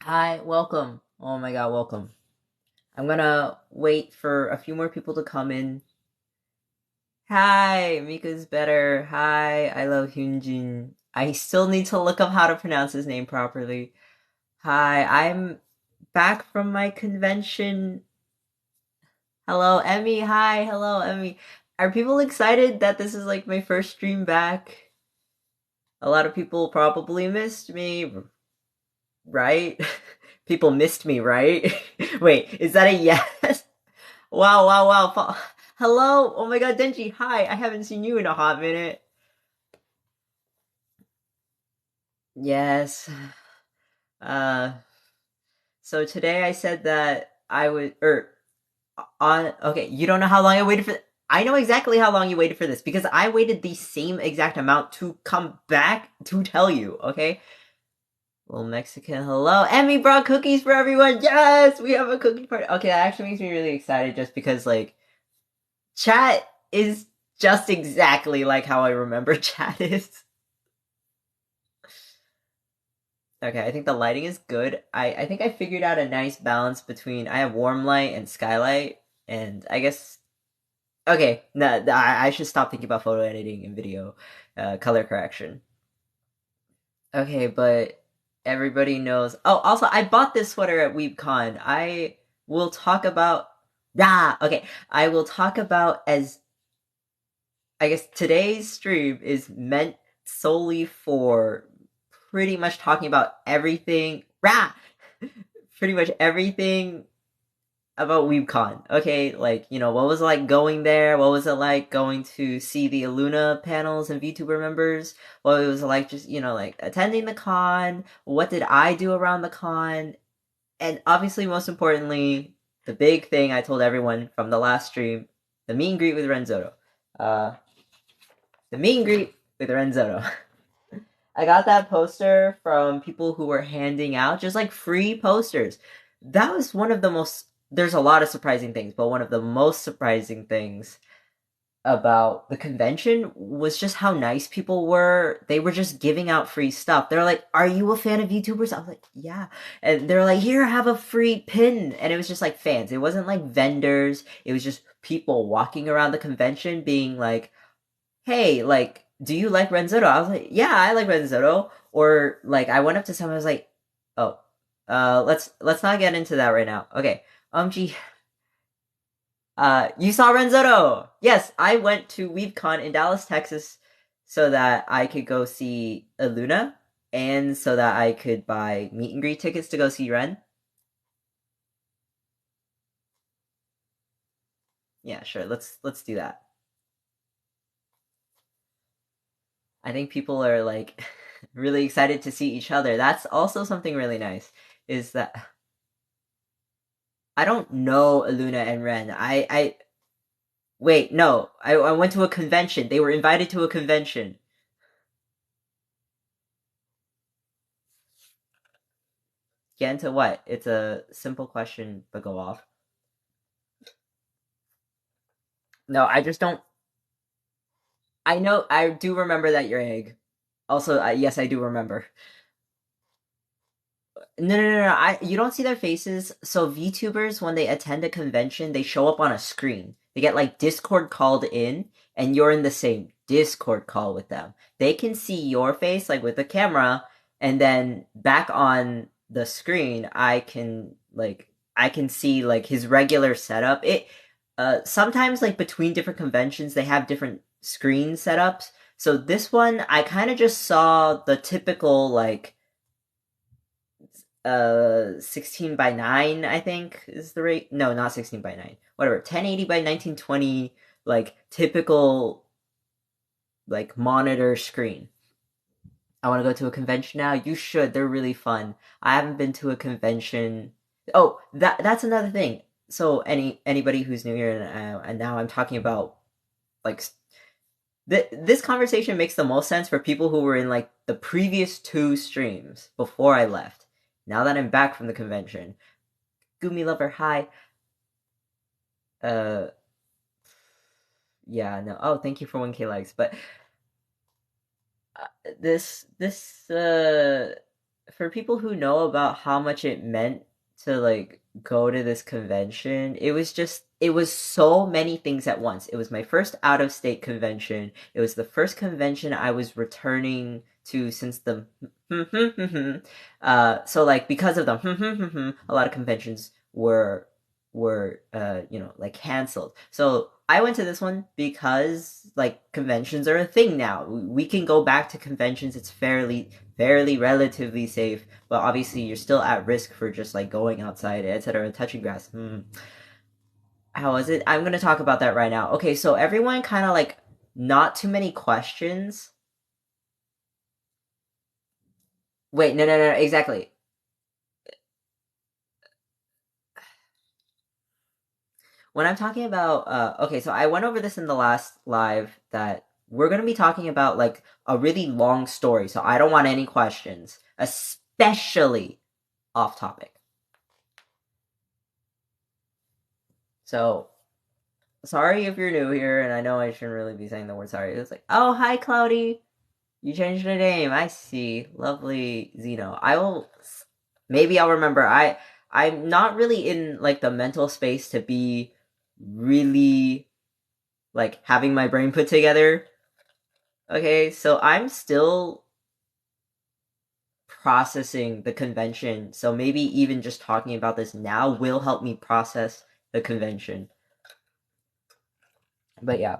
Hi, welcome. Oh my god, welcome. I'm gonna wait for a few more people to come in. Hi, Mika's better. Hi, I love Hyunjin. I still need to look up how to pronounce his name properly. Hi, I'm back from my convention. Hello, Emmy. Hi, hello, Emmy. Are people excited that this is like my first stream back? A lot of people probably missed me, right? People missed me, right? Wait, is that a yes? Wow, wow, wow. Hello? Oh my god, Denji, hi. I haven't seen you in a hot minute. Yes. Uh, so today I said that I would, okay, you don't know how long I waited for, I know exactly how long you waited for this because I waited the same exact amount to come back to tell you, okay? Little Mexican, hello. Emmy brought cookies for everyone. Yes, we have a cookie party. Okay, that actually makes me really excited just because, like, chat is just exactly like how I remember chat is. Okay, I think the lighting is good. I think I figured out a nice balance between I have warm light and skylight, and I guess okay, no, I should stop thinking about photo editing and video color correction. Okay, but everybody knows. Oh, also, I bought this sweater at 𝑒ebcon. I will talk about. Okay, I will talk about as I guess today's stream is meant solely for pretty much talking about everything. Pretty much everything about 𝑒ebcon. Okay, like what was it like going there? What was it like going to see the 𝐂𝐿una panels and VTuber members? What it was like just like attending the con? What did I do around the con? And obviously, most importantly, the big thing I told everyone from the last stream: the meet and greet with 𝘪𝘀𝘀. Uh, the meet and greet with 𝘪𝘀𝘀. I got that poster from people who were handing out just like free posters. That was one of the most. There's a lot of surprising things, but one of the most surprising things about the convention was just how nice people were. They were just giving out free stuff. They're like, "Are you a fan of YouTubers?" I was like, "Yeah." And they're like, "Here, have a free pin." And it was just like fans. It wasn't like vendors. It was just people walking around the convention being like, "Hey, like, do you like 𝘪𝘀𝘀?" I was like, "Yeah, I like 𝘪𝘀𝘀." Or like, I went up to someone. I was like, "Oh, let's not get into that right now." Okay, gee, you saw 𝘪𝘀𝘀. Yes, I went to 𝑒ebcon in Dallas, Texas, so that I could go see 𝐿una, and so that I could buy meet and greet tickets to go see Ren. Yeah, sure. Let's do that. I think people are like really excited to see each other. That's also something really nice. Is that I don't know 𝐿una and Ren. I wait, no. I went to a convention. They were invited to a convention. Get into what? It's a simple question, but go off. No, I just don't. I know. I do remember that you're egg. Also, yes, I do remember. No, no, no, no. You don't see their faces. So VTubers, when they attend a convention, they show up on a screen. They get like Discord called in, and you're in the same Discord call with them. They can see your face like with the camera, and then back on the screen, I can see like his regular setup. It sometimes like between different conventions, they have different screen setups. So this one, I kind of just saw the typical like 16 by 9 I think is the rate. No, not 16 by 9, whatever, 1080 by 1920, like typical like monitor screen. I want to go to a convention now. You should. They're really fun. I haven't been to a convention. Oh, that's another thing. So anybody who's new here, and now I'm talking about like this conversation makes the most sense for people who were in like the previous two streams before I left. Now that I'm back from the convention, Gumi Lover, hi. Uh, yeah, no. Oh, thank you for 1K likes. But this for people who know about how much it meant to like go to this convention, it was so many things at once. It was my first out of state convention. It was the first convention I was returning to since the so like because of the a lot of conventions were you know, like canceled. So I went to this one because like conventions are a thing now. We can go back to conventions. It's fairly relatively safe, but obviously you're still at risk for just like going outside, etc., touching grass. How was it? I'm gonna talk about that right now. Okay, so everyone kind of like not too many questions. Wait, no, exactly. When I'm talking about okay, so I went over this in the last live that we're gonna be talking about like a really long story, so I don't want any questions, especially off topic. So sorry if you're new here, and I know I shouldn't really be saying the word sorry. It's like, oh hi Cloudy, you changed your name. I see. Lovely 𝐂𝐿. I will maybe I'll remember. I'm not really in like the mental space to be really like having my brain put together. Okay, so I'm still processing the convention. So maybe even just talking about this now will help me process the convention. But yeah.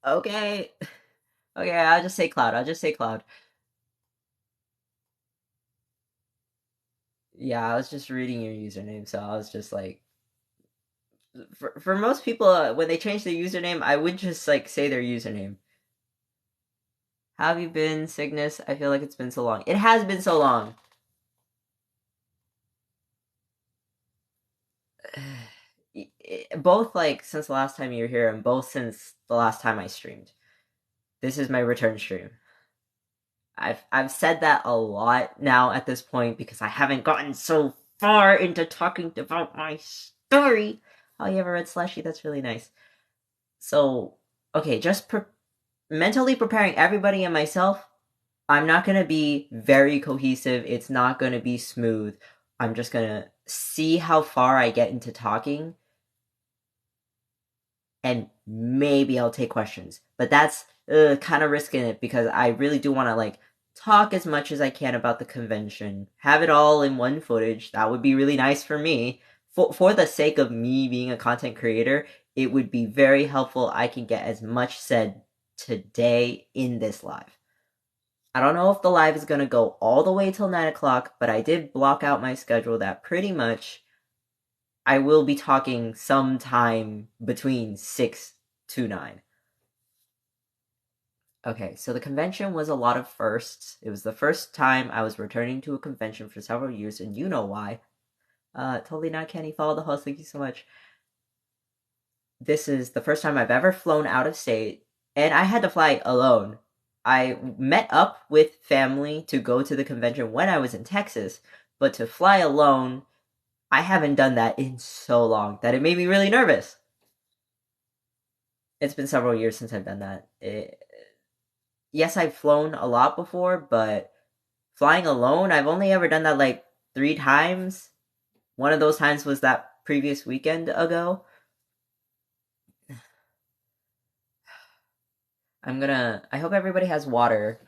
Okay. Okay, I'll just say Cloud. I'll just say Cloud. Yeah, I was just reading your username, so I was just like, for most people, when they change their username, I would just like say their username. How have you been, Cygnus? I feel like it's been so long. It has been so long. Both like since the last time you were here, and both since the last time I streamed. This is my return stream. I've said that a lot now at this point because I haven't gotten so far into talking about my story. Oh, you ever read Slushy? That's really nice. So, okay, just mentally preparing everybody and myself. I'm not gonna be very cohesive. It's not gonna be smooth. I'm just gonna see how far I get into talking, and maybe I'll take questions. But that's kind of risking it because I really do want to like talk as much as I can about the convention. Have it all in one footage. That would be really nice for me. For the sake of me being a content creator, it would be very helpful. I can get as much said today in this live. I don't know if the live is going to go all the way till 9 o'clock, but I did block out my schedule that pretty much I will be talking sometime between 6 to 9. Okay, so the convention was a lot of firsts. It was the first time I was returning to a convention for several years, and you know why. Totally not Kenny. Follow the host. Thank you so much. This is the first time I've ever flown out of state, and I had to fly alone. I met up with family to go to the convention when I was in Texas, but to fly alone, I haven't done that in so long that it made me really nervous. It's been several years since I've done that. Yes, I've flown a lot before, but flying alone, I've only ever done that like 3 times. One of those times was that previous weekend ago. I hope everybody has water.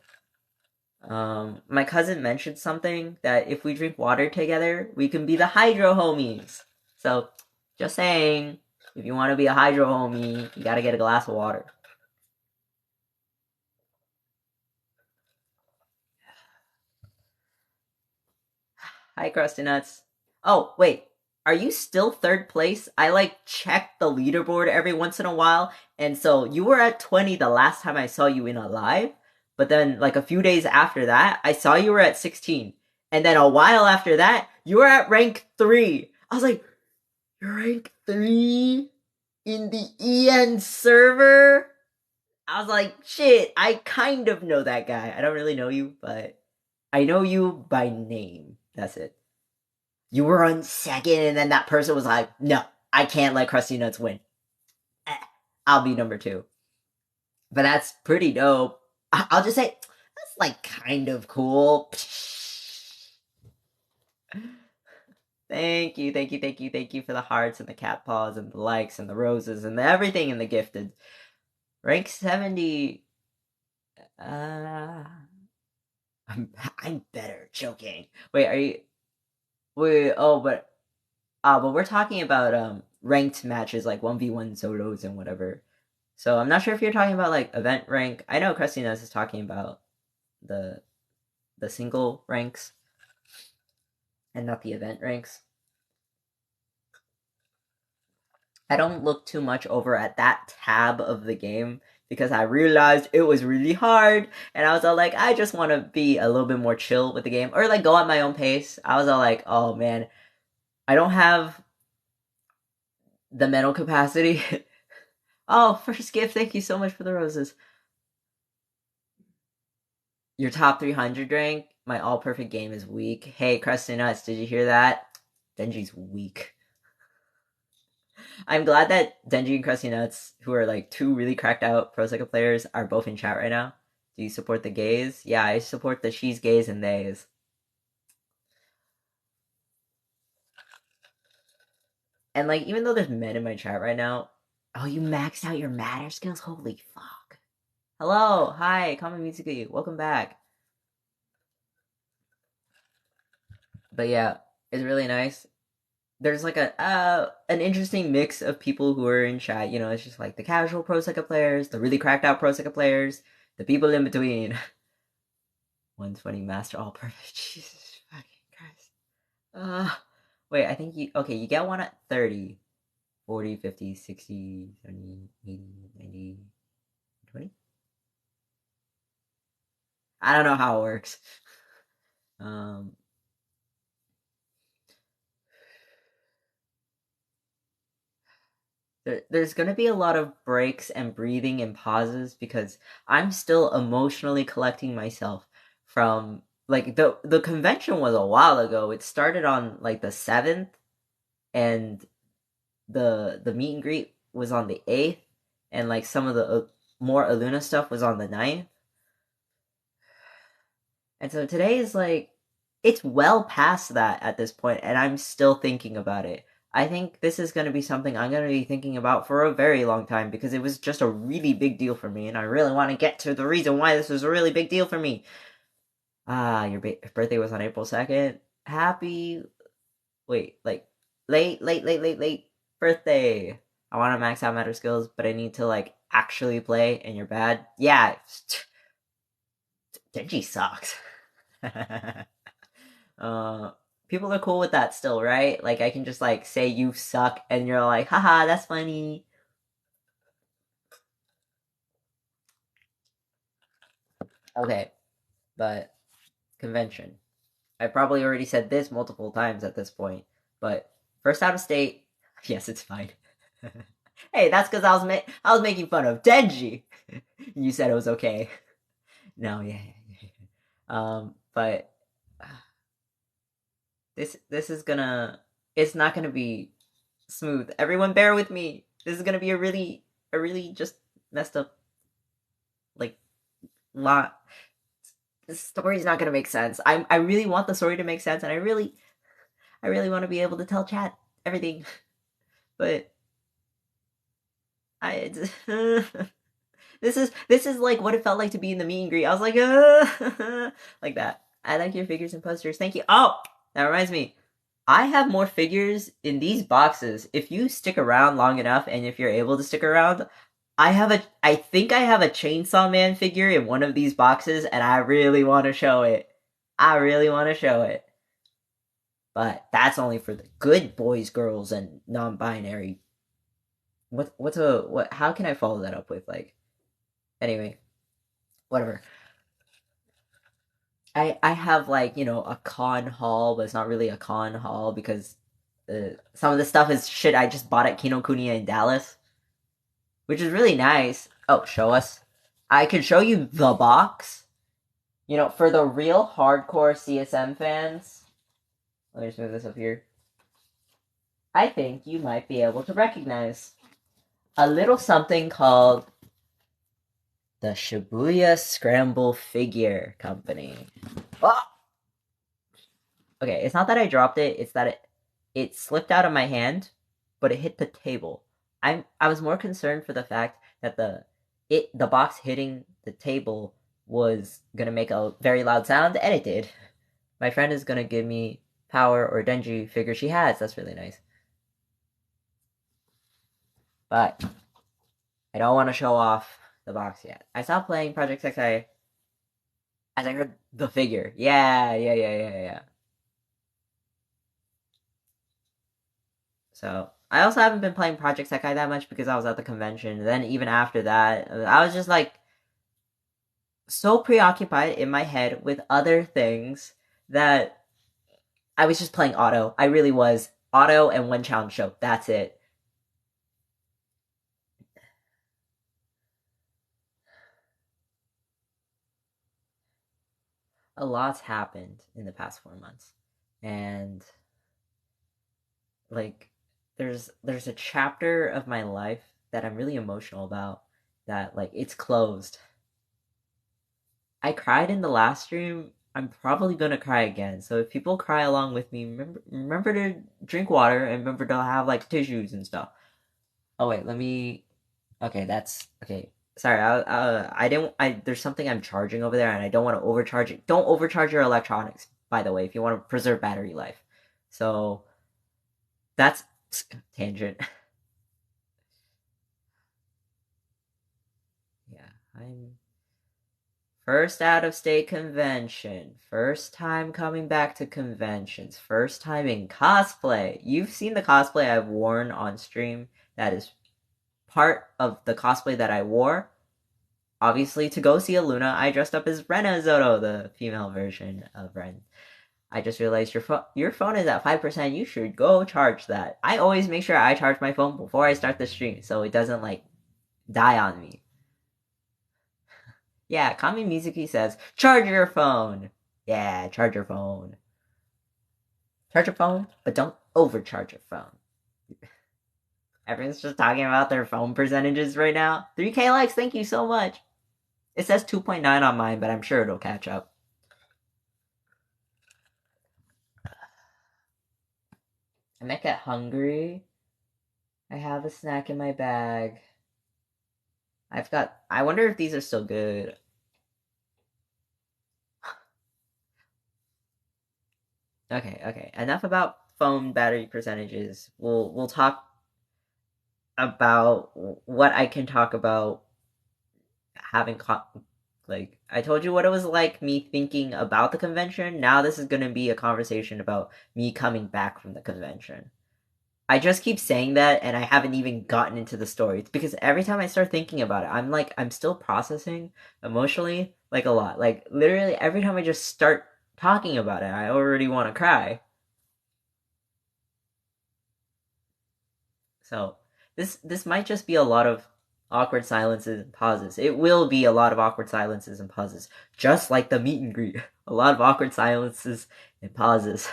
My cousin mentioned something that if we drink water together, we can be the hydro homies. So, just saying, if you want to be a hydro homie, you gotta get a glass of water. Hi, Krusty Nuts. Oh, wait. Are you still third place? I like check the leaderboard every once in a while, and so you were at 20 the last time I saw you in a live, but then like a few days after that, I saw you were at 16. And then a while after that, you were at rank 3. I was like, you're rank 3 in the EN server? I was like, shit, I kind of know that guy. I don't really know you, but I know you by name. That's it. You were on second, and then that person was like, no, I can't let Krusty Nuts win. I'll be number 2. But that's pretty dope. I'll just say that's like kind of cool. Thank you, thank you, thank you, thank you for the hearts and the cat paws and the likes and the roses and the everything in the gifted. Rank 70. Uh, I'm better. Joking. Wait, are you? Wait. Oh, but we're talking about ranked matches like 1v1 solos and whatever. So I'm not sure if you're talking about like event rank. I know Cringe is talking about the single ranks and not the event ranks. I don't look too much over at that tab of the game because I realized it was really hard, and I was all like, I just want to be a little bit more chill with the game, or like go at my own pace. I was all like, oh man, I don't have the mental capacity. Oh, first gift, thank you so much for the roses. Your top 300 rank, my all perfect game is weak. Hey, Crusty Nuts, did you hear that? Denji's weak. I'm glad that Denji and Crusty Nuts, who are like two really cracked out Pro Second players, are both in chat right now. Do you support the gays? Yeah, I support the she's gays and theys. And like, even though there's men in my chat right now, oh, you maxed out your matter skills? Holy fuck. Hello, hi, Common Music, welcome back. But yeah, it's really nice. There's like an interesting mix of people who are in chat. You know, it's just like the casual Pro Second players, the really cracked out Pro Second players, the people in between. 120 master all perfect. Jesus fucking Christ. Wait, I think you get one at 30, 40, 50, 60, 70, 80, 90, 20? I don't know how it works. Um, there's gonna be a lot of breaks and breathing and pauses because I'm still emotionally collecting myself from like the convention was a while ago. It started on like the 7th, and the meet and greet was on the 8th, and like some of the more Aluna stuff was on the 9th. And so today is like, it's well past that at this point, and I'm still thinking about it. I think this is going to be something I'm going to be thinking about for a very long time because it was just a really big deal for me, and I really want to get to the reason why this was a really big deal for me. Ah, your birthday was on April 2nd. Happy, wait, like, late birthday. I want to max out matter skills, but I need to, like, actually play, and you're bad. Yeah, Denji sucks. uh, People are cool with that still, right? Like, I can just, like, say you suck, and you're like, haha, that's funny. Okay, but convention. I probably already said this multiple times at this point, but first out of state, yes, it's fine. Hey, that's because I was making fun of Denji. You said it was okay. No, yeah. But this is gonna, it's not gonna be smooth. Everyone, bear with me. This is gonna be a really just messed up like lot. The story's not gonna make sense. I really want the story to make sense, and I really want to be able to tell chat everything, but I this is like what it felt like to be in the meet and greet. I was like, like that. I like your figures and posters. Thank you. Oh, that reminds me. I have more figures in these boxes. If you stick around long enough, and if you're able to stick around, I think I have a Chainsaw Man figure in one of these boxes, and I really want to show it. I really want to show it. But that's only for the good boys, girls, and non-binary. What? How can I follow that up with like? Anyway, whatever. I have like a con haul, but it's not really a con haul because some of the stuff is shit I just bought at Kinokuniya in Dallas, which is really nice. Oh, show us. I could show you the box. For the real hardcore CSM fans. Let me just move this up here. I think you might be able to recognize a little something called The Shibuya Scramble Figure Company. Oh! Okay, it's not that I dropped it, it's that it slipped out of my hand, but it hit the table. I was more concerned for the fact that the box hitting the table was gonna make a very loud sound, and it did. My friend is gonna give me Power or Denji figure she has. That's really nice. But I don't want to show off the box yet. I stopped playing Project Sekai as I heard the figure. Yeah. So I also haven't been playing Project Sekai that much because I was at the convention. Then even after that, I was just like so preoccupied in my head with other things that I was just playing Auto. I really was. Auto and One Challenge Show. That's it. A lot's happened in the past 4 months. And like there's a chapter of my life that I'm really emotional about that like it's closed. I cried in the last stream. I'm probably gonna cry again. So if people cry along with me, remember to drink water and remember to have like tissues and stuff. Oh wait, let me. Okay, that's okay. Sorry, I didn't. There's something I'm charging over there, and I don't want to overcharge it. Don't overcharge your electronics, by the way, if you want to preserve battery life. So that's tangent. Yeah, I'm first out of state convention. First time coming back to conventions. First time in cosplay. You've seen the cosplay I've worn on stream. That is part of the cosplay that I wore. Obviously, to go see a Luna, I dressed up as Rena Zoto, the female version of Ren. I just realized your phone is at 5%. You should go charge that. I always make sure I charge my phone before I start the stream so it doesn't like die on me. Yeah, Kami Mizuki says, charge your phone. Yeah, charge your phone. Charge your phone, but don't overcharge your phone. Everyone's just talking about their phone percentages right now. 3K likes, thank you so much. It says 2.9 on mine, but I'm sure it'll catch up. I might get hungry. I have a snack in my bag. I wonder if these are still good. Okay. Enough about phone battery percentages. We'll talk about what I can talk about having like I told you what it was like me thinking about the convention. Now this is going to be a conversation about me coming back from the convention. I just keep saying that and I haven't even gotten into the story. It's because every time I start thinking about it, I'm still processing emotionally like a lot. Like literally every time I just start talking about it, I already want to cry. So this might just be a lot of awkward silences and pauses. It will be a lot of awkward silences and pauses, just like the meet and greet. A lot of awkward silences and pauses.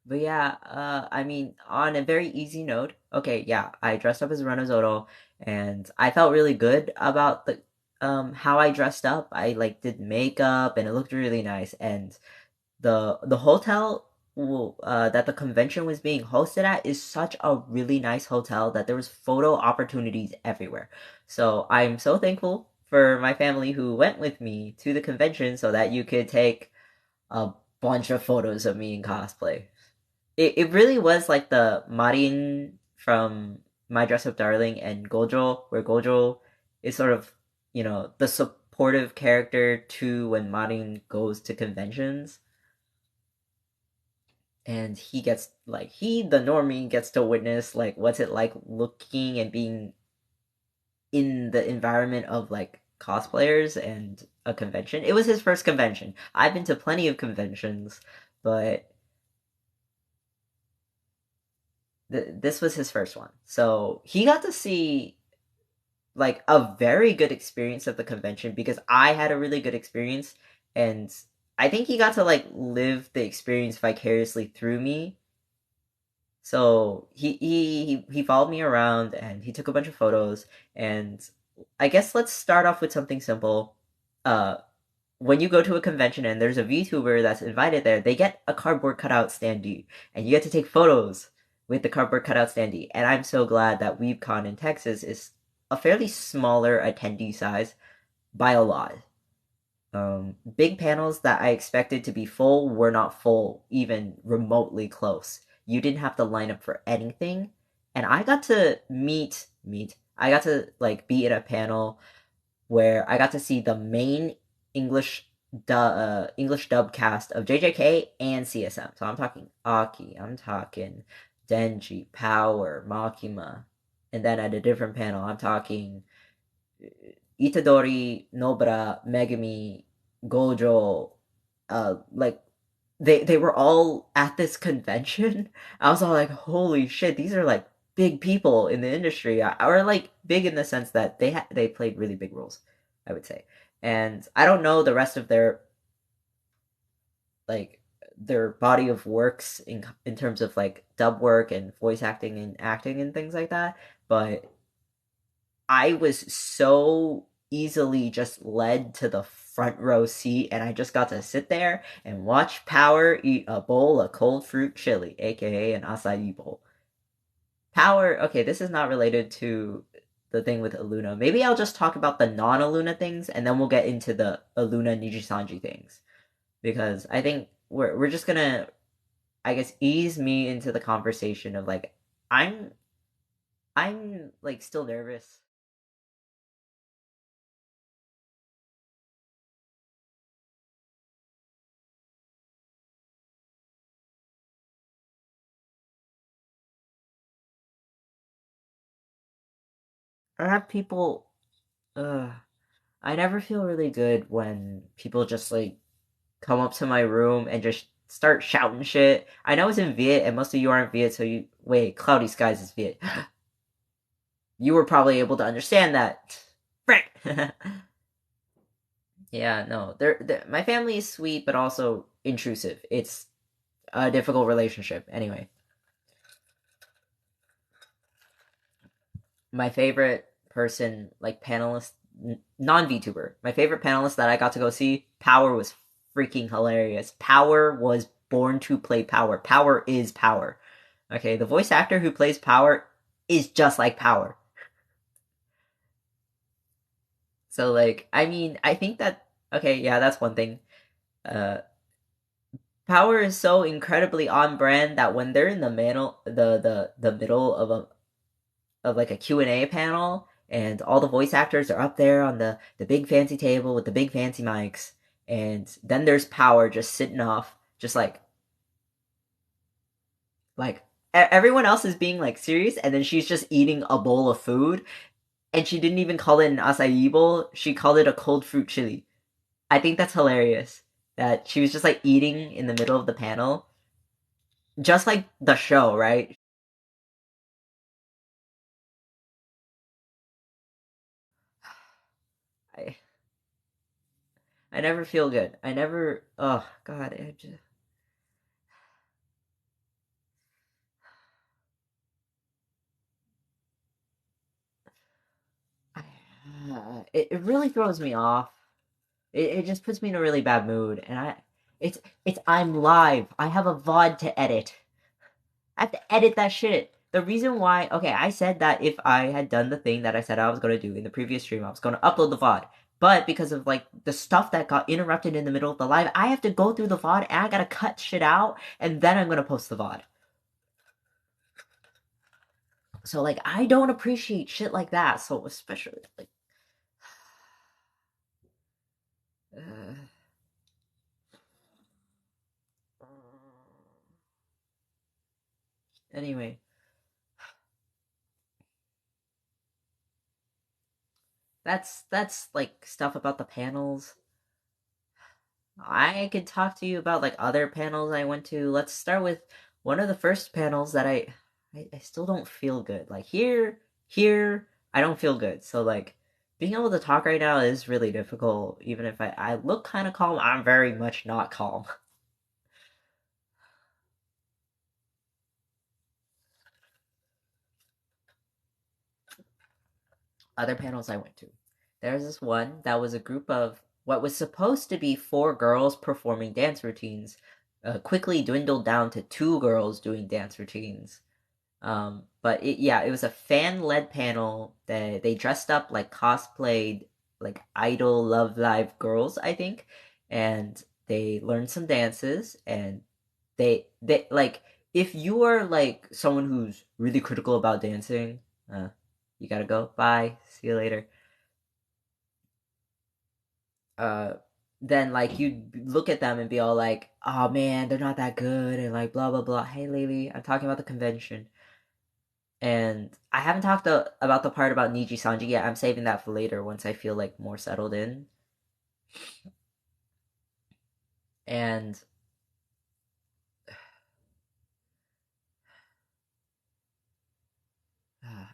But yeah, I mean, on a very easy note, okay, yeah, I dressed up as Renozoto, and I felt really good about the how I dressed up. I like did makeup, and it looked really nice. And the hotel that the convention was being hosted at is such a really nice hotel that there was photo opportunities everywhere. So I'm so thankful for my family who went with me to the convention so that you could take a bunch of photos of me in cosplay. It really was like the Marin from My Dress Up Darling and Gojo, where Gojo is sort of, the supportive character to when Marin goes to conventions. And he gets like the normie gets to witness like what's it like looking and being in the environment of like cosplayers and a convention. It was his first convention. I've been to plenty of conventions, but this was his first one. So he got to see like a very good experience at the convention because I had a really good experience, and I think he got to like live the experience vicariously through me. So he followed me around and he took a bunch of photos, and I guess let's start off with something simple. Uh when you go to a convention and there's a VTuber that's invited there, they get a cardboard cutout standee, and you get to take photos with the cardboard cutout standee. And I'm so glad that WeebCon in Texas is a fairly smaller attendee size by a lot. Big panels that I expected to be full were not full, even remotely close. You didn't have to line up for anything, and I got to meet. I got to like be in a panel where I got to see the main English dub cast of 𝑗𝑗𝑘 and CSM. So I'm talking Aki, I'm talking Denji, Power, Makima, and then at a different panel, I'm talking Itadori, Nobara, Megumi, Gojo, like they were all at this convention. I was all like, holy shit, these are like big people in the industry, or like big in the sense that they played really big roles, I would say. And I don't know the rest of like their body of works in terms of like dub work and voice acting and acting and things like that, but I was so easily just led to the front row seat, and I just got to sit there and watch Power eat a bowl of cold fruit chili, aka an acai bowl. Power, okay, this is not related to the thing with Aluna. Maybe I'll just talk about the non-Aluna things, and then we'll get into the Aluna Nijisanji things, because I think we're just gonna, I guess, ease me into the conversation of like I'm I'm like still nervous. I have people. I never feel really good when people just like come up to my room and just start shouting shit. I know it's in Viet, and most of you aren't Viet, so you wait. Cloudy Skies is Viet. You were probably able to understand that. Frick. Yeah, no. My family is sweet, but also intrusive. It's a difficult relationship. Anyway, my favorite person, like panelist, non VTuber, my favorite panelist that I got to go see, Power, was freaking hilarious. Power was born to play Power. Power is Power. Okay, the voice actor who plays Power is just like Power. So like, I mean, I think that okay, yeah, that's one thing. Uh, Power is so incredibly on brand that when they're in the middle of like a Q&A panel, and all the voice actors are up there on the big fancy table with the big fancy mics, and then there's Power just sitting off, just like everyone else is being like serious, and then she's just eating a bowl of food, and she didn't even call it an acai bowl, she called it a cold fruit chili. I think that's hilarious that she was just like eating in the middle of the panel, just like the show, right? I I never feel good. I never. Oh God, I just. It really throws me off. It just puts me in a really bad mood, and it's I'm live. I have a VOD to edit. I have to edit that shit. The reason why, okay, I said that if I had done the thing that I said I was gonna do in the previous stream, I was gonna upload the VOD. But because of like the stuff that got interrupted in the middle of the live, I have to go through the VOD and I gotta cut shit out, and then I'm gonna post the VOD. So like I don't appreciate shit like that. So especially like uh, anyway, that's like stuff about the panels. I could talk to you about like other panels I went to. Let's start with one of the first panels that I still don't feel good. Like here, I don't feel good. So like being able to talk right now is really difficult. Even if I look kind of calm, I'm very much not calm. Other panels I went to, there's this one that was a group of what was supposed to be four girls performing dance routines, quickly dwindled down to two girls doing dance routines. But yeah, it was a fan led panel that they dressed up like cosplayed like idol Love Live girls, I think, and they learned some dances and they like if you are like someone who's really critical about dancing, you gotta go. Bye. See you later. Uh then like you look at them and be all like, oh man, they're not that good and like blah blah blah. Hey Lily, I'm talking about the convention. And I haven't talked about the part about Niji Sanji yet. I'm saving that for later once I feel like more settled in. And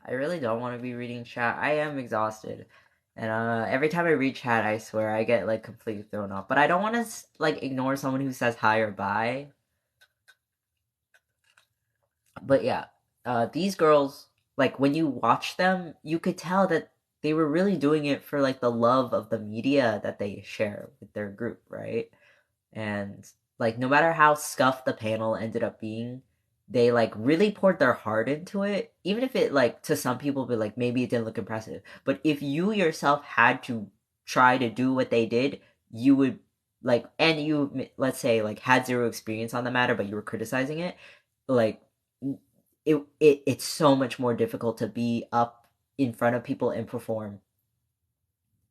I really don't want to be reading chat. I am exhausted. And every time I read chat, I swear I get like completely thrown off. But I don't want to like ignore someone who says hi or bye. But yeah, these girls, like when you watch them, you could tell that they were really doing it for like the love of the media that they share with their group, right? And like no matter how scuffed the panel ended up being, they like really poured their heart into it, even if it like to some people be like maybe it didn't look impressive, but if you yourself had to try to do what they did, you would like, and you let's say like had zero experience on the matter but you were criticizing it, like it's so much more difficult to be up in front of people and perform.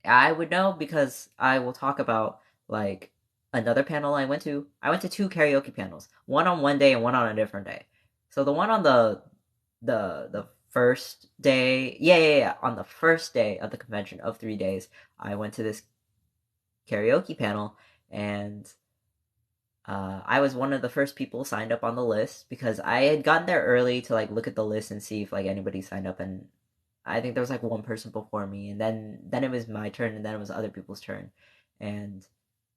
I would know because I will talk about like another panel I went to. I went to two karaoke panels, one on one day and one on a different day. So the one on the first day, yeah, on the first day of the convention of 3 days, I went to this karaoke panel and I was one of the first people signed up on the list because I had gotten there early to like look at the list and see if like anybody signed up, and I think there was like one person before me, and then it was my turn, and then it was other people's turn, and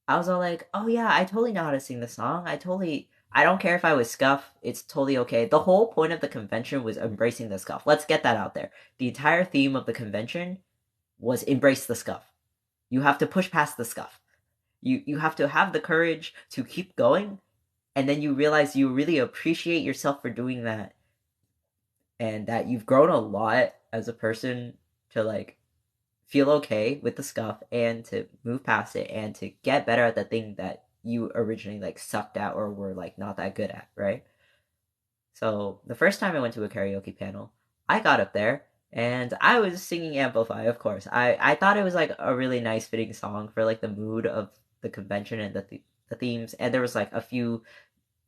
I was all like, "Oh yeah, I totally know how to sing the song. I don't care if I was scuff. It's totally okay." The whole point of the convention was embracing the scuff. Let's get that out there. The entire theme of the convention was embrace the scuff. You have to push past the scuff. You have to have the courage to keep going, and then you realize you really appreciate yourself for doing that, and that you've grown a lot as a person to like feel okay with the scuff and to move past it and to get better at the thing that you originally like sucked at or were like not that good at, right? So the first time I went to a karaoke panel, I got up there and I was singing Amplify, of course. I thought it was like a really nice fitting song for like the mood of the convention and the themes, and there was like a few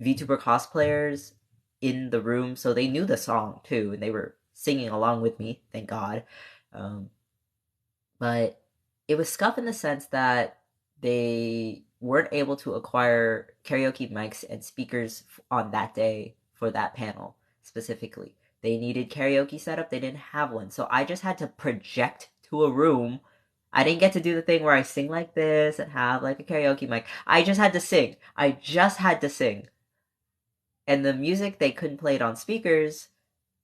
VTuber cosplayers in the room, so they knew the song too, and they were singing along with me. Thank God. Um, but it was scuff in the sense that they weren't able to acquire karaoke mics and speakers on that day for that panel specifically. They needed karaoke setup, they didn't have one. So I just had to project to a room. I didn't get to do the thing where I sing like this and have like a karaoke mic. I just had to sing. I just had to sing. And the music they couldn't play it on speakers,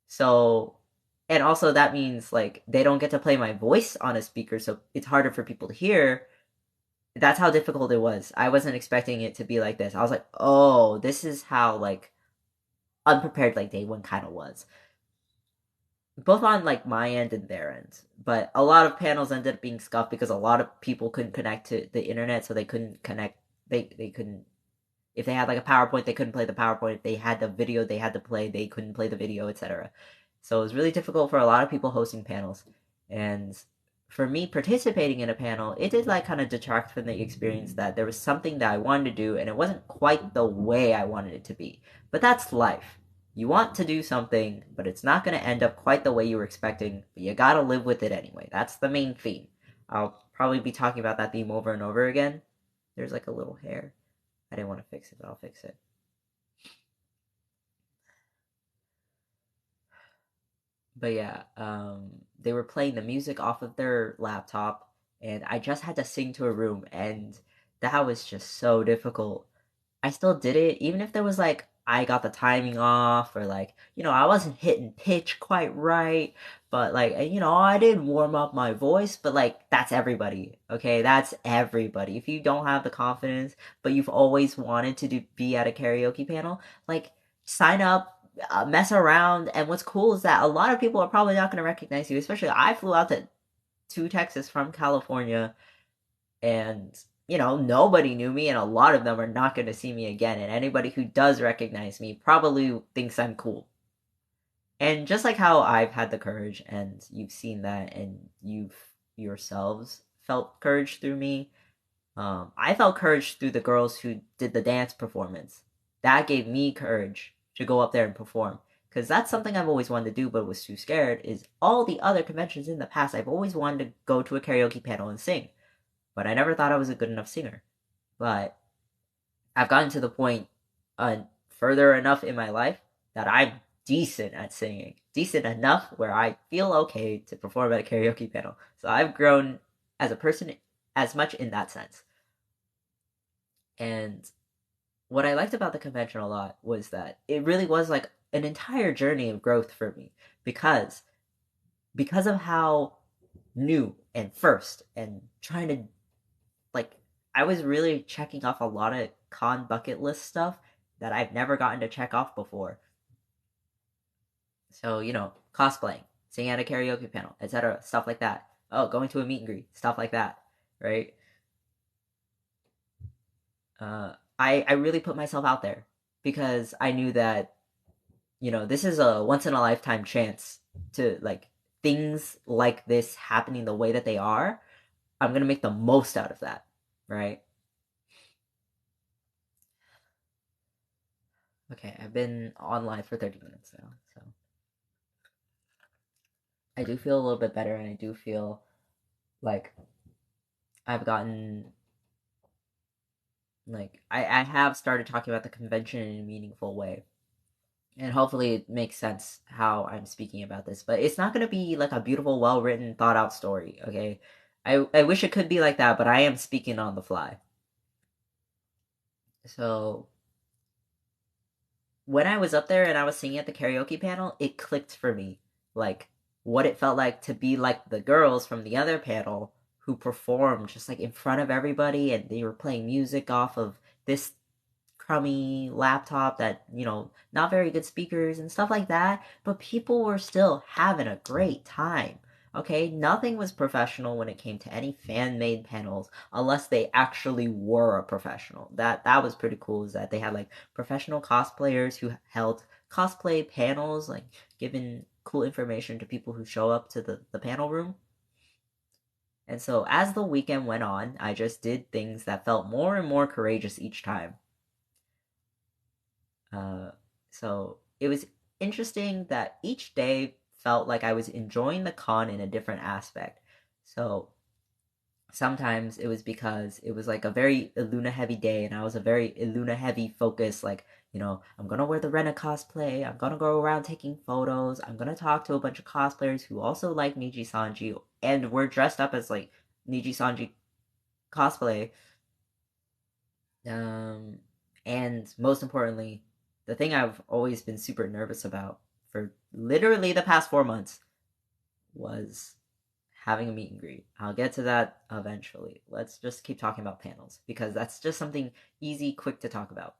so, and also that means like they don't get to play my voice on a speaker, so it's harder for people to hear. That's how difficult it was. I wasn't expecting it to be like this. I was like, oh, this is how like unprepared like day one kind of was. Both on like my end and their end. But a lot of panels ended up being scuffed because a lot of people couldn't connect to the internet, so they couldn't connect. They couldn't, if they had like a PowerPoint, they couldn't play the PowerPoint. If they had the video they had to play, they couldn't play the video, etc. So it was really difficult for a lot of people hosting panels. And for me participating in a panel, it did like kind of detract from the experience that there was something that I wanted to do and it wasn't quite the way I wanted it to be. But that's life. You want to do something, but it's not going to end up quite the way you were expecting, but you gotta live with it anyway. That's the main theme. I'll probably be talking about that theme over and over again. There's like a little hair. I didn't want to fix it, but I'll fix it. But yeah, they were playing the music off of their laptop, and I just had to sing to a room, and that was just so difficult. I still did it, even if there was like I got the timing off, or like, I wasn't hitting pitch quite right, but like, I did warm up my voice, but like, that's everybody, okay? That's everybody. If you don't have the confidence, but you've always wanted to be at a karaoke panel, like, sign up, mess around, and what's cool is that a lot of people are probably not going to recognize you, especially I flew out to Texas from California, and nobody knew me, and a lot of them are not going to see me again, and anybody who does recognize me probably thinks I'm cool. And just like how I've had the courage, and you've seen that, and you've yourselves felt courage through me, I felt courage through the girls who did the dance performance. That gave me courage to go up there and perform, because that's something I've always wanted to do but was too scared. Is all the other conventions in the past, I've always wanted to go to a karaoke panel and sing, but I never thought I was a good enough singer. But I've gotten to the point further enough in my life that I'm decent at singing. Decent enough where I feel okay to perform at a karaoke panel. So I've grown as a person as much in that sense. And what I liked about the convention a lot was that it really was like an entire journey of growth for me, because of how new and first and trying to, like, I was really checking off a lot of con bucket list stuff that I've never gotten to check off before. So, cosplaying, singing at a karaoke panel, etc., stuff like that. Oh, going to a meet and greet, stuff like that, right? I really put myself out there because I knew that, this is a once in a lifetime chance to, like, things like this happening the way that they are. I'm going to make the most out of that, right? Okay, I've been online for 30 minutes now, so I do feel a little bit better, and I do feel like I've gotten, like, I have started talking about the convention in a meaningful way. And hopefully it makes sense how I'm speaking about this. But it's not gonna be like a beautiful, well written, thought out story, okay? I wish it could be like that, but I am speaking on the fly. So when I was up there and I was singing at the karaoke panel, it clicked for me. Like, what it felt like to be like the girls from the other panel who performed just like in front of everybody, and they were playing music off of this crummy laptop that, not very good speakers and stuff like that, but people were still having a great time. Okay, nothing was professional when it came to any fan-made panels unless they actually were a professional. That was pretty cool, is that they had like professional cosplayers who held cosplay panels, like giving cool information to people who show up to the panel room. And so as the weekend went on, I just did things that felt more and more courageous each time. Uh, so it was interesting that each day felt like I was enjoying the con in a different aspect. So sometimes it was because it was like a very 𝐂.𝐿una heavy day, and I was a very 𝐂.𝐿una heavy focus. Like, I'm gonna wear the 𝘪𝐿 cosplay, I'm gonna go around taking photos, I'm gonna talk to a bunch of cosplayers who also like Niji-Sanji, and we're dressed up as like Niji-Sanji cosplay. Um, and most importantly, the thing I've always been super nervous about for literally the past 4 months was having a meet and greet. I'll get to that eventually. Let's just keep talking about panels, because that's just something easy, quick to talk about.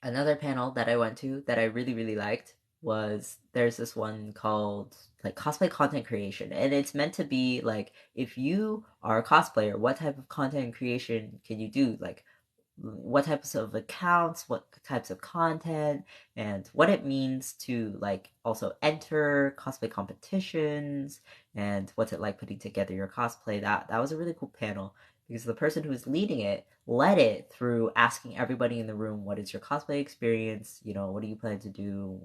Another panel that I went to that I really, really liked was, there's this one called like cosplay content creation, and it's meant to be like, if you are a cosplayer, what type of content creation can you do? Like, what types of accounts, what types of content, and what it means to like also enter cosplay competitions, and what's it like putting together your cosplay. That was a really cool panel, because the person who was leading it led it through asking everybody in the room, what is your cosplay experience, what do you plan to do,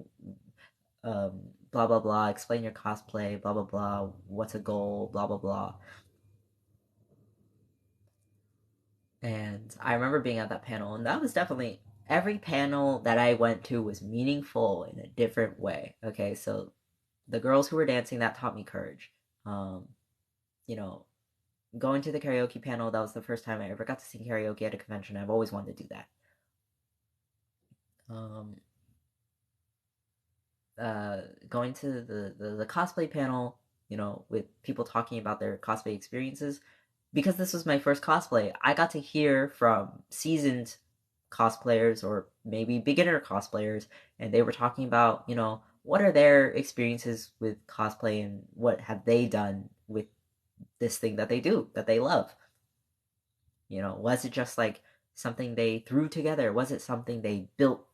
blah blah blah, explain your cosplay, blah blah blah, what's a goal, blah blah blah. And I remember being at that panel, and that was definitely, every panel that I went to was meaningful in a different way. Okay, so the girls who were dancing, that taught me courage. Um, you know, going to the karaoke panel, that was the first time I ever got to sing karaoke at a convention. I've always wanted to do that. Um, Going to the cosplay panel, with people talking about their cosplay experiences. Because this was my first cosplay, I got to hear from seasoned cosplayers or maybe beginner cosplayers, and they were talking about, what are their experiences with cosplay and what have they done with this thing that they do, that they love. Was it just like something they threw together? Was it something they built,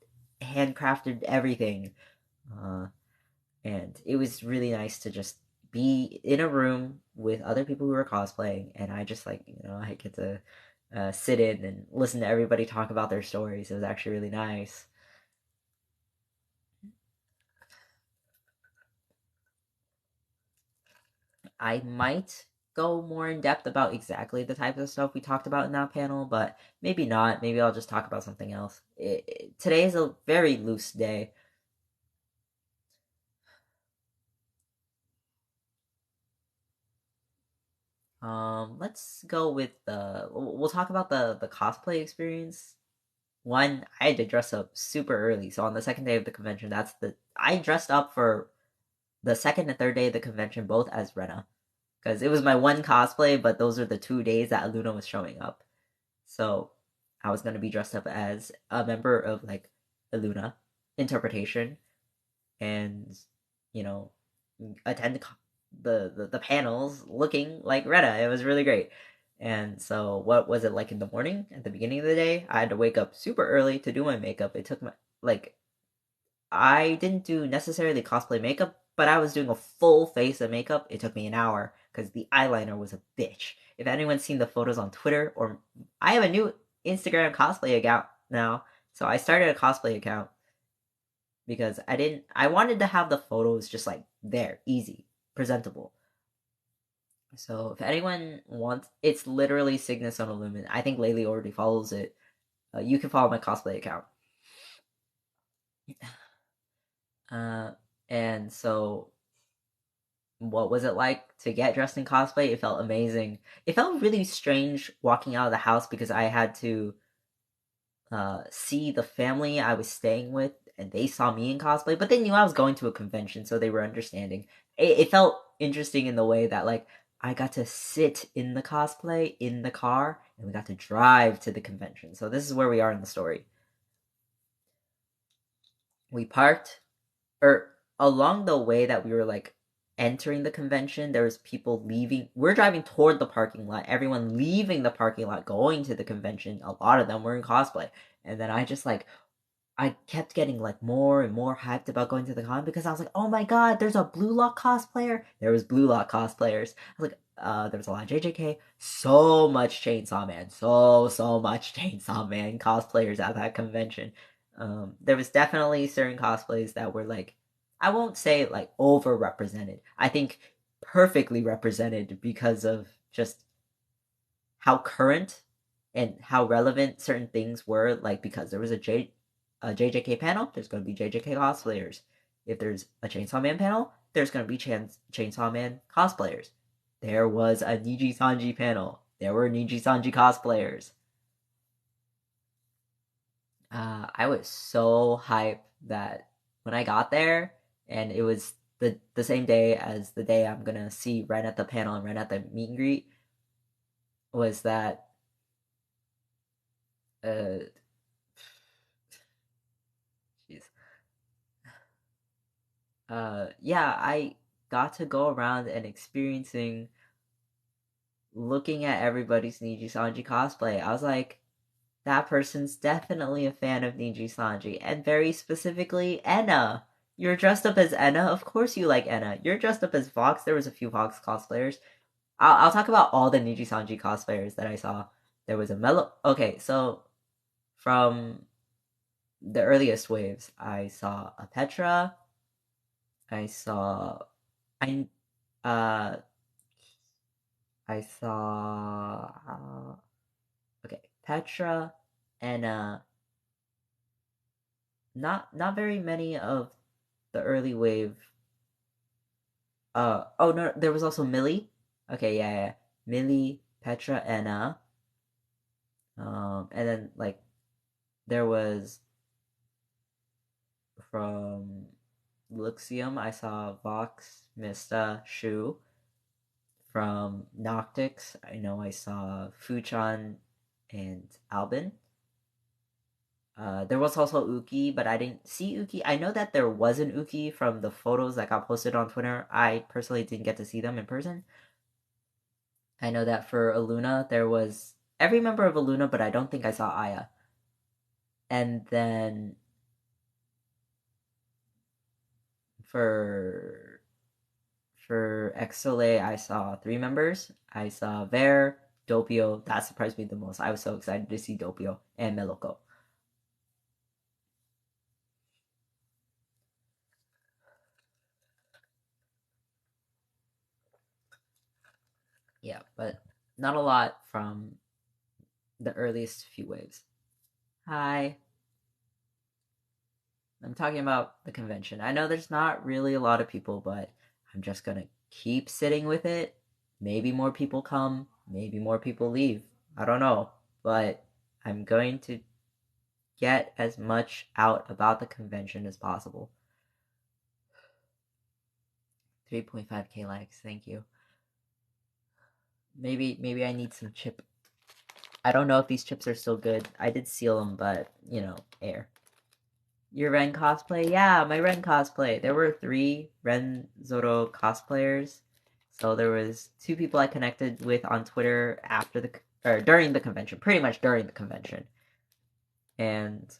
handcrafted everything? Uh, and it was really nice to just be in a room with other people who were cosplaying, and I just like I get to sit in and listen to everybody talk about their stories. It was actually really nice. I might go more in depth about exactly the type of stuff we talked about in that panel, but maybe not. Maybe I'll just talk about something else. Today is a very loose day. Let's go with the. We'll talk about the cosplay experience. One, I had to dress up super early, so on the second day of the convention, I dressed up for the second and third day of the convention both as 𝘂𝐻 because it was my one cosplay, but those are the 2 days that 𝐿una was showing up. So I was gonna be dressed up as a member of like 𝐿una interpretation, and you know attend the panels looking like 𝘂𝐻. It was really great. And so, what was it like in the morning? At the beginning of the day, I had to wake up super early to do my makeup. It took my like I didn't do necessarily cosplay makeup, but I was doing a full face of makeup. It took me an hour because the eyeliner was a bitch. If anyone's seen the photos on Twitter, or I have a new Instagram cosplay account now, so I started a cosplay account because I wanted to have the photos just like there, easy, presentable. So if anyone wants, it's literally Cygnus Sonolumen. I think 𝐂𝐿𝐿 already follows it. You can follow my cosplay account. Uh, and so, what was it like to get dressed in cosplay? It felt amazing. It felt really strange walking out of the house because I had to see the family I was staying with, and they saw me in cosplay, but they knew I was going to a convention, so they were understanding. It felt interesting in the way that like I got to sit in the cosplay in the car, and we got to drive to the convention. So this is where we are in the story. We parked, or along the way that we were like entering the convention, there was people leaving. We're driving toward the parking lot. Everyone leaving the parking lot, going to the convention. A lot of them were in cosplay, and then I kept getting like more and more hyped about going to the con because I was like, oh my god, there's a Blue Lock cosplayer. There was Blue Lock cosplayers. I was like, there was a lot of 𝑗𝑗𝐂, so much Chainsaw Man, so much Chainsaw Man cosplayers at that convention. There was definitely certain cosplays that were like, I won't say like overrepresented. I think perfectly represented because of just how current and how relevant certain things were. Like because there was a 𝑗𝑗𝐂 panel, there's going to be 𝑗𝑗𝐂 cosplayers. If there's a Chainsaw Man panel, there's going to be Chainsaw Man cosplayers. There was a Niji-Sanji panel. There were Niji-Sanji cosplayers. I was so hyped that when I got there, and it was the same day as the day I'm gonna see Ren at the panel and Ren at the meet and greet, was that uh, jeez, yeah, I got to go around and experiencing looking at everybody's Niji Sanji cosplay. I was like, that person's definitely a fan of Niji Sanji, and very specifically 𝑒𝐻. You're dressed up as 𝑒𝐻. Of course you like 𝑒𝐻. You're dressed up as Fox. There was a few Fox cosplayers. I'll talk about all the Niji Sanji cosplayers that I saw. There was a Mellow. Okay, so from the earliest waves, I saw a Petra. I saw I uh I saw okay, Petra and not very many of the early wave Oh no, there was also Millie. Okay, yeah. Millie, Petra, Anna. And then like there was from Luxium, I saw Vox, Mista, Shu. From Noctix, I know I saw Fuchan and Albin. There was also 𝐂.𝐒, but I didn't see 𝐂.𝐒. I know that there was an 𝐂.𝐒 from the photos that got posted on Twitter. I personally didn't get to see them in person. I know that for 𝐿una, there was every member of 𝐿una, but I don't think I saw �ay𝐤. And then for 𝐂.𝐒, I saw 3 members. I saw 𝘧𝘪𝘭, 𝘠𝑝𝐿. That surprised me the most. I was so excited to see 𝘠𝑝𝐿 and 𝑚eloco. Yeah, but not a lot from the earliest few waves. Hi. I'm talking about the convention. I know there's not really a lot of people, but I'm just gonna keep sitting with it. Maybe more people come, maybe more people leave. I don't know. But I'm going to get as much out about the convention as possible. 3.5k likes, thank you. Maybe I need some chip. I don't know if these chips are still good. I did seal them, but you know, air. Your Ren cosplay? Yeah, my Ren cosplay. There were 3 𝘪𝘏𝘓 cosplayers. So there was 2 people I connected with on Twitter after or during the convention, pretty much during the convention. And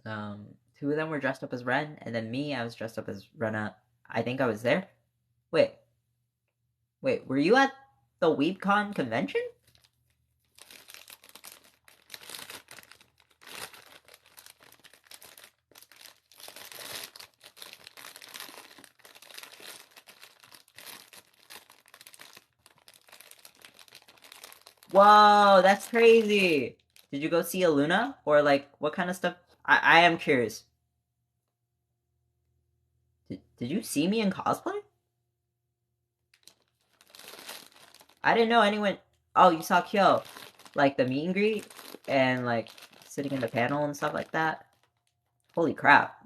2 of them were dressed up as Ren, and then me, I was dressed up as Rena. I think I was there. Wait, were you at the Weebcon convention? Whoa, that's crazy! Did you go see 𝐿una? Or like, what kind of stuff? I am curious. Did you see me in cosplay? I didn't know anyone. Oh, you saw 𝐂.𝐒, like the meet and greet, and like sitting in the panel and stuff like that. Holy crap!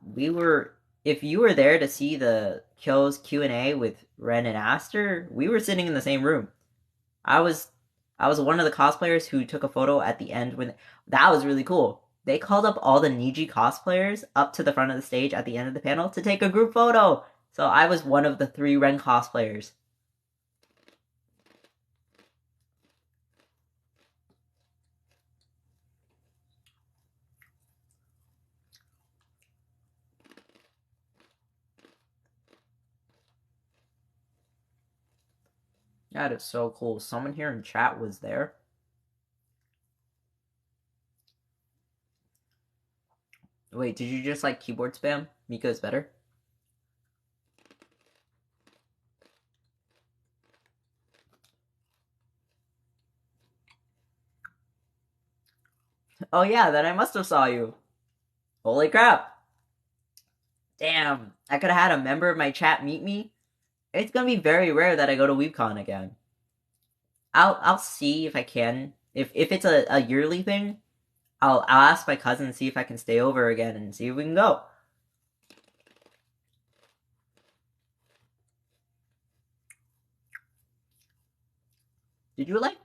If you were there to see the 𝐂.𝐒's Q&A with Ren and Aster, we were sitting in the same room. I was one of the cosplayers who took a photo at the end when that was really cool. They called up all the 𝑛IJI cosplayers up to the front of the stage at the end of the panel to take a group photo. So I was one of the 3 Ren cosplayers. That is so cool. Someone here in chat was there. Wait, did you just like keyboard spam? 𝐸𝐴 is better? Oh yeah, then I must have saw you. Holy crap. Damn, I could have had a member of my chat meet me. It's gonna be very rare that I go to Weebcon again. I'll see if I can. If it's a yearly thing, I'll ask my cousin to see if I can stay over again and see if we can go. Did you like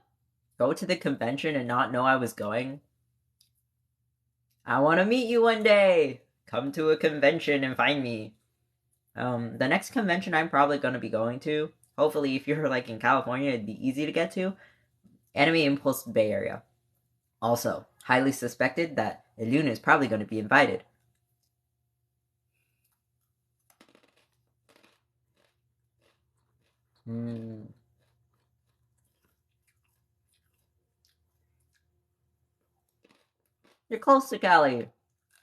go to the convention and not know I was going? I want to meet you one day. Come to a convention and find me. The next convention I'm probably going to be going to, hopefully if you're like in California, it'd be easy to get to, Anime Impulse Bay Area. Also, highly suspected that 𝐿una is probably going to be invited. You're close to Cali.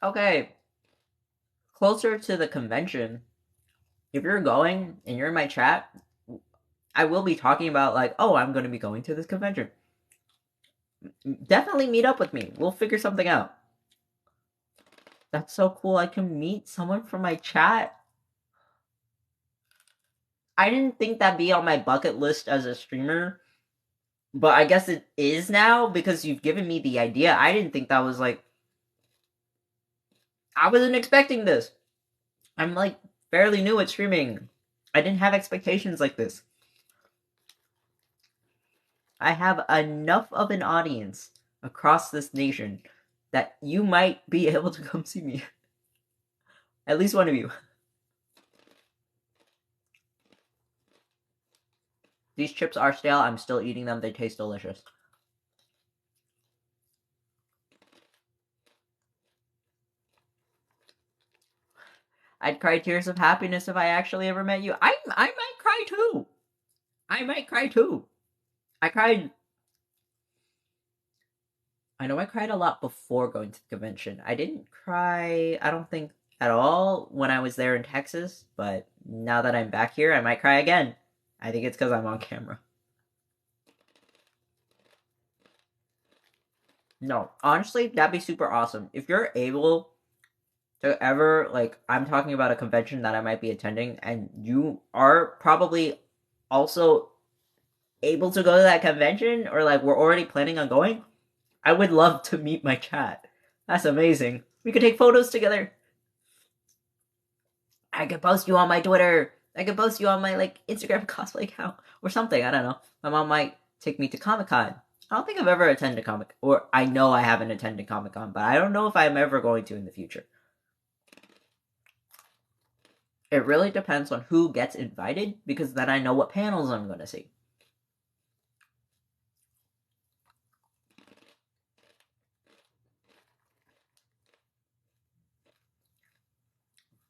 Okay. Closer to the convention, if you're going and you're in my chat, I will be talking about like, oh, I'm going to be going to this convention. Definitely meet up with me. We'll figure something out. That's so cool. I can meet someone from my chat. I didn't think that'd be on my bucket list as a streamer, but I guess it is now because you've given me the idea. I didn't think that was like. I wasn't expecting this. I'm like fairly new at streaming. I didn't have expectations like this. I have enough of an audience across this nation that you might be able to come see me. At least one of you. These chips are stale. I'm still eating them. They taste delicious. I'd cry tears of happiness if I actually ever met you. I might cry too. I might cry too. I cried. I know I cried a lot before going to the convention. I didn't cry, I don't think, at all when I was there in Texas, but now that I'm back here, I might cry again. I think it's because I'm on camera. No, honestly, that'd be super awesome. If you're able to ever, like, I'm talking about a convention that I might be attending, and you are probably also able to go to that convention, or like we're already planning on going, I would love to meet my chat. That's amazing. We could take photos together. I could post you on my Twitter. I could post you on my like Instagram cosplay account or something. I don't know. My mom might take me to Comic Con. I don't think I've ever attended Comic, or I know I haven't attended Comic Con, but I don't know if I'm ever going to in the future. It really depends on who gets invited, because then I know what panels I'm going to see.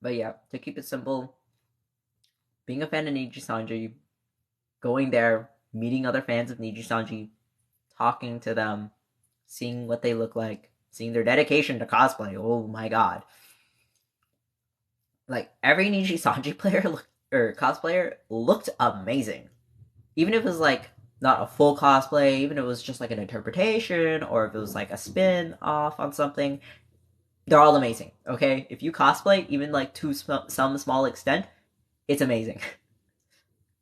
But yeah, to keep it simple, being a fan of Niji-Sanji, going there, meeting other fans of Niji-Sanji, talking to them, seeing what they look like, seeing their dedication to cosplay. Oh my god. Like, every Niji-Sanji player or cosplayer looked amazing. Even if it was like not a full cosplay, even if it was just like an interpretation, or if it was like a spin off on something, they're all amazing. Okay, if you cosplay, even like to some small extent, it's amazing.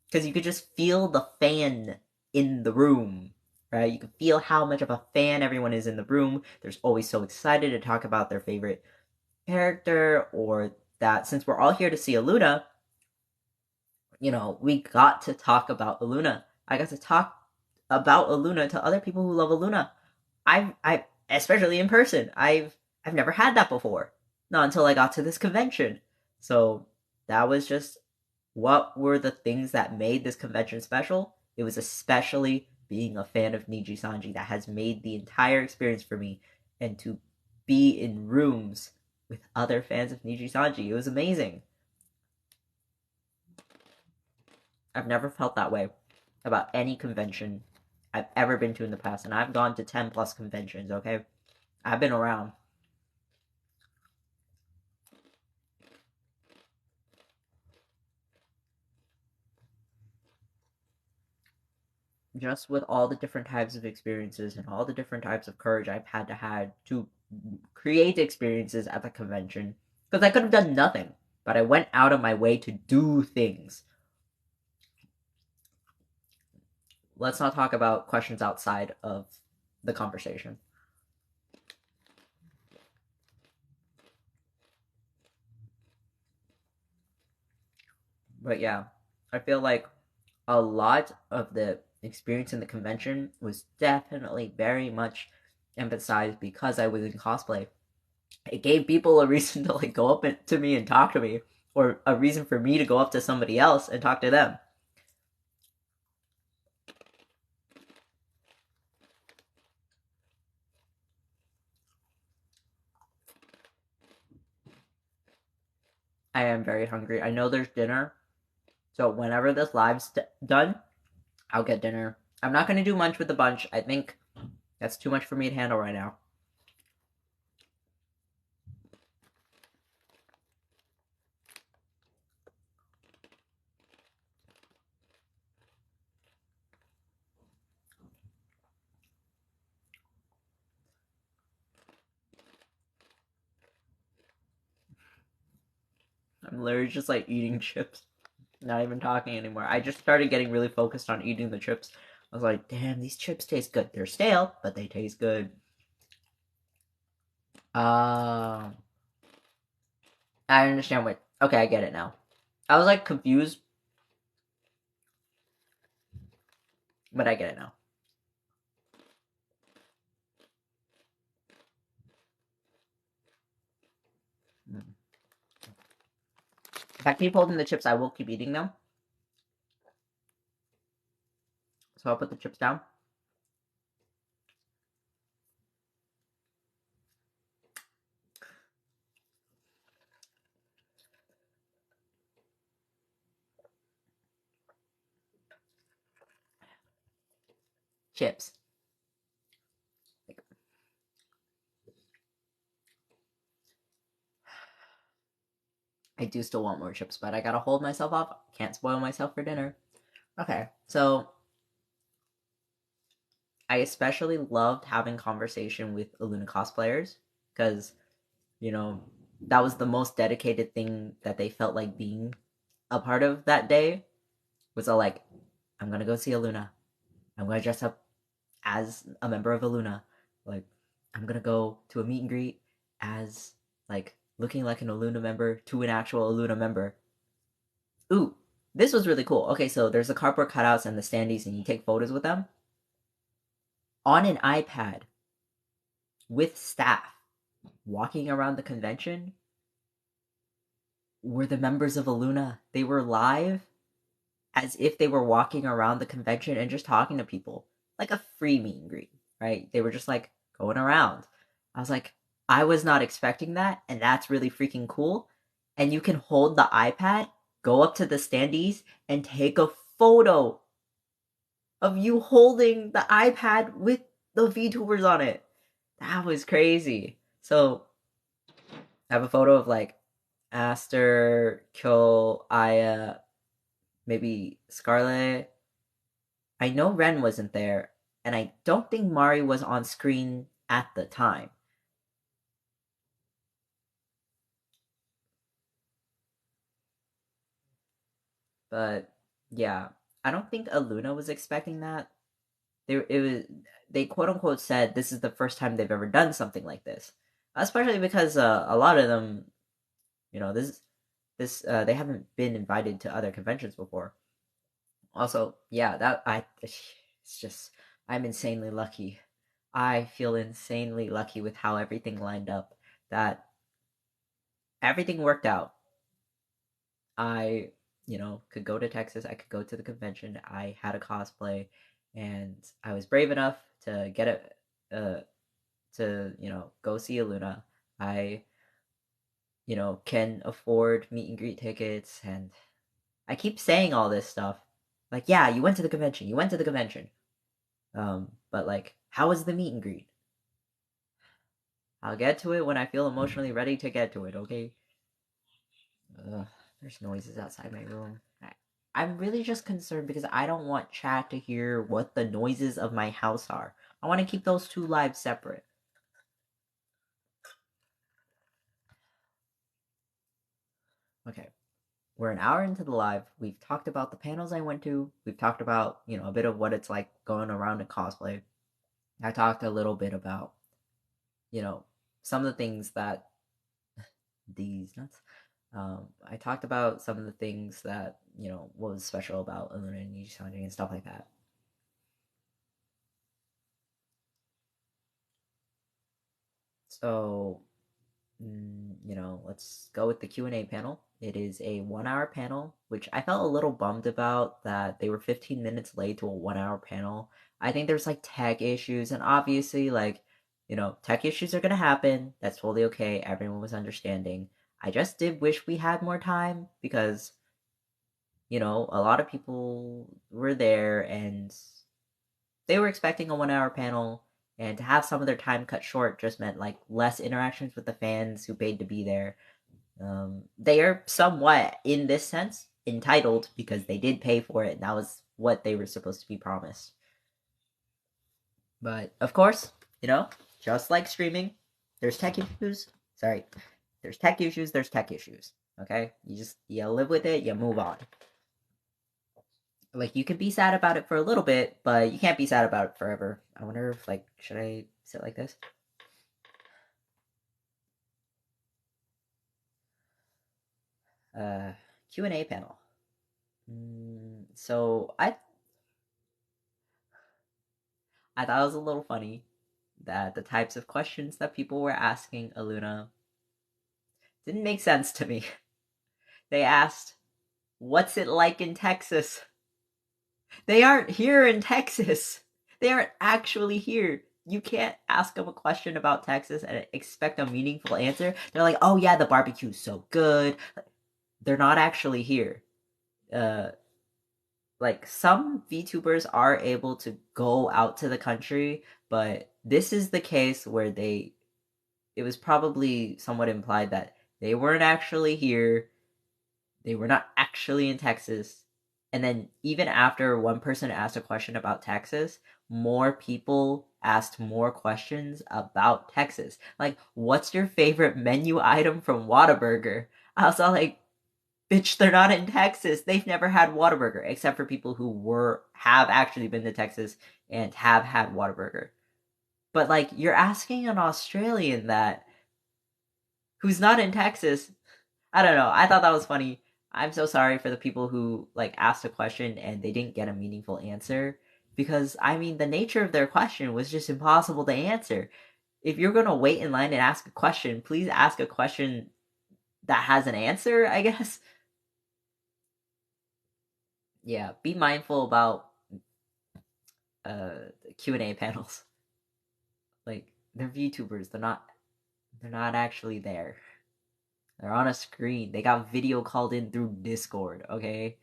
Because you could just feel the fan in the room, right? You can feel how much of a fan everyone is in the room. They're always so excited to talk about their favorite character, or that since we're all here to see Aluna, we got to talk about Aluna. I got to talk about Aluna to other people who love Aluna. I especially in person. I've never had that before. Not until I got to this convention. So that was just what were the things that made this convention special. It was especially being a fan of Niji Sanji that has made the entire experience for me, and to be in rooms with other fans of Niji Sanji. It was amazing. I've never felt that way about any convention I've ever been to in the past, and I've gone to 10 plus conventions, okay? I've been around. Just with all the different types of experiences and all the different types of courage I've had to create experiences at the convention, because I could have done nothing, but I went out of my way to do things. Let's not talk about questions outside of the conversation. But yeah, I feel like a lot of the experience in the convention was definitely very much emphasized because I was in cosplay. It gave people a reason to like go up to me and talk to me, or a reason for me to go up to somebody else and talk to them. I am very hungry. I know there's dinner, so whenever this live's done, I'll get dinner. I'm not going to do munch with the bunch. I think that's too much for me to handle right now. I'm literally just like eating chips. Not even talking anymore. I just started getting really focused on eating the chips. I was like, damn, these chips taste good. They're stale, but they taste good. I understand what. Okay, I get it now. I was like confused, but I get it now. If I keep holding the chips, I will keep eating them. So I'll put the chips down. Chips. I do still want more chips, but I gotta hold myself off. Can't spoil myself for dinner. Okay, so I especially loved having conversation with 𝐂.𝐒 cosplayers because, you know, that was the most dedicated thing that they felt like being a part of that day. Was all like, I'm gonna go see 𝐂.𝐒. I'm gonna dress up as a member of 𝐂.𝐒. Like, I'm gonna go to a meet and greet as like looking like an 𝐂.𝐒 member to an actual 𝐂.𝐒 member. Ooh, this was really cool. Okay, so there's the cardboard cutouts and the standees, and you take photos with them on an iPad with staff walking around the convention. Were the members of 𝐂.𝐒. They were live as if they were walking around the convention and just talking to people, like a free meet and greet, right? They were just like going around. I was like, I was not expecting that, and that's really freaking cool. And you can hold the iPad, go up to the standees, and take a photo of you holding the iPad with the VTubers on it. That was crazy. So I have a photo of like Aster, 𝐂.𝐒, 𝐼𝐞, maybe Scarlet. I know Ren wasn't there, and I don't think Mari was on screen at the time. But yeah, I don't think 𝐂.𝐒 was expecting that. They quote unquote said this is the first time they've ever done something like this, especially because a lot of them, you know, they haven't been invited to other conventions before. Also, yeah, it's just I'm insanely lucky. I feel insanely lucky with how everything lined up. That everything worked out. I, could go to Texas. I could go to the convention. I had a cosplay, and I was brave enough to get it. To go see 𝐂.𝐒. I, can afford meet and greet tickets, and I keep saying all this stuff. Like, yeah, you went to the convention. You went to the convention. But like, how was the meet and greet? I'll get to it when I feel emotionally ready to get to it. Okay. Ugh, there's noises outside my room. I'm really just concerned because I don't want chat to hear what the noises of my house are. I want to keep those two lives separate. Okay. We're an hour into the live. We've talked about the panels I went to. We've talked about, a bit of what it's like going around in cosplay. I talked a little bit about, some of the things that these nuts. I talked about some of the things that, what was special about 𝐂.𝐒 and stuff like that. So, let's go with the Q&A panel. It is a 1-hour panel, which I felt a little bummed about that they were 15 minutes late to a 1-hour panel. I think there's like tech issues, and obviously, like, tech issues are gonna happen. That's totally okay. Everyone was understanding. I just did wish we had more time because, a lot of people were there and they were expecting a 1-hour panel, and to have some of their time cut short just meant like less interactions with the fans who paid to be there. They are somewhat, in this sense, entitled because they did pay for it, and that was what they were supposed to be promised. But of course, just like streaming, there's tech issues. Sorry, there's tech issues. There's tech issues. Okay, you live with it, you move on. Like, you can be sad about it for a little bit, but you can't be sad about it forever. I wonder if, like, should I sit like this? Q&A panel. So I thought it was a little funny that the types of questions that people were asking 𝐂.𝐿una didn't make sense to me. They asked, "What's it like in Texas?" They aren't here in Texas. They aren't actually here. You can't ask them a question about Texas and expect a meaningful answer. They're like, "Oh yeah, the barbecue's so good." They're not actually here. Like, some VTubers are able to go out to the country, but this is the case where it was probably somewhat implied that they weren't actually here. They were not actually in Texas. And then, even after one person asked a question about Texas, more people asked more questions about Texas. Like, what's your favorite menu item from Whataburger? I was all like, bitch, they're not in Texas. They've never had Whataburger, except for people who have actually been to Texas and have had Whataburger. But, like, you're asking an Australian that who's not in Texas. I don't know. I thought that was funny. I'm so sorry for the people who, like, asked a question and they didn't get a meaningful answer, because I mean, the nature of their question was just impossible to answer. If you're going to wait in line and ask a question, please ask a question that has an answer, I guess. Yeah, be mindful about Q&A panels. Like, they're VTubers. They're not actually there. They're on a screen. They got video called in through Discord, okay?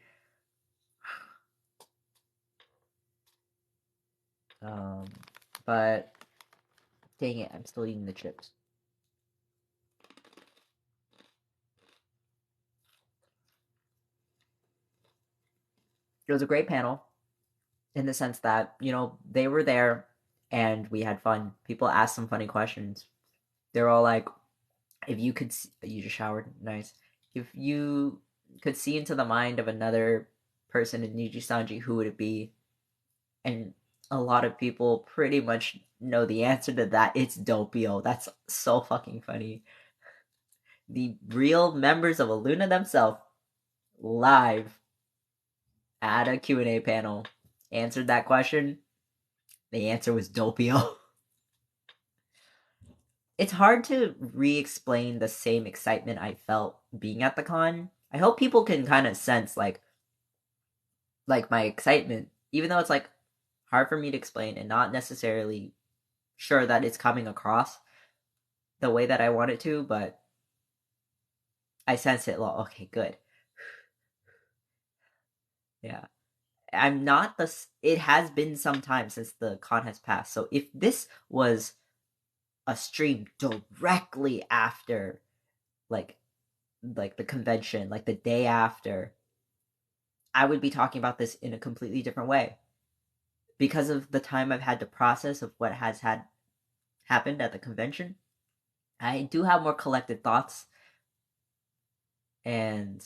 Um, but dang it, I'm still eating the chips. It was a great panel in the sense that, they were there and we had fun. People asked some funny questions. They're all like, if you could see, you just showered, nice. If you could see into the mind of another person in Nijisanji, who would it be? And a lot of people pretty much know the answer to that. It's 𝐬𝐿𝐿. That's so fucking funny. The real members of 𝐂.𝐿una themselves, live at a Q&A panel, answered that question. The answer was 𝐬𝐿𝐿. It's hard to re-explain the same excitement I felt being at the con. I hope people can kind of sense like my excitement, even though it's like hard for me to explain and not necessarily sure that it's coming across the way that I want it to, but I sense it. Well, okay, good. Yeah. I'm not the. It has been some time since the con has passed. So if this was a stream directly after, like the convention, like the day after, I would be talking about this in a completely different way. Because of the time I've had to process of what has had happened at the convention, I do have more collected thoughts, and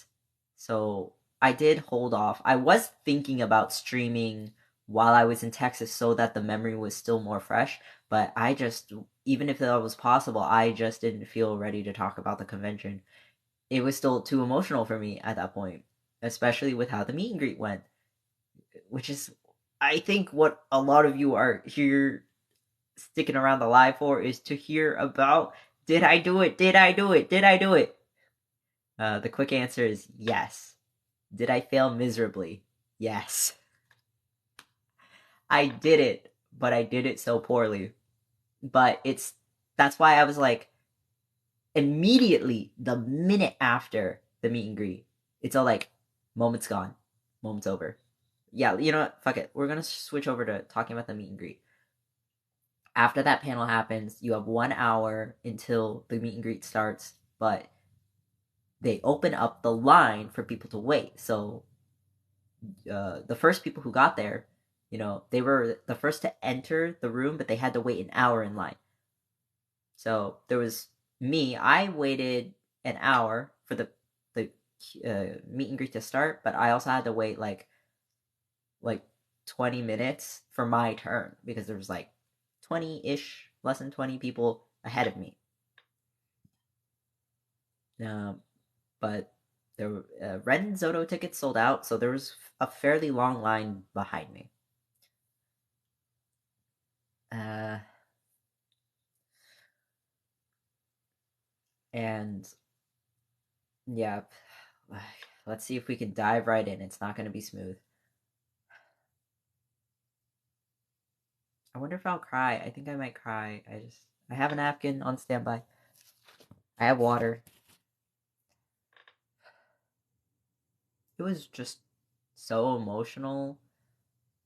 so I did hold off. I was thinking about streaming while I was in Texas so that the memory was still more fresh, but I just, even if that was possible, I just didn't feel ready to talk about the convention. It was still too emotional for me at that point, especially with how the meet and greet went, which is, I think, what a lot of you are here sticking around the live for, is to hear about, did I do it? Did I do it? Did I do it? The quick answer is yes. Did I fail miserably? Yes. I did it, but I did it so poorly. But that's why I was like, immediately, the minute after the meet and greet, it's all like, moment's gone, moment's over. Yeah, you know what? Fuck it. We're gonna switch over to talking about the meet and greet. After that panel happens, you have 1 hour until the meet and greet starts, but they open up the line for people to wait. So the first people who got there, they were the first to enter the room, but they had to wait an hour in line. So there was me. I waited an hour for the meet and greet to start, but I also had to wait like 20 minutes for my turn because there was like 20-ish, less than 20 people ahead of me. But the Red and 𝐬𝐪𝐿 tickets sold out, so there was a fairly long line behind me. And yeah, let's see if we can dive right in. It's not going to be smooth. I wonder if I'll cry. I think I might cry. I have a napkin on standby. I have water. It was just so emotional.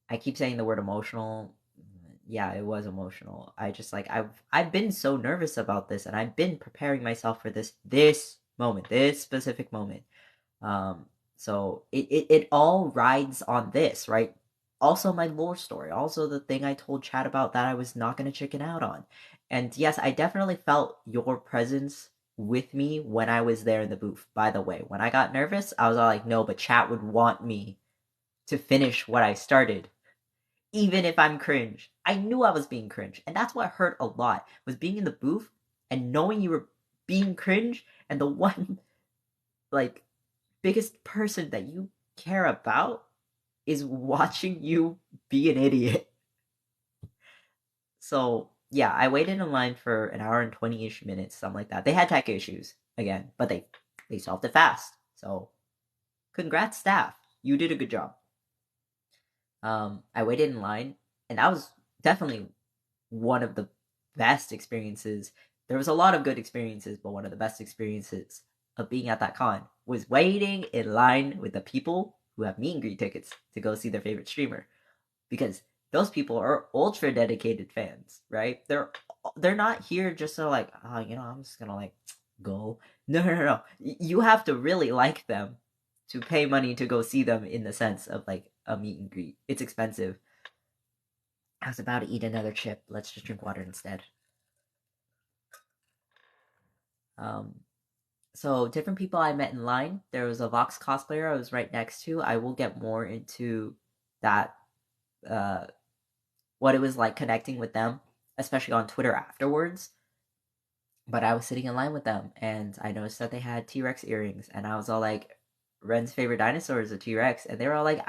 I keep saying the word emotional. Yeah, it was emotional. I've been so nervous about this, and I've been preparing myself for this moment, this specific moment. So it all rides on this, right? Also my lore story, also the thing I told Chad about that I was not gonna chicken out on. And yes, I definitely felt your presence with me when I was there in the booth. By the way, when I got nervous, I was all like, no, but chat would want me to finish what I started, even if I'm cringe. I knew I was being cringe, and that's what hurt a lot, was being in the booth and knowing you were being cringe, and the one like biggest person that you care about is watching you be an idiot. So yeah, I waited in line for an hour and 20-ish minutes, something like that. They had tech issues again, but they solved it fast. So congrats, staff. You did a good job. I waited in line, and that was definitely one of the best experiences. There was a lot of good experiences, but one of the best experiences of being at that con was waiting in line with the people who have meet and greet tickets to go see their favorite streamer, because those people are ultra dedicated fans, right? They're not here just so like, oh, I'm just gonna like go. No. You have to really like them to pay money to go see them, in the sense of like a meet and greet. It's expensive. I was about to eat another chip. Let's just drink water instead. So different people I met in line. There was a Vox cosplayer I was right next to. I will get more into that, what it was like connecting with them, especially on Twitter afterwards. But I was sitting in line with them, and I noticed that they had T-Rex earrings, and I was all like, Ren's favorite dinosaur is a T-Rex, and they were all like,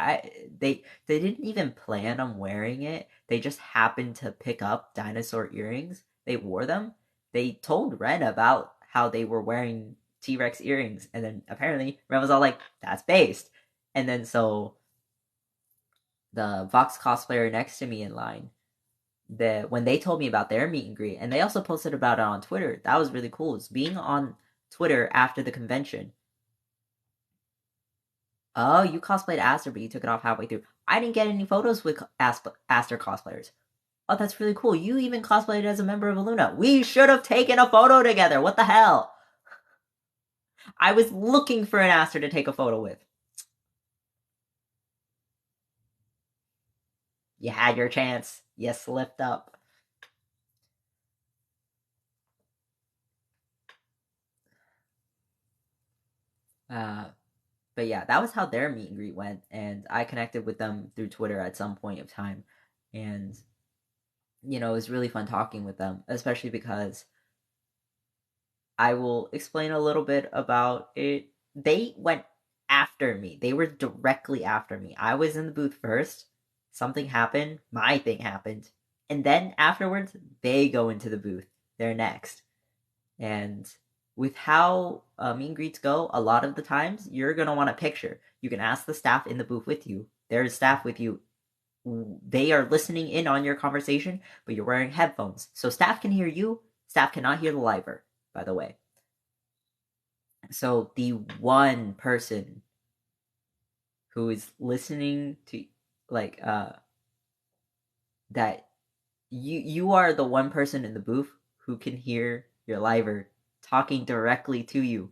they didn't even plan on wearing it. They just happened to pick up dinosaur earrings. They wore them. They told Ren about how they were wearing T-Rex earrings, and then apparently Ren was all like, that's based. And then so the Vox cosplayer next to me in line, when they told me about their meet and greet, and they also posted about it on Twitter, that was really cool. It's being on Twitter after the convention. Oh, you cosplayed Aster, but you took it off halfway through. I didn't get any photos with Aster cosplayers. Oh, that's really cool. You even cosplayed as a member of Luna. We should have taken a photo together. What the hell? I was looking for an Aster to take a photo with. You had your chance. You slipped up. But yeah, that was how their meet and greet went, and I connected with them through Twitter at some point of time, and it was really fun talking with them, especially because I will explain a little bit about it. They went after me. They were directly after me. I was in the booth first. Something happened. My thing happened. And then afterwards, they go into the booth. They're next. And with how meet and greets go, a lot of the times, you're going to want a picture. You can ask the staff in the booth with you. There's staff with you. They are listening in on your conversation, but you're wearing headphones. So staff can hear you. Staff cannot hear the liver, by the way. So the one person who is listening to, like, that you are the one person in the booth who can hear your liver talking directly to you.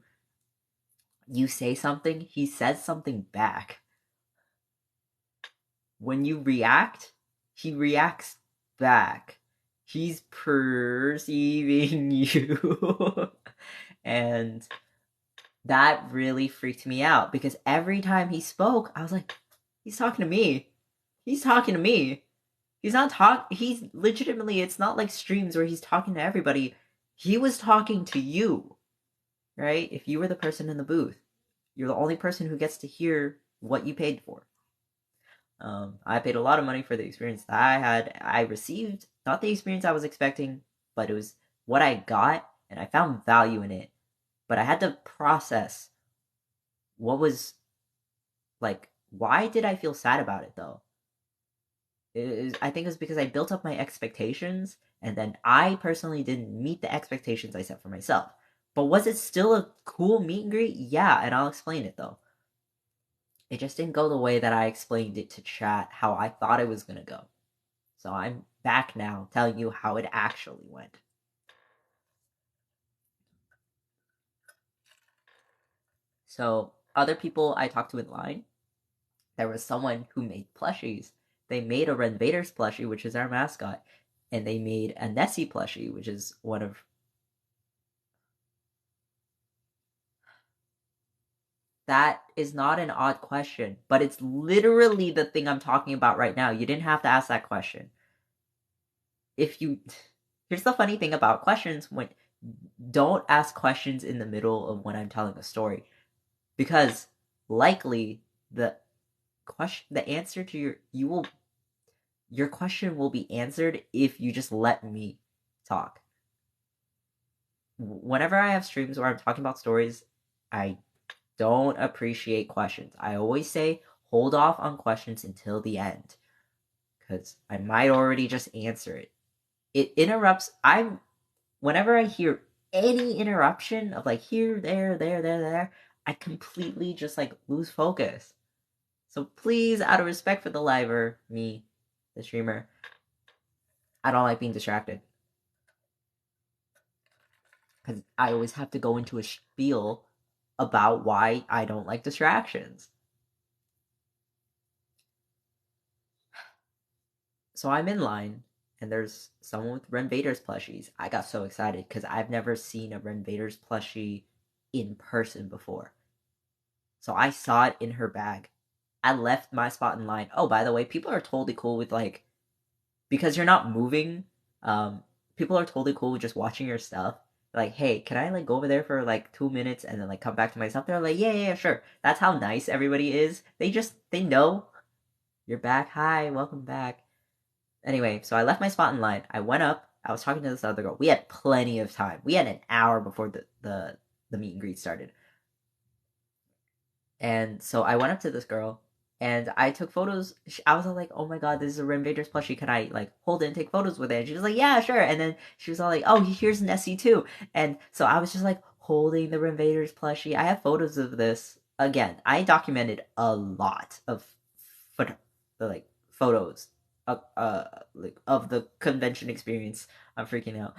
You say something, he says something back. When you react, he reacts back. He's perceiving you. And that really freaked me out because every time he spoke, I was like, he's talking to me. He's talking to me. He's legitimately, it's not like streams where he's talking to everybody. He was talking to you, right? If you were the person in the booth, you're the only person who gets to hear what you paid for. I paid a lot of money for the experience that I had. I received not the experience I was expecting, but it was what I got, and I found value in it. But I had to process what was like. Why did I feel sad about it though? I think it's because I built up my expectations, and then I personally didn't meet the expectations I set for myself. But was it still a cool meet and greet? Yeah, and I'll explain it though. It just didn't go the way that I explained it to chat, how I thought it was gonna go. So I'm back now telling you how it actually went. So other people I talked to in line, there was someone who made plushies. They made a 𝘪𝘁𝘪𝘥𝘥𝘦𝘴 plushie, which is our mascot, and they made a 𝐂𝐒.𝐿𝐿 plushie, which is one of. That is not an odd question, but it's literally the thing I'm talking about right now. You didn't have to ask that question. If you. Here's the funny thing about questions: when don't ask questions in the middle of when I'm telling a story, because likely the answer to your question will be answered if you just let me talk. Whenever I have streams where I'm talking about stories, I don't appreciate questions. I always say hold off on questions until the end, because I might already just answer it. It interrupts. Whenever I hear any interruption of like here, there, I completely just like lose focus. So please, out of respect for the liver, me, the streamer, I don't like being distracted. Because I always have to go into a spiel about why I don't like distractions. So I'm in line, and there's someone with 𝘪𝘁𝘪𝘥𝘥𝘦𝘴 plushies. I got so excited because I've never seen a 𝘪𝘁𝘪𝘥𝘥𝘦𝘴 plushie in person before. So I saw it in her bag. I left my spot in line. Oh, by the way, people are totally cool with like, because you're not moving, people are totally cool with just watching your stuff. Like, hey, can I like go over there for like 2 minutes and then like come back to my stuff? They're like, yeah, sure. That's how nice everybody is. They know you're back. Hi, welcome back. Anyway, so I left my spot in line. I went up. I was talking to this other girl. We had plenty of time. We had an hour before the meet and greet started. And so I went up to this girl and I took photos. I was all like, "Oh my god, this is a 𝘪𝘁𝘪𝘥𝘥𝘦𝘴 plushie. Can I like hold it and take photos with it?" And she was like, "Yeah, sure." And then she was all like, "Oh, here's Nessie too." And so I was just like holding the 𝘪𝘁𝘪𝘥𝘥𝘦𝘴 plushie. I have photos of this. Again, I documented a lot of photos of the convention experience. I'm freaking out.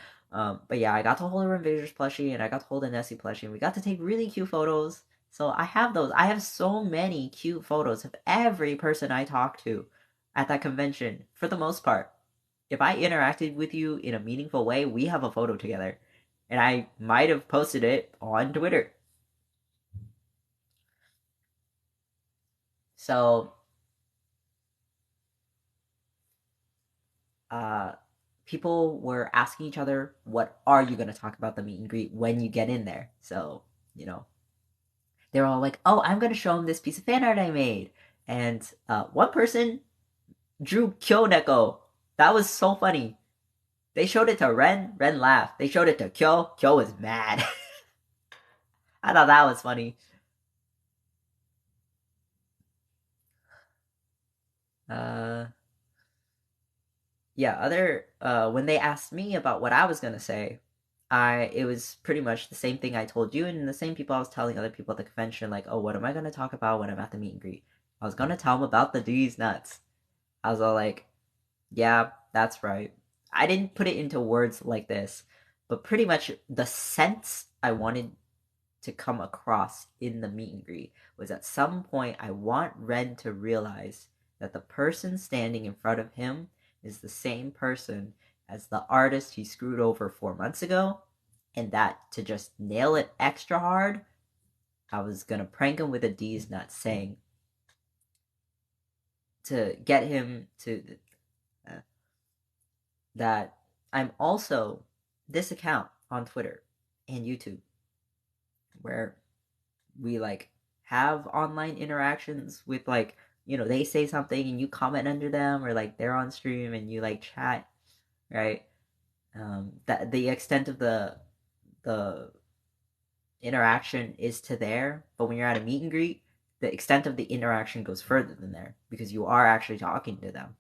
But yeah, I got to hold a 𝘪𝘁𝘪𝘥𝘥𝘦𝘴 plushie and I got to hold a Nessie plushie, and we got to take really cute photos. So I have those. I have so many cute photos of every person I talked to at that convention, for the most part. If I interacted with you in a meaningful way, we have a photo together. And I might have posted it on Twitter. So, people were asking each other, what are you going to talk about the meet and greet when you get in there? So, they were all like, oh, I'm going to show them this piece of fan art I made. And one person drew 𝐂.𝐒.𝐿. That was so funny. They showed it to Ren laughed. They showed it to 𝐂 was mad. I thought that was funny. When they asked me about what I was gonna say, it was pretty much the same thing I told you, and the same people I was telling other people at the convention, like, oh, what am I gonna talk about when I'm at the meet and greet? I was gonna tell them about the D's nuts. I was all like, yeah, that's right. I didn't put it into words like this, but pretty much the sense I wanted to come across in the meet and greet was at some point I want Ren to realize that the person standing in front of him is the same person as the artist he screwed over 4 months ago, and that to just nail it extra hard, I was gonna prank him with a D's nut saying to get him to that I'm also this account on Twitter and YouTube where we like have online interactions with like, you know, they say something and you comment under them, or like they're on stream and you like chat, right? That the extent of the interaction is to there, but when you're at a meet and greet, the extent of the interaction goes further than there because you are actually talking to them.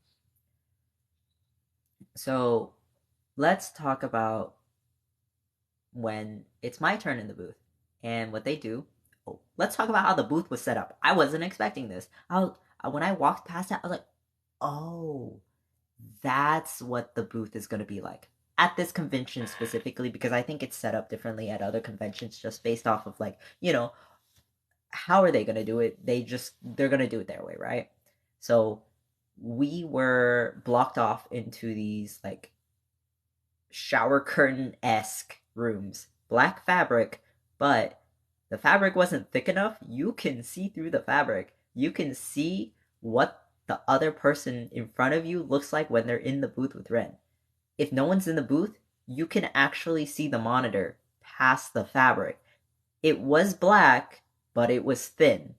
So let's talk about when it's my turn in the booth and what they do. Oh, let's talk about how the booth was set up. I wasn't expecting this. When I walked past it, I was like, oh, that's what the booth is going to be like at this convention specifically, because I think it's set up differently at other conventions just based off of like, you know, how are they going to do it? They're going to do it their way, right? So we were blocked off into these like shower curtain-esque rooms. Black fabric, but the fabric wasn't thick enough. You can see through the fabric. You can see what the other person in front of you looks like when they're in the booth with Ren. If no one's in the booth, you can actually see the monitor past the fabric. It was black, but it was thin.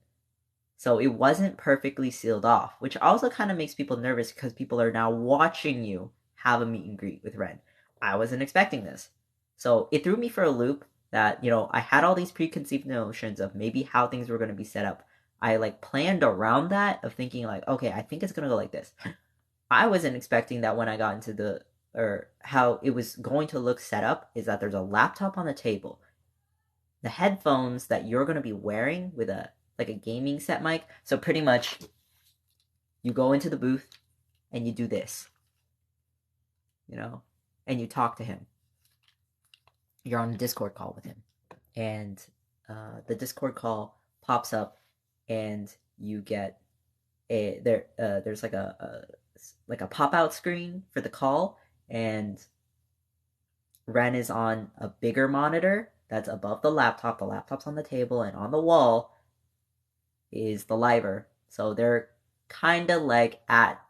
So it wasn't perfectly sealed off, which also kind of makes people nervous because people are now watching you have a meet and greet with Ren. I wasn't expecting this. So it threw me for a loop that, you know, I had all these preconceived notions of maybe how things were going to be set up. I like planned around that of thinking like, okay, I think it's going to go like this. I wasn't expecting that when I got into the, or how it was going to look set up is that there's a laptop on the table. The headphones that you're going to be wearing with a like a gaming set mic. So pretty much you go into the booth and you do this, you know, and you talk to him. You're on a Discord call with him, and the Discord call pops up, and you get there's like a pop out screen for the call, and Ren is on a bigger monitor that's above the laptop. The laptop's on the table, and on the wall is the liver. So they're kind of like at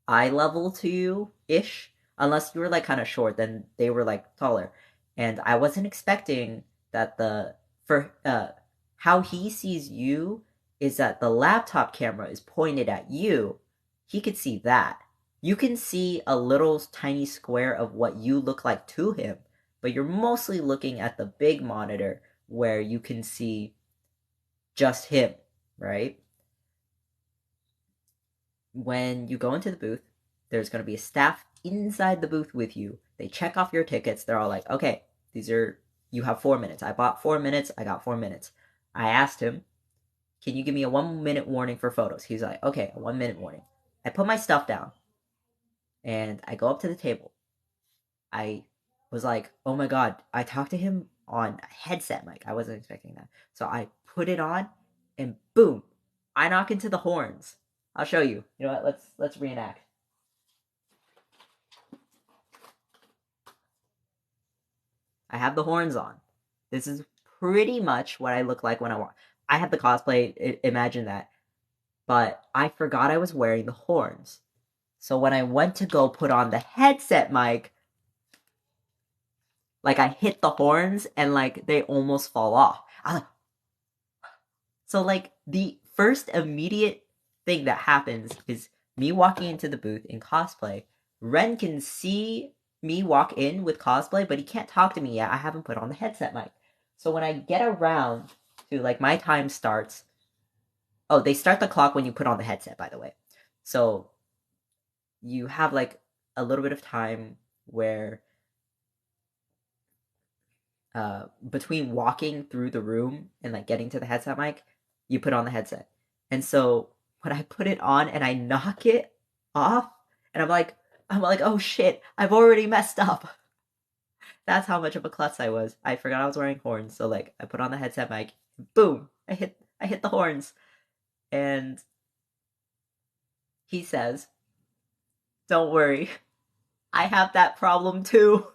eye level to you ish, unless you were like kind of short, then they were like taller. And I wasn't expecting that how he sees you is that the laptop camera is pointed at you. He could see that. You can see a little tiny square of what you look like to him, but you're mostly looking at the big monitor where you can see just him, right? When you go into the booth, there's going to be a staff inside the booth with you. They check off your tickets. They're all like, okay, you have 4 minutes. I bought 4 minutes. I got 4 minutes. I asked him, can you give me a 1 minute warning for photos? He's like, okay, a 1 minute warning. I put my stuff down and I go up to the table. I was like, oh my God, I talked to him on a headset mic. I wasn't expecting that. So I put it on and boom, I knock into the horns. I'll show you. You know what? Let's reenact. I have the horns on. This is pretty much what I look like when I walk. I had the cosplay, imagine that. But I forgot I was wearing the horns. So when I went to go put on the headset mic, like I hit the horns and like they almost fall off. So like the first immediate thing that happens is me walking into the booth in cosplay. Ren can see me walk in with cosplay, but he can't talk to me yet. I haven't put on the headset mic. So when I get around to like my time starts. Oh, they start the clock when you put on the headset, by the way. So you have like a little bit of time where between walking through the room and like getting to the headset mic, you put on the headset. And so when I put it on and I knock it off, and I'm like, oh shit, I've already messed up. That's how much of a klutz I was. I forgot I was wearing horns, so like I put on the headset mic, boom, I hit the horns, and he says, "Don't worry, I have that problem too."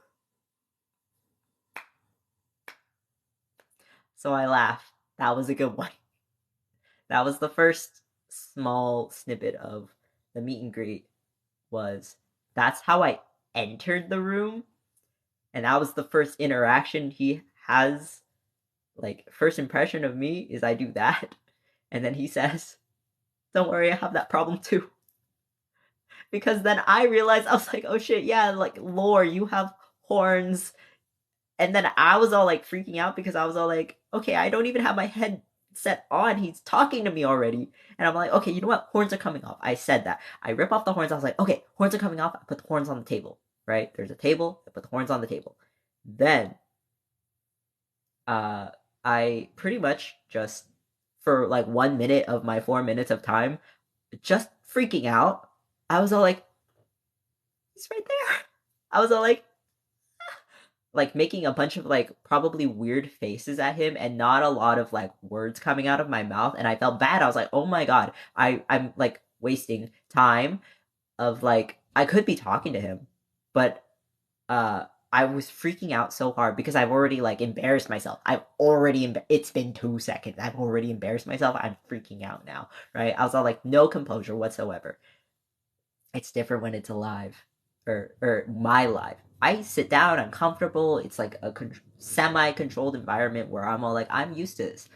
So I laugh. That was a good one. That was the first small snippet of the meet and greet. Was that's how I entered the room, and that was the first interaction he has. Like, first impression of me is I do that, and then he says, "Don't worry, I have that problem too." Because then I realized, I was like, "Oh shit, yeah, like lore, you have horns." And then I was all like freaking out because I was all like, "Okay, I don't even have my headset on. He's talking to me already." And I'm like, "Okay, you know what? Horns are coming off." I said that. I rip off the horns. I was like, "Okay, horns are coming off." I put the horns on the table. Right? There's a table. I put the horns on the table. Then, uh, I pretty much just, for like 1 minute of my 4 minutes of time, just freaking out. I was all like, "He's right there." I was all like making a bunch of like probably weird faces at him and not a lot of like words coming out of my mouth, and I felt bad. I was like, "Oh my god, I'm like wasting time of like I could be talking to him." But I was freaking out so hard because I've already like embarrassed myself. It's been 2 seconds. I've already embarrassed myself. I'm freaking out now, right? I was all like no composure whatsoever. It's different when it's alive, or my life. I sit down, I'm comfortable. It's like a semi-controlled environment where I'm all like, I'm used to this.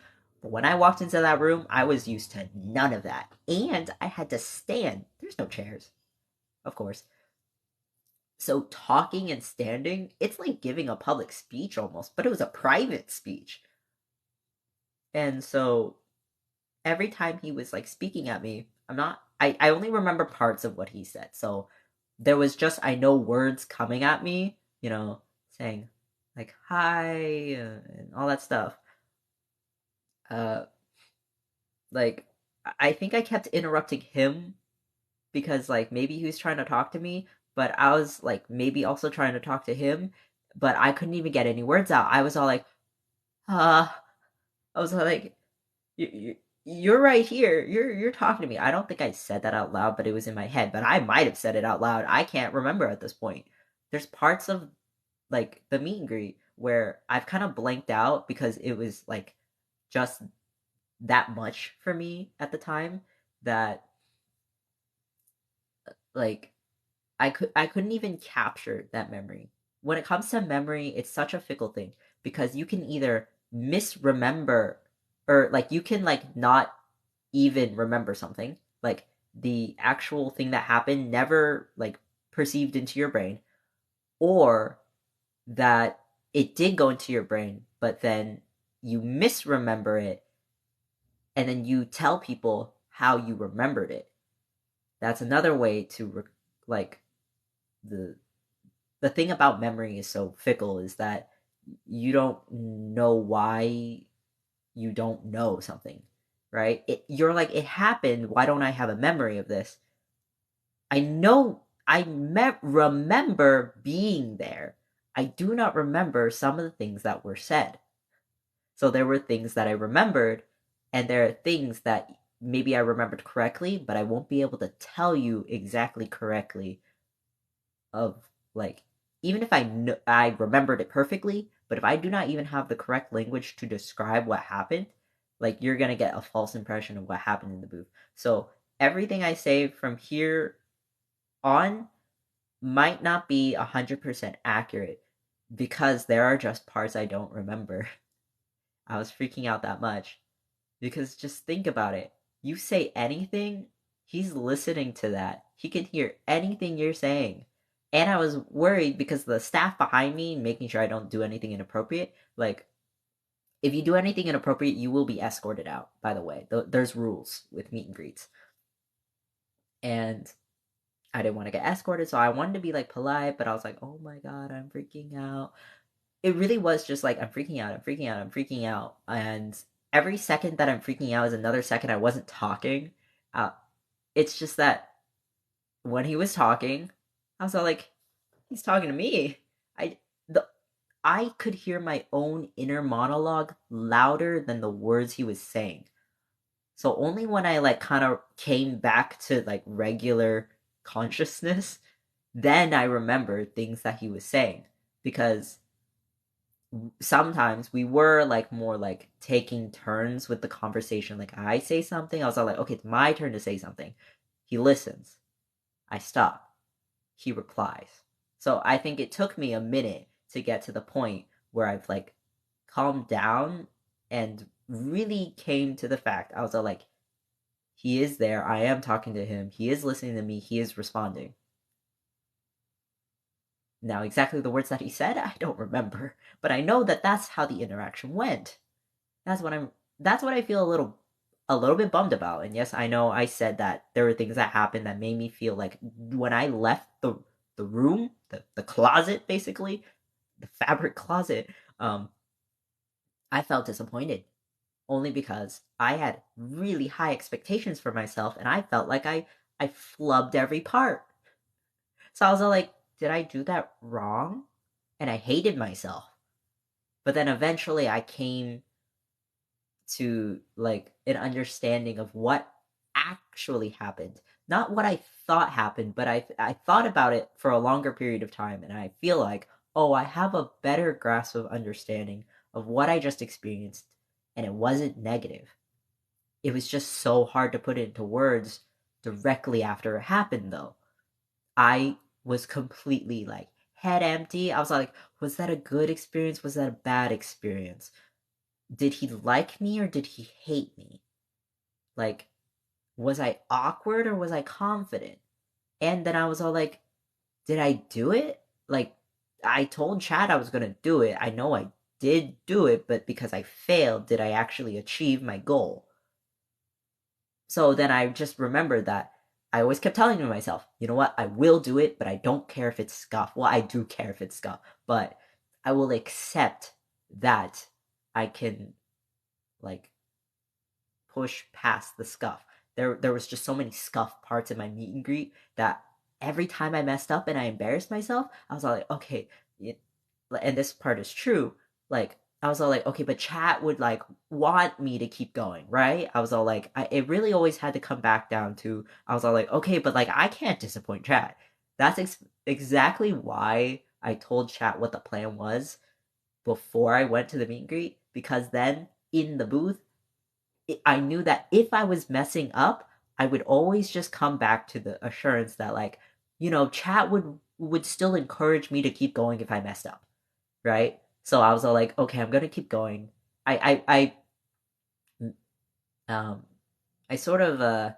But when I walked into that room, I was used to none of that, and I had to stand. There's no chairs, of course. So talking and standing, it's like giving a public speech almost, but it was a private speech. And so every time he was like speaking at me, I only remember parts of what he said. So there was just, I know words coming at me, saying like hi, and all that stuff. Uh like I think I kept interrupting him because like maybe he was trying to talk to me, but I was like maybe also trying to talk to him, but I couldn't even get any words out. I was all like, uh I was like, you're right here. You're talking to me. I don't think I said that out loud, but it was in my head. But I might have said it out loud. I can't remember at this point. There's parts of like the meet and greet where I've kind of blanked out because it was like just that much for me at the time that like I couldn't even capture that memory. When it comes to memory, it's such a fickle thing because you can either misremember, or like you can like not even remember something, like the actual thing that happened never like perceived into your brain, or that it did go into your brain, but then you misremember it and then you tell people how you remembered it. That's another way to like the the thing about memory is so fickle is that you don't know why you don't know something, right? You're like, it happened. Why don't I have a memory of this? I know remember being there. I do not remember some of the things that were said. So there were things that I remembered, and there are things that maybe I remembered correctly, but I won't be able to tell you exactly correctly of like, even if I remembered it perfectly, but if I do not even have the correct language to describe what happened, like you're gonna get a false impression of what happened in the booth. So everything I say from here on might not be 100% accurate because there are just parts I don't remember. I was freaking out that much because just think about it. You say anything, he's listening to that. He can hear anything you're saying. And I was worried because the staff behind me making sure I don't do anything inappropriate. Like, if you do anything inappropriate, you will be escorted out, by the way. There's rules with meet and greets. And I didn't want to get escorted, so I wanted to be like polite, but I was like, oh my god, I'm freaking out. It really was just like, I'm freaking out, I'm freaking out, I'm freaking out. And every second that I'm freaking out is another second I wasn't talking. Uh, it's just that when he was talking, I was all like, he's talking to me. I the I could hear my own inner monologue louder than the words he was saying. So only when I like kind of came back to like regular consciousness, then I remembered things that he was saying. Because sometimes we were like more like taking turns with the conversation. Like I say something, I was all like, okay, it's my turn to say something. He listens. I stop. He replies. So I think it took me a minute to get to the point where I've like calmed down and really came to the fact. I was all like, he is there. I am talking to him. He is listening to me. He is responding. Now, exactly the words that he said, I don't remember, but I know that that's how the interaction went. That's what I'm. That's what I feel a little bit bummed about. And yes, I know I said that there were things that happened that made me feel like when I left the room, the closet, basically, the fabric closet, I felt disappointed only because I had really high expectations for myself, and I felt like I flubbed every part. So I was like, did I do that wrong? And I hated myself. But then eventually I came to like an understanding of what actually happened. Not what I thought happened, but I thought about it for a longer period of time, and I feel like, oh, I have a better grasp of understanding of what I just experienced, and it wasn't negative. It was just so hard to put it into words directly after it happened, though. I was completely like head empty. I was like, was that a good experience? Was that a bad experience? Did he like me or did he hate me? Like, was I awkward or was I confident? And then I was all like, did I do it? Like, I told Chad I was gonna do it. I know I did do it, but because I failed, did I actually achieve my goal? So then I just remembered that I always kept telling myself, you know what, I will do it, but I don't care if it's scuff. Well, I do care if it's scuff, but I will accept that I can like push past the scuff. There was just so many scuff parts in my meet and greet that every time I messed up and I embarrassed myself, I was all like, okay, and this part is true. Like I was all like, okay, but chat would like want me to keep going, right? I was all like, it really always had to come back down to I was all like, okay, but like I can't disappoint chat. That's exactly why I told chat what the plan was before I went to the meet and greet because then in the booth I knew that if I was messing up, I would always just come back to the assurance that like, chat would still encourage me to keep going if I messed up, right? So I was all like, okay, I'm gonna keep going. Um I sort of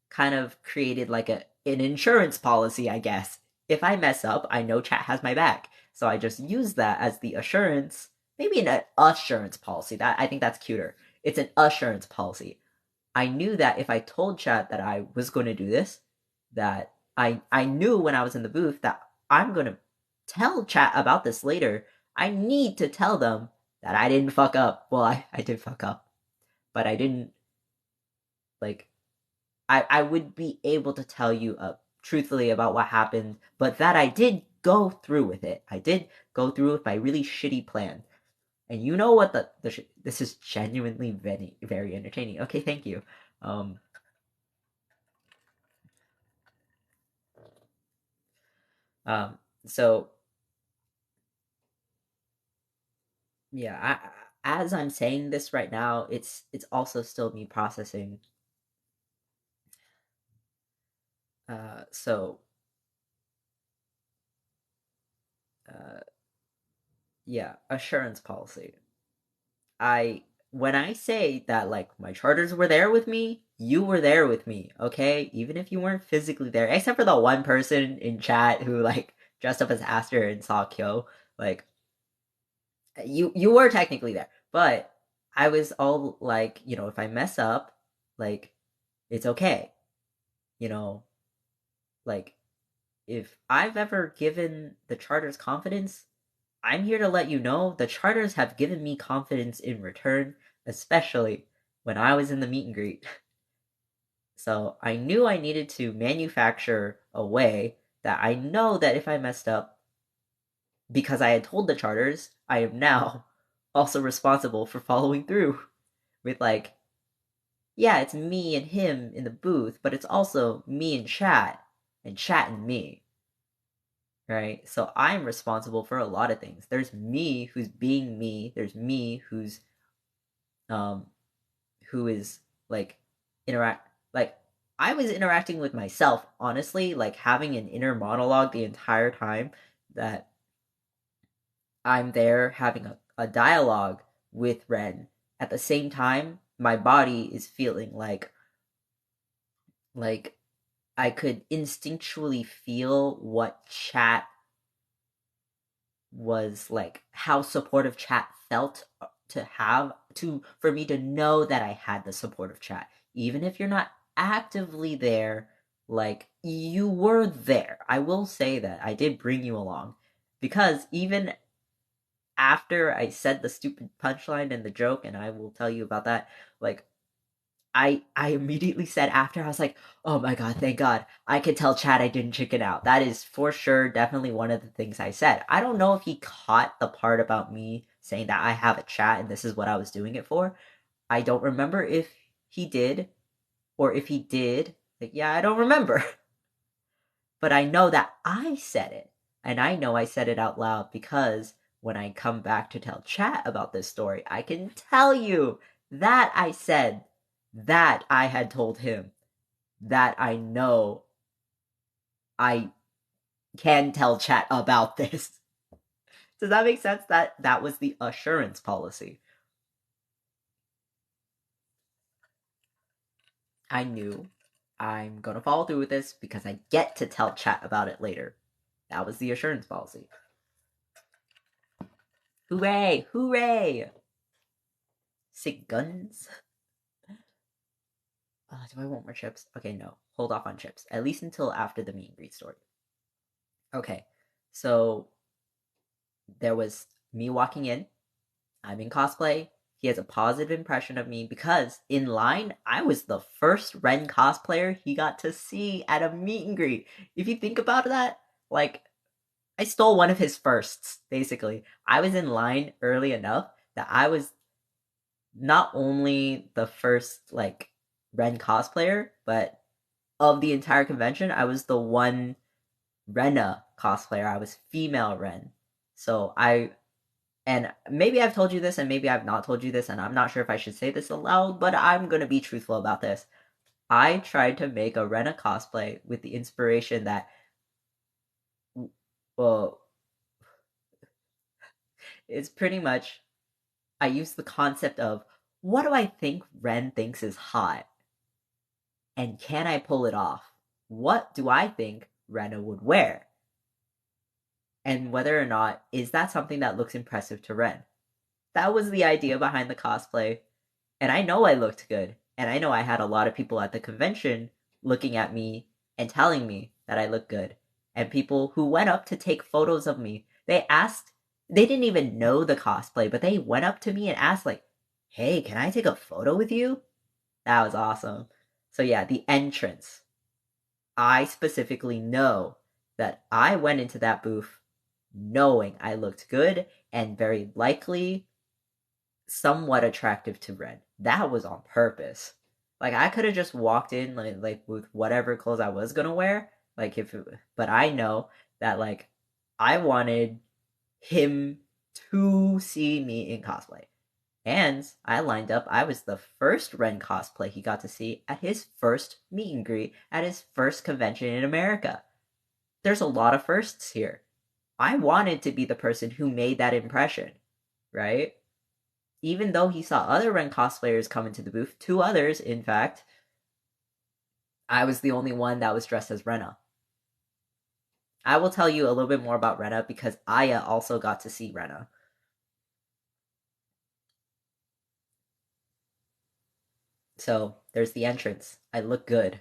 kind of created like an insurance policy, I guess. If I mess up, I know chat has my back. So I just use that as the assurance, maybe an assurance policy. That I think that's cuter. It's an assurance policy. I knew that if I told chat that I was going to do this, that I knew when I was in the booth that I'm going to tell chat about this later. I need to tell them that I didn't fuck up. Well, I did fuck up, but I didn't like I would be able to tell you truthfully about what happened, but that I did go through with it. I did go through with my really shitty plan. And you know what this is genuinely very very entertaining. Okay, thank you. Um um so yeah, as I'm saying this right now, it's also still me processing. So uh yeah, assurance policy. I when I say that like my charters were there with me, you were there with me, okay? Even if you weren't physically there, except for the one person in chat who like dressed up as Aster and saw 𝐂, like you were technically there. But I was all like, if I mess up, like it's okay. You know, like if I've ever given the charters confidence, I'm here to let you know the charters have given me confidence in return, especially when I was in the meet and greet. So I knew I needed to manufacture a way that I know that if I messed up, because I had told the charters, I am now also responsible for following through with like, yeah, it's me and him in the booth, but it's also me and chat and me, right? So I'm responsible for a lot of things. There's me who's being me. There's me um who is like interact like I was interacting with myself, honestly, like having an inner monologue the entire time that I'm there having a dialogue with Ren. At the same time, my body is feeling like I could instinctually feel what chat was like, how supportive chat felt to have to for me to know that I had the supportive chat. Even if you're not actively there, like you were there. I will say that I did bring you along because even after I said the stupid punchline and the joke, and I will tell you about that, like I immediately said after, I was like, oh my god, thank god. I could tell Chad I didn't chicken out. That is for sure definitely one of the things I said. I don't know if he caught the part about me saying that I have a chat and this is what I was doing it for. I don't remember if he did, or if he did, like, yeah, I don't remember. But I know that I said it. And I know I said it out loud because when I come back to tell chat about this story, I can tell you that I said that I had told him that I know I can tell chat about this. Does that make sense? That was the assurance policy. I knew I'm gonna follow through with this because I get to tell chat about it later. That was the assurance policy. Hooray! Hooray! Sick guns. Do I want more chips? Okay, no. Hold off on chips. At least until after the meet and greet story. Okay, so there was me walking in. I'm in cosplay. He has a positive impression of me because in line, I was the first Ren cosplayer he got to see at a meet and greet. If you think about that, like, I stole one of his firsts, basically. I was in line early enough that I was not only the first, like, Ren cosplayer, but of the entire convention, I was the one Rena cosplayer. I was female Ren. So and maybe I've told you this and maybe I've not told you this, and I'm not sure if I should say this aloud, but I'm gonna be truthful about this. I tried to make a Rena cosplay with the inspiration that, well, it's pretty much, I use the concept of what do I think Ren thinks is hot? And can I pull it off? What do I think Rena would wear? And whether or not is that something that looks impressive to Ren? That was the idea behind the cosplay. And I know I looked good. And I know I had a lot of people at the convention looking at me and telling me that I look good. And people who went up to take photos of me, they didn't even know the cosplay, but they went up to me and asked, like, hey, can I take a photo with you? That was awesome. So, yeah, the entrance. I specifically know that I went into that booth knowing I looked good and very likely somewhat attractive to Ren. That was on purpose. Like I could have just walked in like with whatever clothes I was gonna wear. But I know that like I wanted him to see me in cosplay. And I lined up. I was the first Ren cosplay he got to see at his first meet and greet at his first convention in America. There's a lot of firsts here. I wanted to be the person who made that impression, right? Even though he saw other Ren cosplayers come into the booth, two others, in fact, I was the only one that was dressed as Rena. I will tell you a little bit more about Rena because 𝐂.𝐒 also got to see Rena. So there's the entrance. I look good.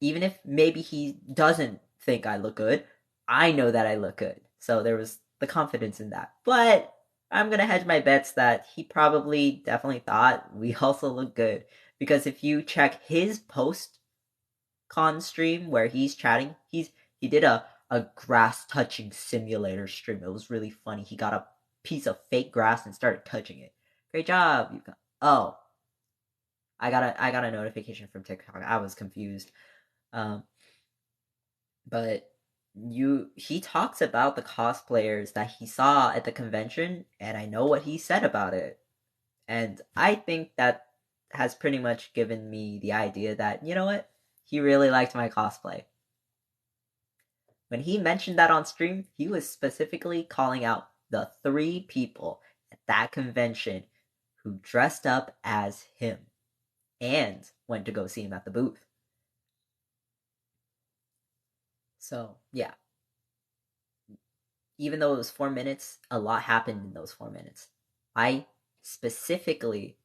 Even if maybe he doesn't think I look good, I know that I look good. So there was the confidence in that. But I'm gonna hedge my bets that he probably definitely thought we also look good. Because if you check his post-con stream where he's chatting, he did a grass touching simulator stream. It was really funny. He got a piece of fake grass and started touching it. Great job. Oh, I got a notification from TikTok. I was confused. Um, but he talks about the cosplayers that he saw at the convention, and I know what he said about it. And I think that has pretty much given me the idea that, you know what? He really liked my cosplay. When he mentioned that on stream, he was specifically calling out the 3 people at that convention who dressed up as him and went to go see him at the booth. So, yeah. Even though it was 4 minutes, a lot happened in those 4 minutes. I specifically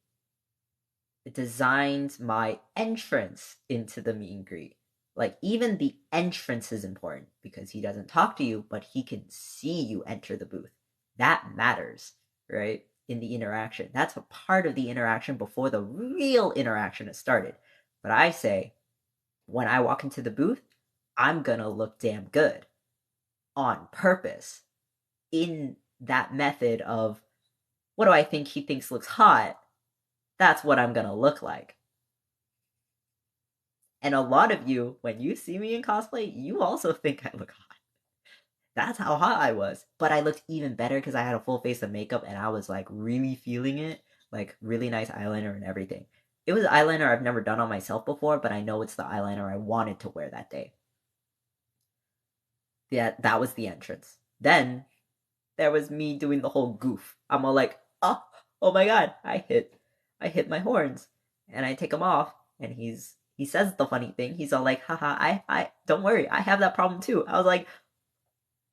designed my entrance into the meet and greet. Like, even the entrance is important because he doesn't talk to you, but he can see you enter the booth. That matters, right? In the interaction. That's a part of the interaction before the real interaction has started. But I say, when I walk into the booth, I'm gonna look damn good on purpose in that method of what do I think he thinks looks hot? That's what I'm gonna look like. And a lot of you, when you see me in cosplay, you also think I look hot. That's how hot I was. But I looked even better because I had a full face of makeup and I was like really feeling it. Like really nice eyeliner and everything. It was eyeliner I've never done on myself before, but I know it's the eyeliner I wanted to wear that day. Yeah, that was the entrance. Then there was me doing the whole goof. I'm all like, oh my god, I hit my horns, and I take them off, and he says the funny thing. He's all like, haha, I don't worry, I have that problem too. I was like,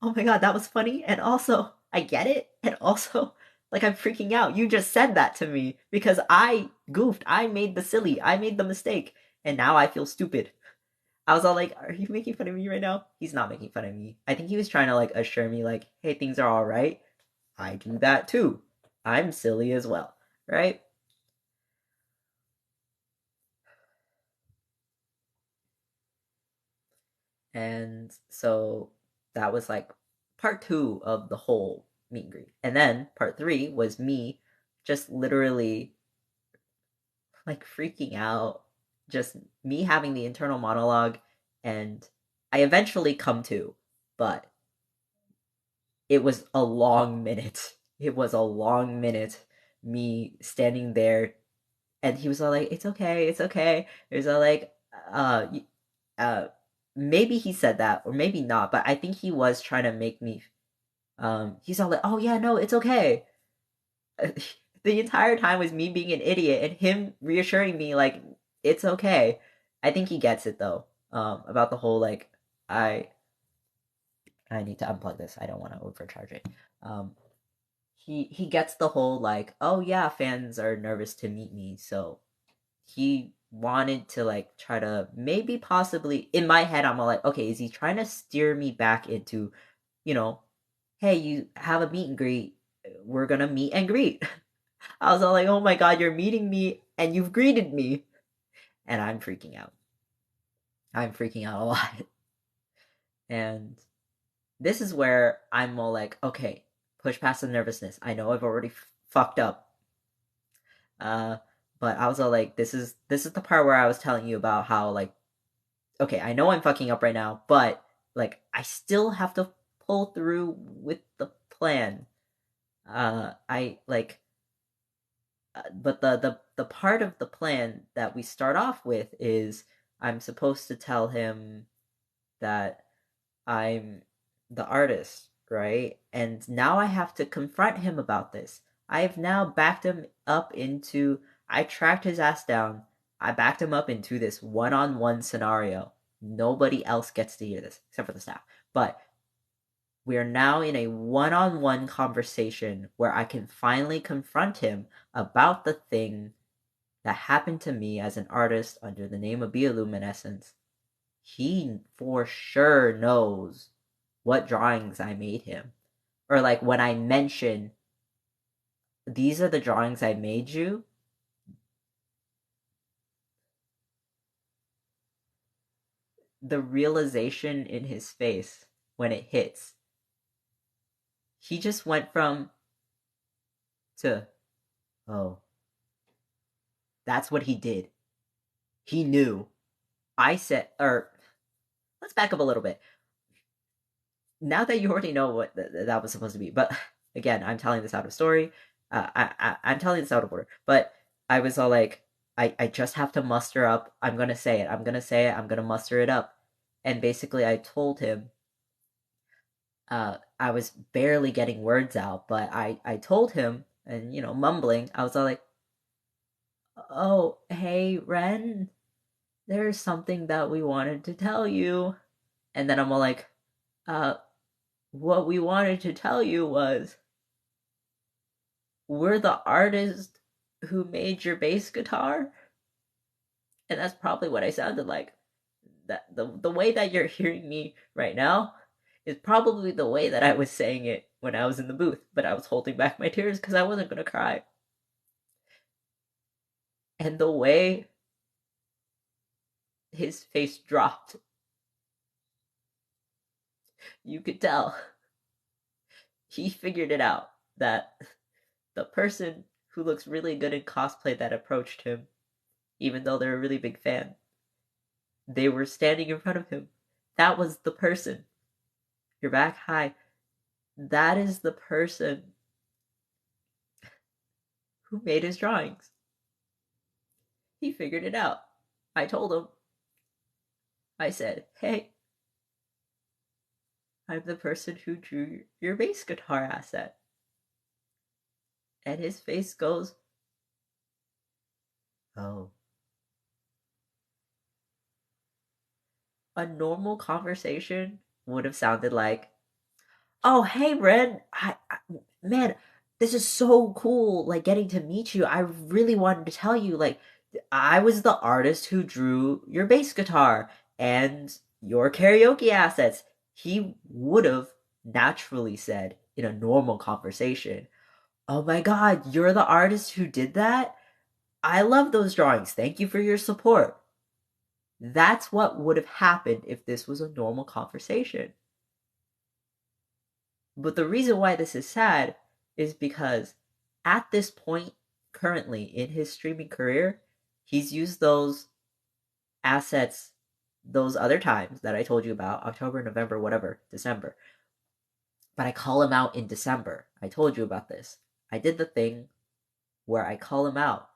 oh my god, that was funny, and also I get it, and also like I'm freaking out. You just said that to me because I goofed, I made the silly, I made the mistake, and now I feel stupid. I was all like, "Are you making fun of me right now?" He's not making fun of me. I think he was trying to like assure me, like, "Hey, things are all right." I do that too. I'm silly as well, right? And so that was like part 2 of the whole meet and greet. And then part 3 was me just literally like freaking out, just me having the internal monologue, and I eventually come to, but it was a long minute. It was a long minute. Me standing there, and he was all like, "It's okay, it's okay." He was all like, uh, uh, maybe he said that, or maybe not, but I think he was trying to make me. He's all like, "Oh yeah, no, it's okay." The entire time was me being an idiot and him reassuring me like it's okay. I think he gets it though. About the whole like I I need to unplug this. I don't want to overcharge it. Um, he gets the whole like, oh yeah, fans are nervous to meet me, so he wanted to like try to maybe possibly in my head I'm all like, okay, is he trying to steer me back into, you know, hey, you have a meet and greet, we're gonna meet and greet. I was all like, oh my god, you're meeting me and you've greeted me, and I'm freaking out. I'm freaking out a lot. And this is where I'm all like, okay, push past the nervousness. I know I've already fucked up. Uh, but I was all like, this is the part where I was telling you about how like, okay, I know I'm fucking up right now, but like I still have to pull through with the plan. I like, but the part of the plan that we start off with is I'm supposed to tell him that I'm the artist, right? And now I have to confront him about this. I've now backed him up into, I tracked his ass down. I backed him up into this one-on-one scenario. Nobody else gets to hear this except for the staff. But we are now in a one-on-one conversation where I can finally confront him about the thing that happened to me as an artist under the name of Bioluminescence. He for sure knows what drawings I made him. Or like when I mention these are the drawings I made you, the realization in his face when it hits, he just went from to, oh, that's what he did. He knew. I said, or let's back up a little bit. now that you already know what that was supposed to be, but again, I'm telling this out of story. I'm telling this out of order, but I was all like, I just have to muster up. I'm gonna say it. I'm gonna say it. I'm gonna muster it up. And basically, I told him, I was barely getting words out, but I told him, and mumbling, I was all like, "Oh, hey, Ren, there's something that we wanted to tell you." And then I'm all like, uh, what we wanted to tell you was we're the artist who made your bass guitar. And that's probably what I sounded like. That the way that you're hearing me right now is probably the way that I was saying it when I was in the booth, but I was holding back my tears because I wasn't gonna cry. And the way his face dropped, you could tell he figured it out that the person who looks really good in cosplay that approached him, even though they're a really big fan, they were standing in front of him. That was the person. You're back? Hi. That is the person who made his drawings. He figured it out. I told him. I said, hey, I'm the person who drew your bass guitar asset. And his face goes, oh. A normal conversation would have sounded like, oh, hey, Ren, man, this is so cool, like, getting to meet you. I really wanted to tell you, like, I was the artist who drew your bass guitar and your karaoke assets. He would have naturally said in a normal conversation, oh my god, you're the artist who did that? I love those drawings. Thank you for your support. That's what would have happened if this was a normal conversation. But the reason why this is sad is because at this point, currently in his streaming career, he's used those assets those other times that I told you about, October, November, whatever, December. But I call him out in December. I told you about this. I did the thing where I call him out.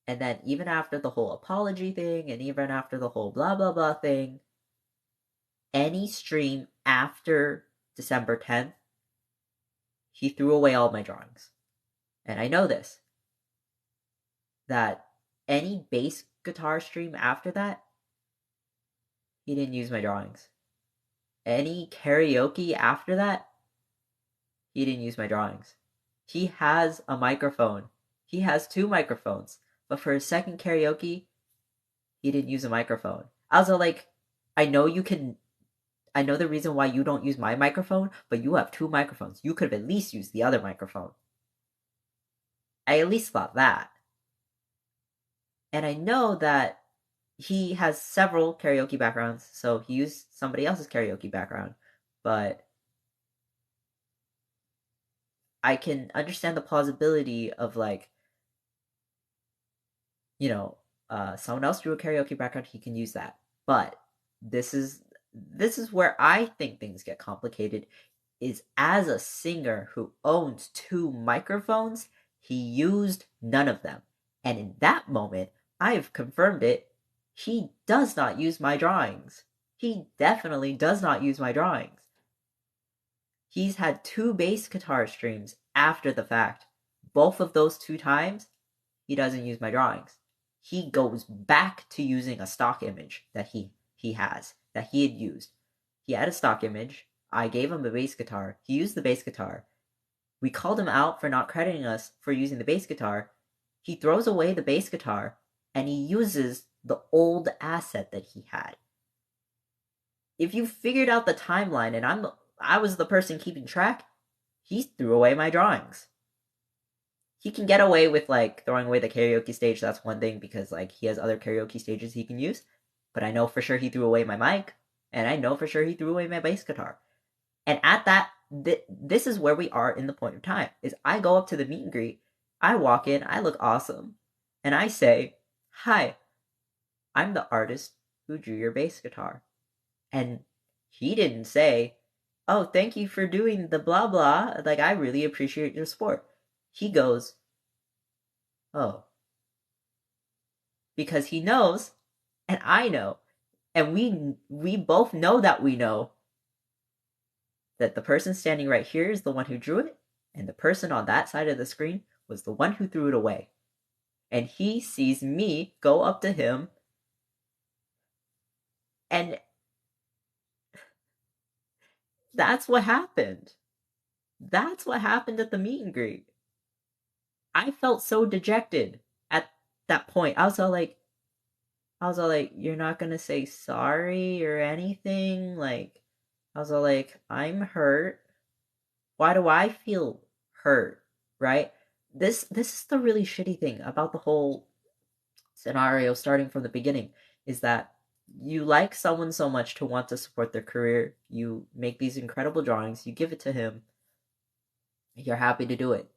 And then even after the whole apology thing and even after the whole blah blah blah thing, any stream after December 10th, he threw away all my drawings. And I know this, that any bass guitar stream after that, he didn't use my drawings. Any karaoke after that, he didn't use my drawings. He has a microphone. He has 2 microphones. But for his second karaoke, he didn't use a microphone. I was like, I know the reason why you don't use my microphone, but you have 2 microphones. You could have at least used the other microphone. I at least thought that. And I know that he has several karaoke backgrounds, so he used somebody else's karaoke background. But I can understand the plausibility of, like, someone else drew a karaoke background, he can use that. But this is where I think things get complicated, is as a singer who owns 2 microphones, he used none of them. And in that moment, I've confirmed it, he does not use my drawings. He definitely does not use my drawings. He's had 2 bass guitar streams after the fact. Both of those 2 times, he doesn't use my drawings. He goes back to using a stock image that he had used. He had a stock image. I gave him the bass guitar. He used the bass guitar. We called him out for not crediting us for using the bass guitar. He throws away the bass guitar and he uses the old asset that he had. If you figured out the timeline and I was the person keeping track, he threw away my drawings. He can get away with, like, throwing away the karaoke stage. That's one thing, because, like, he has other karaoke stages he can use. But I know for sure he threw away my mic, and I know for sure he threw away my bass guitar. And at that, this is where we are in the point of time, is I go up to the meet and greet, I walk in, I look awesome, and I say, hi, I'm the artist who drew your bass guitar. And he didn't say, oh, thank you for doing the blah blah. Like, I really appreciate your support. He goes, oh, because he knows, and I know, and we both know that we know that the person standing right here is the one who drew it, and the person on that side of the screen was the one who threw it away. And he sees me go up to him, and that's what happened. That's what happened at the meet and greet. I felt so dejected at that point. I was all like, you're not gonna say sorry or anything? Like, I was all like, I'm hurt. Why do I feel hurt? Right? This is the really shitty thing about the whole scenario starting from the beginning is that you like someone so much to want to support their career. You make these incredible drawings, you give it to him, you're happy to do it.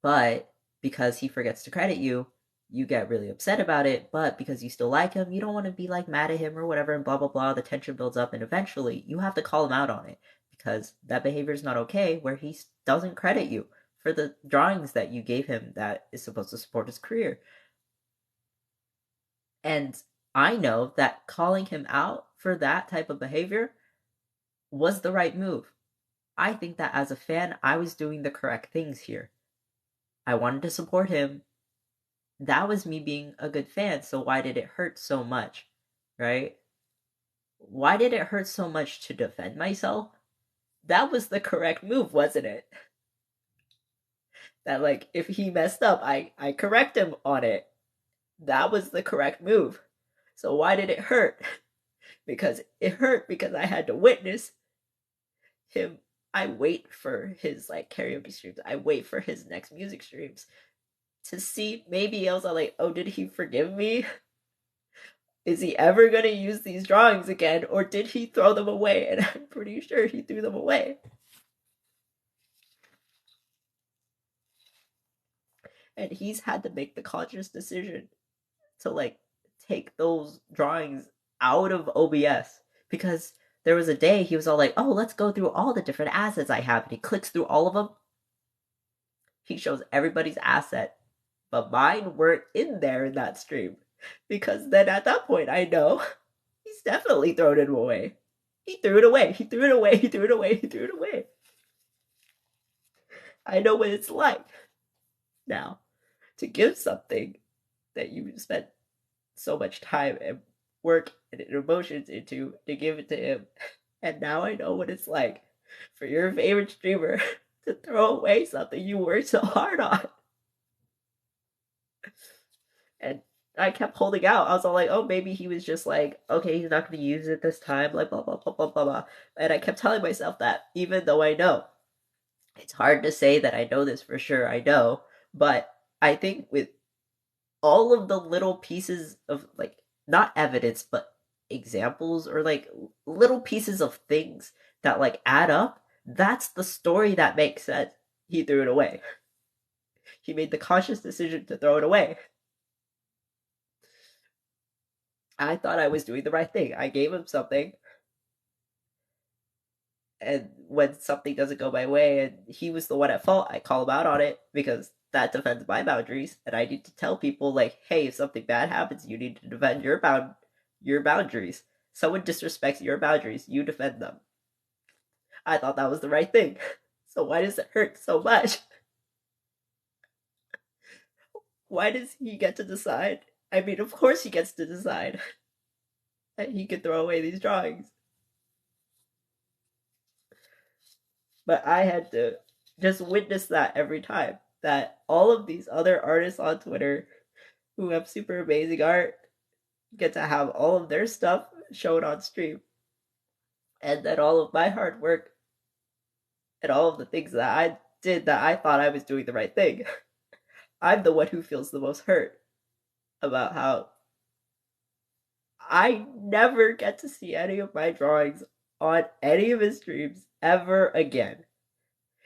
But because he forgets to credit you, you get really upset about it, but because you still like him, you don't want to be like mad at him or whatever, and blah blah blah. The tension builds up, and eventually you have to call him out on it because that behavior is not okay. Where he doesn't credit you for the drawings that you gave him that is supposed to support his career. And I know that calling him out for that type of behavior was the right move. I think that as a fan, I was doing the correct things here. I wanted to support him. That was me being a good fan, so why did it hurt so much, right? Why did it hurt so much to defend myself? That was the correct move, wasn't it? That, like, if he messed up, I correct him on it. That was the correct move. So why did it hurt? Because it hurt because I had to witness him. I wait for his, like, karaoke streams. I wait for his next music streams to see maybe I was like, oh, did he forgive me? Is he ever going to use these drawings again? Or did he throw them away? And I'm pretty sure he threw them away. And he's had to make the conscious decision to, like, take those drawings out of OBS. Because there was a day he was all like, oh, let's go through all the different assets I have. And he clicks through all of them. He shows everybody's asset. But mine weren't in there in that stream. Because then at that point, I know he's definitely thrown it away. He threw it away. He threw it away. He threw it away. He threw it away. I know what it's like now to give something that you spent so much time and work and emotions into to give it to him. And now I know what it's like for your favorite streamer to throw away something you worked so hard on. And I kept holding out. I was all like, oh, maybe he was just like, okay, he's not going to use it this time, like, blah, blah, blah, blah, blah, blah. And I kept telling myself that, even though I know. It's hard to say that I know this for sure, I know. But I think with all of the little pieces of, like, not evidence, but examples or, like, little pieces of things that, like, add up, that's the story that makes sense. He threw it away. He made the conscious decision to throw it away. I thought I was doing the right thing. I gave him something. And when something doesn't go my way and he was the one at fault, I call him out on it because that defends my boundaries. And I need to tell people, like, hey, if something bad happens, you need to defend your boundaries. Someone disrespects your boundaries, you defend them. I thought that was the right thing. So why does it hurt so much? Why does he get to decide? I mean, of course he gets to decide that he can throw away these drawings. But I had to just witness that every time. That all of these other artists on Twitter who have super amazing art get to have all of their stuff shown on stream. And that all of my hard work and all of the things that I did that I thought I was doing the right thing, I'm the one who feels the most hurt about how I never get to see any of my drawings on any of his streams ever again.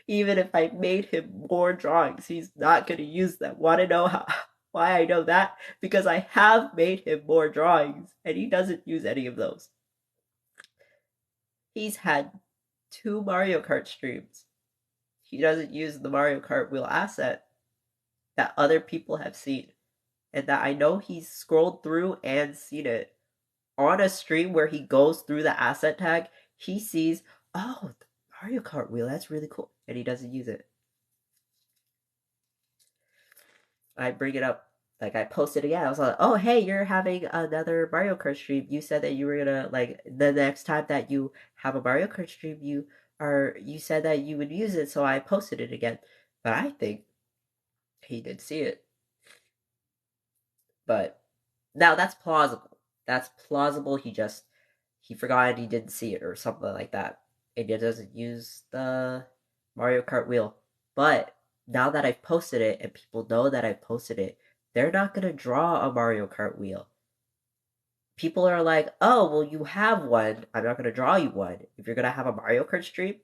Even if I made him more drawings, he's not going to use them. Want to know why I know that? Because I have made him more drawings, and he doesn't use any of those. He's had 2 Mario Kart streams. He doesn't use the Mario Kart wheel asset that other people have seen, and that I know he's scrolled through and seen it. On a stream where he goes through the asset tag, he sees, oh, the Mario Kart wheel, that's really cool, and he doesn't use it. I bring it up, like I posted again. I was like, oh hey, you're having another Mario Kart stream. You said that you were gonna, like, the next time that you have a Mario Kart stream, you said that you would use it, so I posted it again. But I think he did see it. But now that's plausible. That's plausible. He forgot and he didn't see it or something like that. And he doesn't use the Mario Kart wheel. But now that I've posted it and people know that I've posted it, they're not gonna draw a Mario Kart wheel. People are like, oh, well, you have one. I'm not gonna draw you one. If you're gonna have a Mario Kart stream,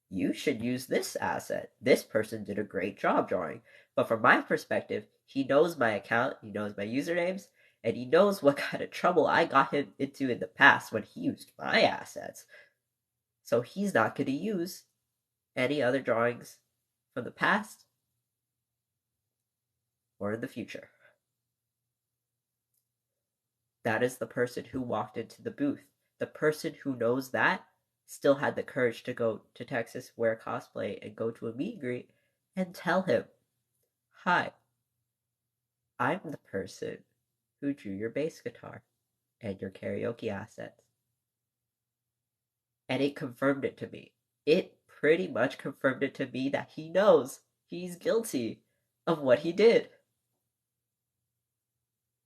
you should use this asset. This person did a great job drawing. But from my perspective, he knows my account, he knows my usernames, and he knows what kind of trouble I got him into in the past when he used my assets. So he's not going to use any other drawings from the past or in the future. That is the person who walked into the booth. The person who knows that still had the courage to go to Texas, wear cosplay, and go to a meet and greet and tell him, hi, I'm the person who drew your bass guitar and your karaoke assets. And it confirmed it to me. It pretty much confirmed it to me that he knows he's guilty of what he did.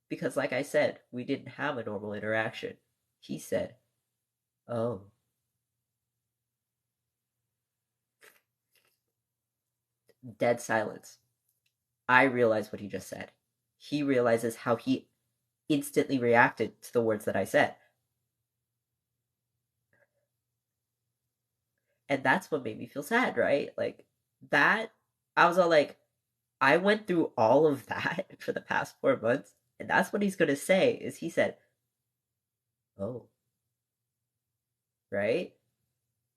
Because, like I said, we didn't have a normal interaction. He said, oh. Dead silence. I realize what he just said. He realizes how he instantly reacted to the words that I said. And that's what made me feel sad, right? Like, that, I was all like, I went through all of that for the past 4 months, and that's what he's gonna say, is he said, oh. Right?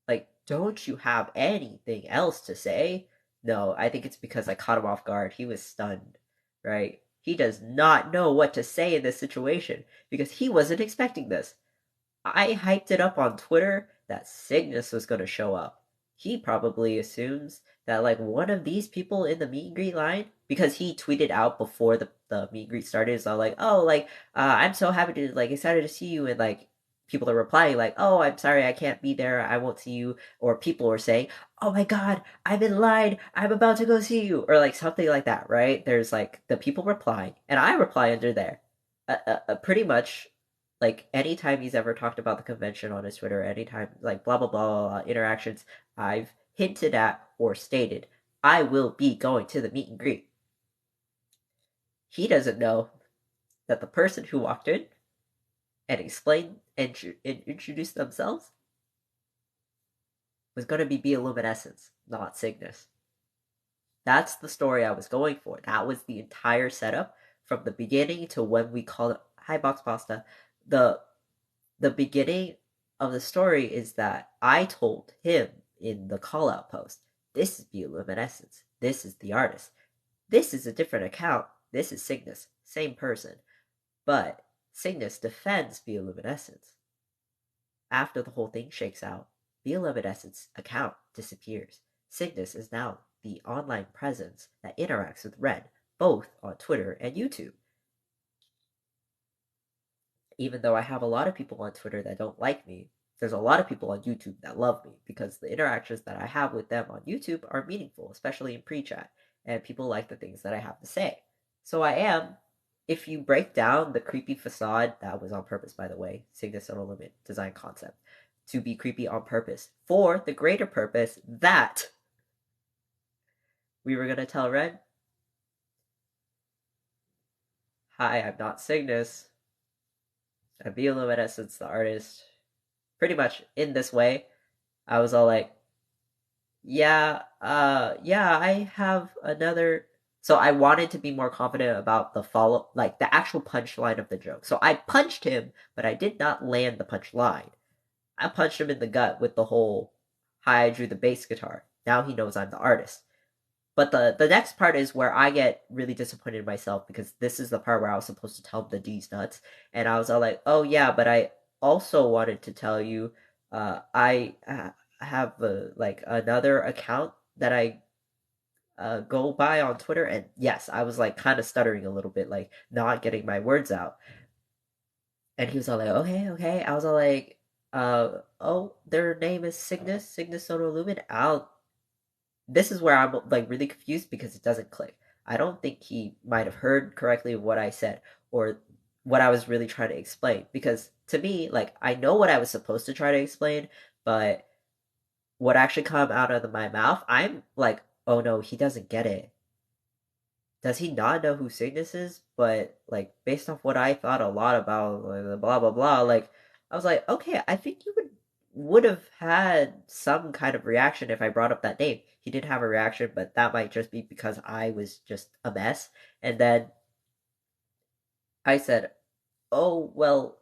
Like, don't you have anything else to say? No, I think it's because I caught him off guard. He was stunned, right? He does not know what to say in this situation because he wasn't expecting this. I hyped it up on Twitter that Cygnus was going to show up. He probably assumes that, like, one of these people in the meet and greet line, because he tweeted out before the meet and greet started, so like, oh, like, I'm so happy to, like, excited to see you, and, like, people are replying, like, oh, I'm sorry, I can't be there, I won't see you, or people are saying, oh my god, I'm in line, I'm about to go see you, or, like, something like that, right? There's, like, the people replying, and I reply under there. Pretty much, like, anytime he's ever talked about the convention on his Twitter, anytime, like, blah, blah, blah, blah, interactions, I've hinted at or stated, I will be going to the meet and greet. He doesn't know that the person who walked in and explained and introduced themselves was going to be 𝐂𝐒, not Cygnus. That's the story I was going for. That was the entire setup from the beginning to when we call it, hi, Box Pasta. The beginning of the story is that I told him in the call out post, this is 𝐂𝐒, this is the artist, this is a different account, this is Cygnus, same person, but Cygnus defends 𝐂𝐒. After the whole thing shakes out, 𝐂𝐒's account disappears. Cygnus is now the online presence that interacts with Red, both on Twitter and YouTube. Even though I have a lot of people on Twitter that don't like me, there's a lot of people on YouTube that love me because the interactions that I have with them on YouTube are meaningful, especially in pre-chat, and people like the things that I have to say. So I am, if you break down the creepy facade, that was on purpose, by the way, Cygnus Sonolumen design concept, to be creepy on purpose, for the greater purpose that we were going to tell Red, hi, I'm not Cygnus, I'm 𝐂𝐒, the artist. Pretty much in this way, I was all like, yeah, I have another. So I wanted to be more confident about the follow, like the actual punchline of the joke. So I punched him, but I did not land the punchline. I punched him in the gut with the whole, hi, I drew the bass guitar. Now he knows I'm the artist. But the next part is where I get really disappointed in myself because this is the part where I was supposed to tell him the D's nuts, and I was all like, "Oh yeah, but I also wanted to tell you, I have like another account that I go by on Twitter." And yes, I was like kind of stuttering a little bit, like not getting my words out. And he was all like, "Okay, okay." I was all like, "Oh, their name is Cygnus, Cygnus Sonolumen." I'll This is where I'm like really confused because it doesn't click. I don't think he might have heard correctly what I said or what I was really trying to explain. Because to me, like I know what I was supposed to try to explain, but what actually come out of my mouth, I'm like, oh no, he doesn't get it. Does he not know who Cygnus is? But like based off what I thought a lot about, like, blah blah blah, like I was like, okay, I think you would have had some kind of reaction if I brought up that name. He didn't have a reaction, but that might just be because I was just a mess. And then I said, "Oh well,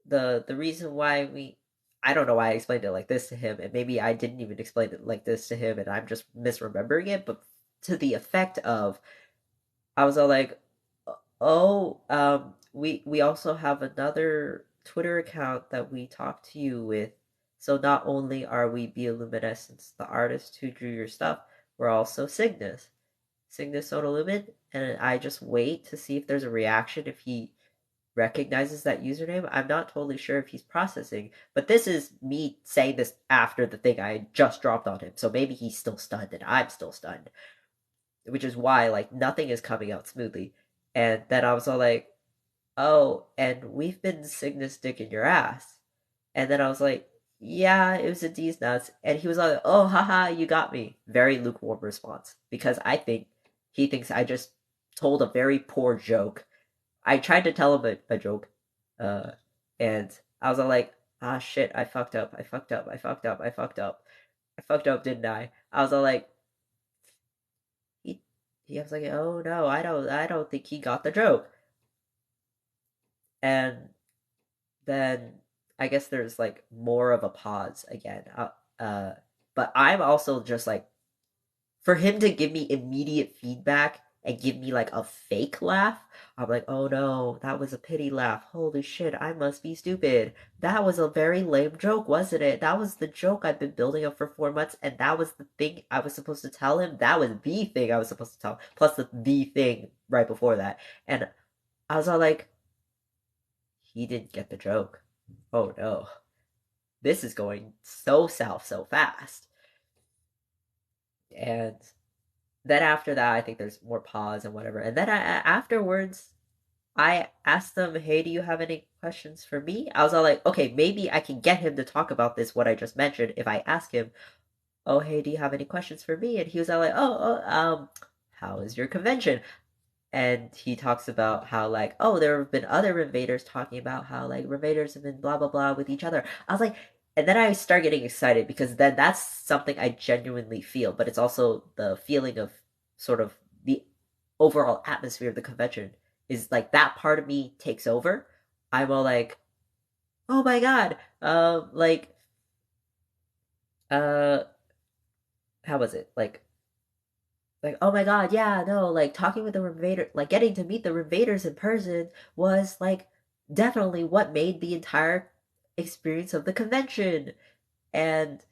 the reason why we." I don't know why I explained it like this to him, and maybe I didn't even explain it like this to him, and I'm just misremembering it. But to the effect of, I was all like, "Oh, we also have another Twitter account that we talk to you with. So not only are we bioluminescence, the artist who drew your stuff, we're also Cygnus, Cygnus Sonolumen." And I just wait to see if there's a reaction if he recognizes that username. I'm not totally sure if he's processing, but this is me saying this after the thing I just dropped on him. So maybe he's still stunned and I'm still stunned, which is why like nothing is coming out smoothly. And then I was all like, "Oh, and we've been Cygnus dick in your ass." And then I was like, "Yeah, it was a D's nuts." And he was like, "Oh, haha, you got me." Very lukewarm response because I think he thinks I just told a very poor joke. I tried to tell him a joke, uh, and I was all like, "Ah, shit, I fucked up, I fucked up, I fucked up, I fucked up, I fucked up, didn't I?" I was all like, he, he was like, "Oh no, I don't think he got the joke." And then I guess there's like more of a pause again. But I'm also just like, for him to give me immediate feedback and give me like a fake laugh, I'm like, oh no, that was a pity laugh. Holy shit, I must be stupid. That was a very lame joke, wasn't it? That was the joke I've been building up for 4 months, and that was the thing I was supposed to tell him. That was the thing I was supposed to tell, plus the thing right before that. And I was all like, he didn't get the joke. Oh no. This is going so south so fast. And then after that, I think there's more pause and whatever. And then afterwards, I asked them, "Hey, do you have any questions for me?" I was all like, "Okay, maybe I can get him to talk about this, what I just mentioned, if I ask him, oh, hey, do you have any questions for me?" And he was all like, how is your convention?" And he talks about how like, oh, there have been other invaders talking about how like invaders have been blah blah blah with each other. I was like, and then I start getting excited because then that's something I genuinely feel, but it's also the feeling of sort of the overall atmosphere of the convention is like that part of me takes over. I'm all like, oh my god, uh, how was it like, oh my god, yeah, no, like talking with the invader, like getting to meet the invaders in person was like definitely what made the entire experience of the convention. And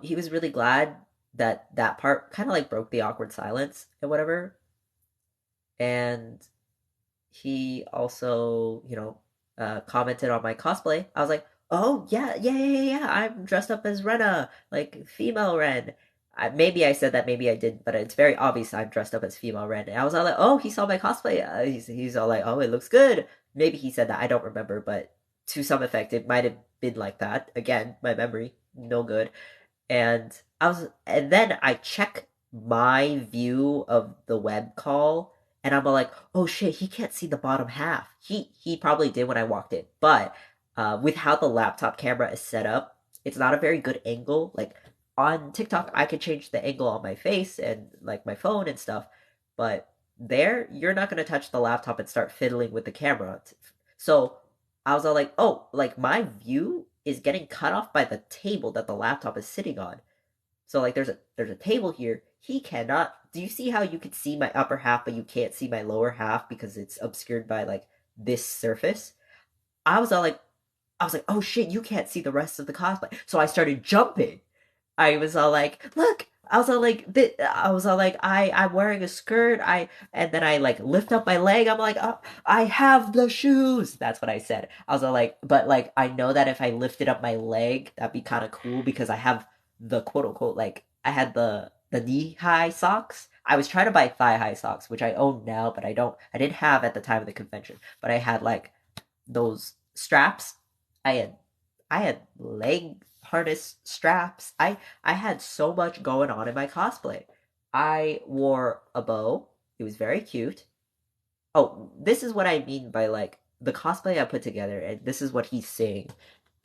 he was really glad that that part kind of like broke the awkward silence and whatever. And he also, commented on my cosplay. I was like, "Oh yeah, yeah, yeah, yeah, yeah. I'm dressed up as Rena, like female Ren." Maybe I said that, maybe I didn't, but it's very obvious I'm dressed up as female Ren. And I was all like, "Oh, he saw my cosplay." He's all like, "Oh, it looks good." Maybe he said that. I don't remember, but to some effect, it might have been like that. Again, my memory no good. And then I check my view of the web call, and I'm like, oh shit, he can't see the bottom half. He probably did when I walked in, but with how the laptop camera is set up, it's not a very good angle. Like on TikTok, I could change the angle on my face and like my phone and stuff, but there you're not gonna touch the laptop and start fiddling with the camera. So I was all like, oh, like my view is getting cut off by the table that the laptop is sitting on. So like there's a table here. He cannot. Do you see how you can see my upper half, but you can't see my lower half because it's obscured by like this surface? I was all like, oh shit, you can't see the rest of the cosplay. So I started jumping. I was all like, look. I'm wearing a skirt. And then I like lift up my leg. I'm like, oh, I have the shoes. That's what I said. I was all like, but like I know that if I lifted up my leg, that'd be kind of cool because I have the quote unquote like I had the knee high socks. I was trying to buy thigh high socks, which I own now, but I didn't have at the time of the convention. But I had like those straps. I had I had leg harness straps. I had so much going on in my cosplay. I wore a bow. It was very cute. Oh, this is what I mean by like the cosplay I put together, and this is what he's saying.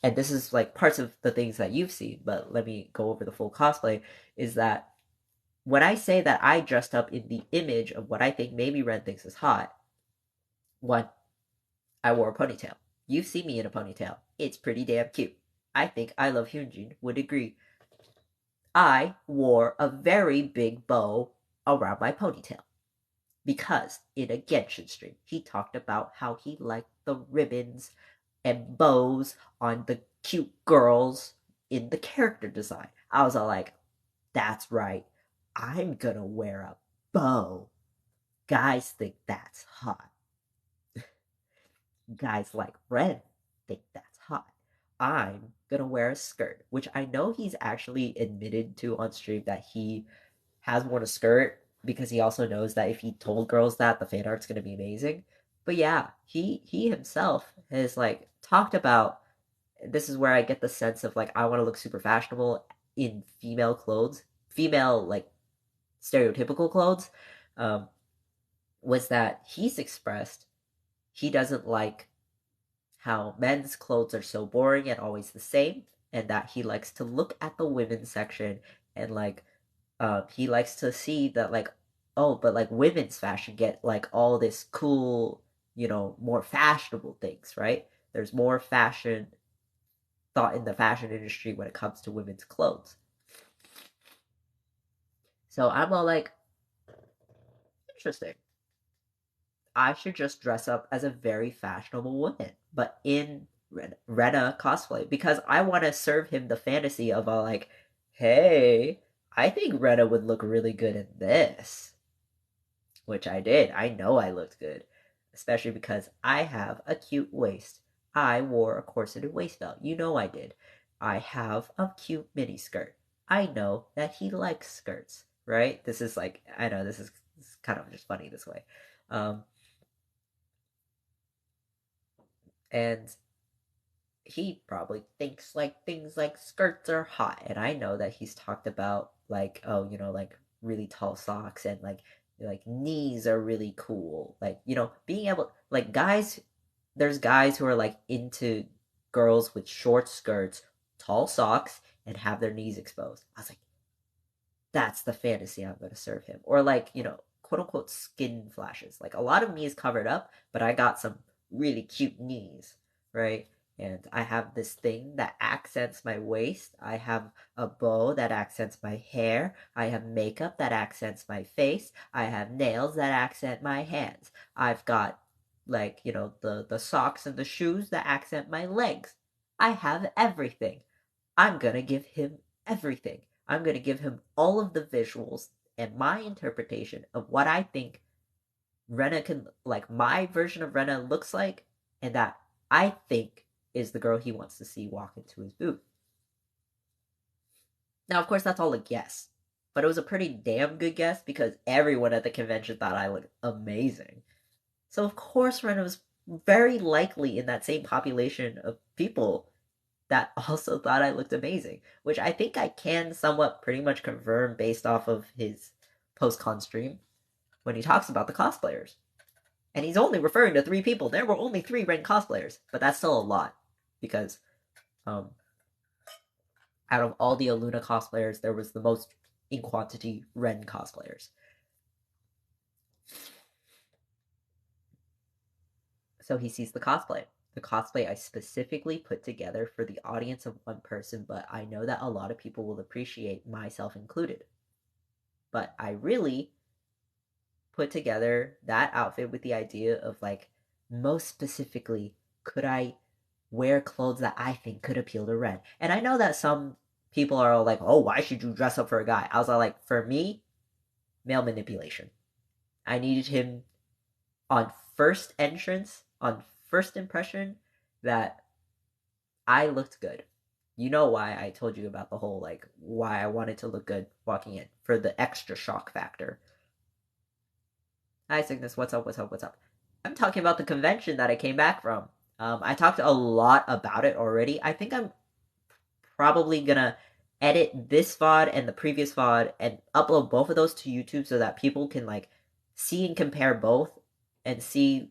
And this is like parts of the things that you've seen, but let me go over the full cosplay. Is that when I say that I dressed up in the image of what I think maybe Ren thinks is hot, one, I wore a ponytail. You've seen me in a ponytail. It's pretty damn cute. I think 𝐿.𝐿 would agree. I wore a very big bow around my ponytail because in a Genshin stream, he talked about how he liked the ribbons and bows on the cute girls in the character design. I was all like, that's right. I'm gonna wear a bow. Guys think that's hot. Guys like Ren think that's hot. I'm gonna wear a skirt, which I know he's actually admitted to on stream that he has worn a skirt because he also knows that if he told girls that the fan art's gonna be amazing. But yeah, he himself has like talked about this is where I get the sense of like I want to look super fashionable in female clothes, female like stereotypical clothes. Um, was that he's expressed he doesn't like how men's clothes are so boring and always the same, and that he likes to look at the women's section and like he likes to see that like oh but like women's fashion get like all this cool more fashionable things, right? There's more fashion thought in the fashion industry when it comes to women's clothes. So I'm all like, interesting. I should just dress up as a very fashionable woman, but in 𝘂𝐿 cosplay because I want to serve him the fantasy of a like, hey, I think 𝘂𝐿 would look really good in this, which I did. I know I looked good, especially because I have a cute waist. I wore a corseted waist belt. You know I did. I have a cute mini skirt. I know that he likes skirts, right? This is like I know this is kind of just funny this way. Um, and he probably thinks like things like skirts are hot, and I know that he's talked about like like really tall socks and like knees are really cool, like being able like guys there's guys who are like into girls with short skirts, tall socks, and have their knees exposed. I was like, that's the fantasy I'm going to serve him. Or like, quote unquote skin flashes. Like a lot of me is covered up, but I got some really cute knees, right? And I have this thing that accents my waist. I have a bow that accents my hair. I have makeup that accents my face. I have nails that accent my hands. I've got like, the socks and the shoes that accent my legs. I have everything. I'm gonna give him everything. I'm gonna give him all of the visuals and my interpretation of what I think 𝘂𝐿 can like my version of 𝘂𝐿 looks like, and that I think is the girl he wants to see walk into his booth. Now, of course, that's all a guess, but it was a pretty damn good guess because everyone at the convention thought I looked amazing. So of course, 𝘂𝐿 was very likely in that same population of people that also thought I looked amazing, which I think I can somewhat pretty much confirm based off of his post-con stream when he talks about the cosplayers. And he's only referring to 3 people. There were only 3 𝘂𝐿 cosplayers, but that's still a lot because out of all the 𝐿 cosplayers, there was the most in quantity 𝘂𝐿 cosplayers. So he sees the cosplay. the cosplay I specifically put together for the audience of one person, but I know that a lot of people will appreciate, myself included. But I really put together that outfit with the idea of like, most specifically, could I wear clothes that I think could appeal to Ren? And I know that some people are all like, oh, why should you dress up for a guy? I was all like, for me, male manipulation. I needed him on first entrance, on first impression, that I looked good. You know why I told you about the whole, like, why I wanted to look good walking in, for the extra shock factor. Hi, Cygnus. What's up? What's up? What's up? I'm talking about the convention that I came back from. I talked a lot about it already. I think I'm probably gonna edit this VOD and the previous VOD and upload both of those to YouTube so that people can like see and compare both and see,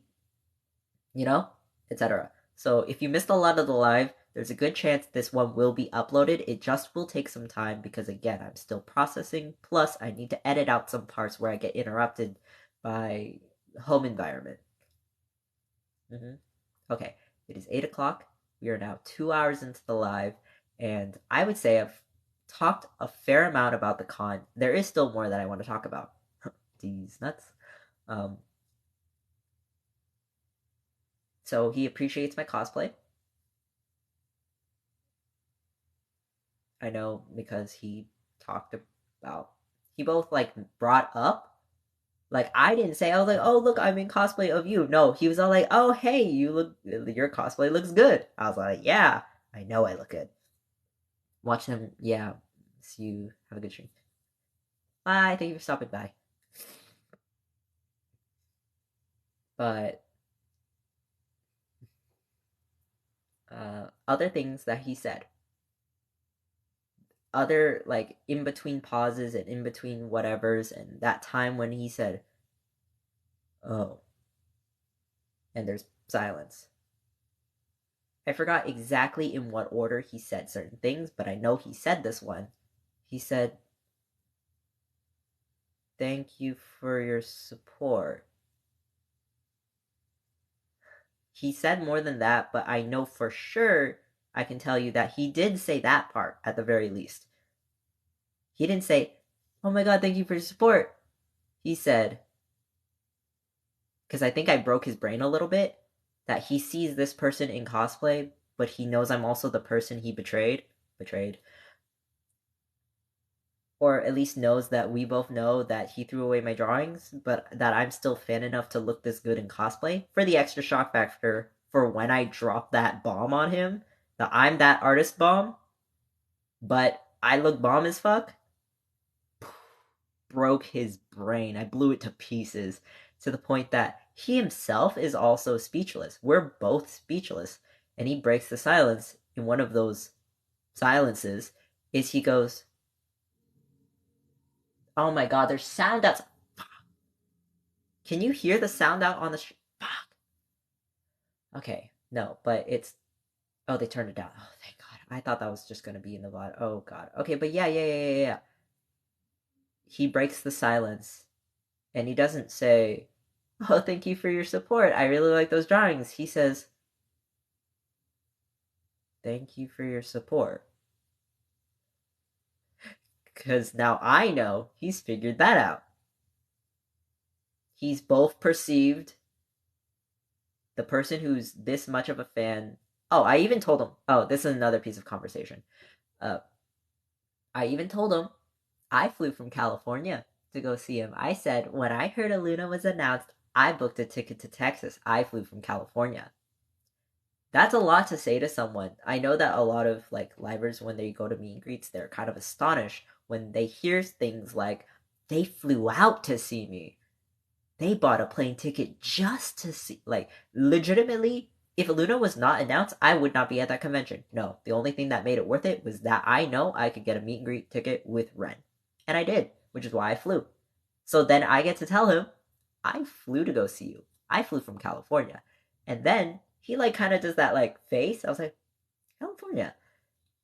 etc. So if you missed a lot of the live, there's a good chance this one will be uploaded. It just will take some time because again, I'm still processing. Plus, I need to edit out some parts where I get interrupted by home environment. Okay, it is 8 o'clock. We are now 2 hours into the live, and I would say I've talked a fair amount about the con. There is still more that I want to talk about. These nuts. So he appreciates my cosplay. I know because he talked about, he both like brought up, like I didn't say, I was like, oh look, I'm in cosplay of you. No, he was all like, oh hey, your cosplay looks good. I was like, yeah, I know I look good. Watch them, yeah. See you. Have a good stream. Bye. Thank you for stopping by. But other things that he said, other like in between pauses and in between whatevers, and that time when he said, "Oh," and there's silence. I forgot exactly in what order he said certain things, but I know he said this one. He said, "Thank you for your support." He said more than that, but I know for sure, I can tell you that he did say that part at the very least. He didn't say, "Oh my god, thank you for your support." He said, because I think I broke his brain a little bit, that he sees this person in cosplay, but he knows I'm also the person he betrayed. Or at least knows that we both know that he threw away my drawings, but that I'm still fan enough to look this good in cosplay for the extra shock factor for when I drop that bomb on him, that I'm that artist bomb, but I look bomb as fuck. Broke his brain. I blew it to pieces to the point that he himself is also speechless. We're both speechless. And he breaks the silence in one of those silences is he goes, "Oh my god, there's sound outs." Can you hear the sound out on the fuck? Okay, no, but it's, oh, they turned it down. Oh, thank god. I thought that was just gonna be in the VOD. Oh god. Okay, but yeah. He breaks the silence and he doesn't say, "Oh, thank you for your support. I really like those drawings." He says, "Thank you for your support." Because now I know he's figured that out. He's both perceived the person who's this much of a fan. Oh, I even told him. Oh, this is another piece of conversation. I even told him I flew from California to go see him. I said, when I heard 𝐿.𝐿una was announced, I booked a ticket to Texas. I flew from California. That's a lot to say to someone. I know that a lot of like livers, when they go to meet and greets, they're kind of astonished when they hear things like, they flew out to see me. They bought a plane ticket just to see, like, legitimately, if 𝐿.𝐿una was not announced, I would not be at that convention. No, the only thing that made it worth it was that I know I could get a meet and greet ticket with Ren. And I did, which is why I flew. So then I get to tell him, I flew to go see you. I flew from California. And then he like kind of does that like face. I was like, California.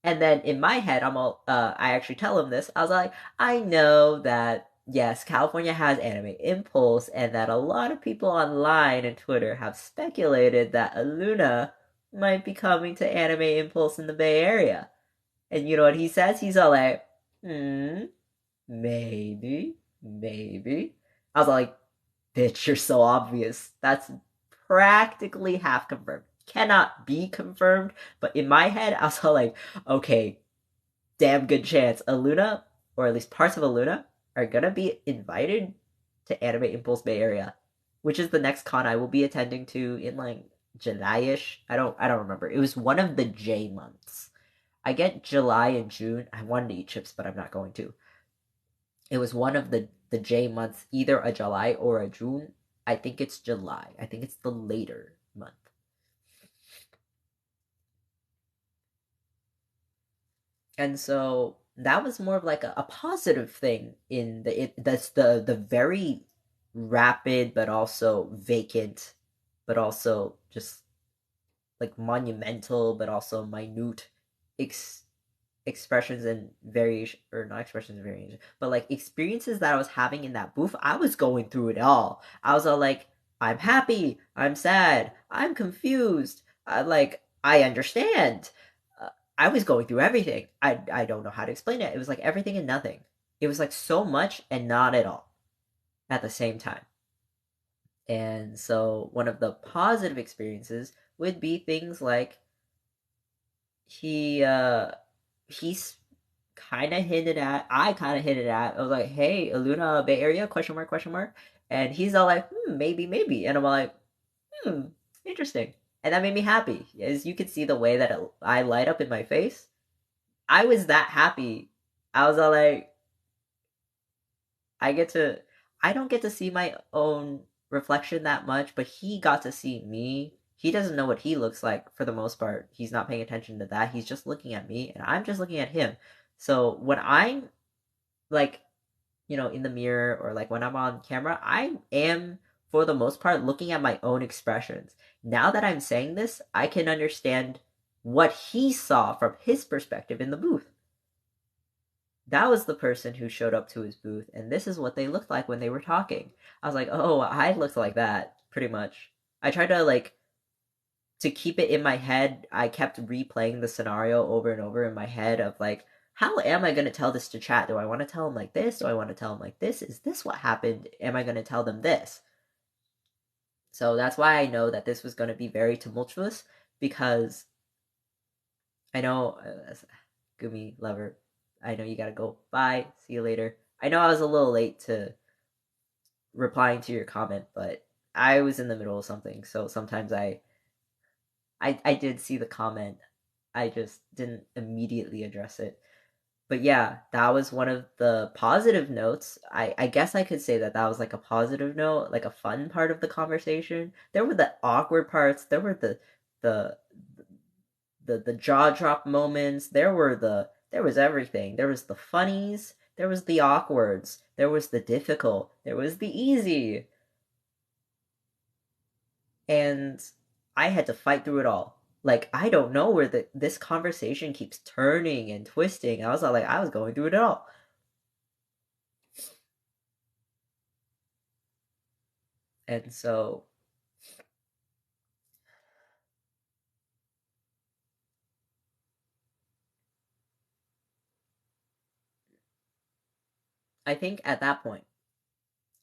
And then in my head, I actually tell him this. I was like, I know that, yes, California has Anime Impulse, and that a lot of people online and Twitter have speculated that 𝐿.𝐿una might be coming to Anime Impulse in the Bay Area. And you know what he says? He's all like, maybe, maybe. I was like, bitch, you're so obvious. That's practically half confirmed. Cannot be confirmed, but in my head, I was all like, okay, damn good chance 𝐿.𝐿una, or at least parts of 𝐿.𝐿una, are gonna be invited to Anime Impulse Bay Area, which is the next con I will be attending to in like July-ish. I don't remember. It was one of the J months. I get July and June. I wanted to eat chips, but I'm not going to. It was one of the J months, either a July or a June. I think it's July. I think it's the later month. And so that was more of like a positive thing in that's the very rapid but also vacant, but also just like monumental but also minute expressions and variation, or not expressions and variation, but like experiences that I was having in that booth. I was going through it all. I was all like, I'm happy, I'm sad, I'm confused, I understand. I was going through everything. I don't know how to explain it. It was like everything and nothing. It was like so much and not at all at the same time. And so one of the positive experiences would be things like he's kind of hinted at, I kind of hinted at, I was like, hey, 𝐿.𝐿una Bay Area, question mark, question mark. And he's all like, maybe, maybe. And I'm like, interesting. And that made me happy. As you can see the way that I light up in my face, I was that happy. I was all like, I don't get to see my own reflection that much, but he got to see me. He doesn't know what he looks like for the most part. He's not paying attention to that. He's just looking at me, and I'm just looking at him. So when I'm like, in the mirror, or like when I'm on camera, I am for the most part looking at my own expressions. Now that I'm saying this, I can understand what he saw from his perspective in the booth. That was the person who showed up to his booth, and this is what they looked like when they were talking. I was like, oh, I looked like that, pretty much. I tried to keep it in my head. I kept replaying the scenario over and over in my head of like, how am I going to tell this to chat? Do I want to tell them like this? Do I want to tell them like this? Is this what happened? Am I going to tell them this? So that's why I know that this was going to be very tumultuous, because I know, Gumi lover, I know you gotta go. Bye. See you later. I know I was a little late to replying to your comment, but I was in the middle of something, so sometimes I did see the comment. I just didn't immediately address it. But yeah, that was one of the positive notes. I guess I could say that that was like a positive note, like a fun part of the conversation. There were the awkward parts. There were the jaw drop moments. There was everything. There was the funnies. There was the awkwards. There was the difficult. There was the easy. And I had to fight through it all. Like, I don't know where this conversation keeps turning and twisting. I was like, I was going through it all. And so I think at that point,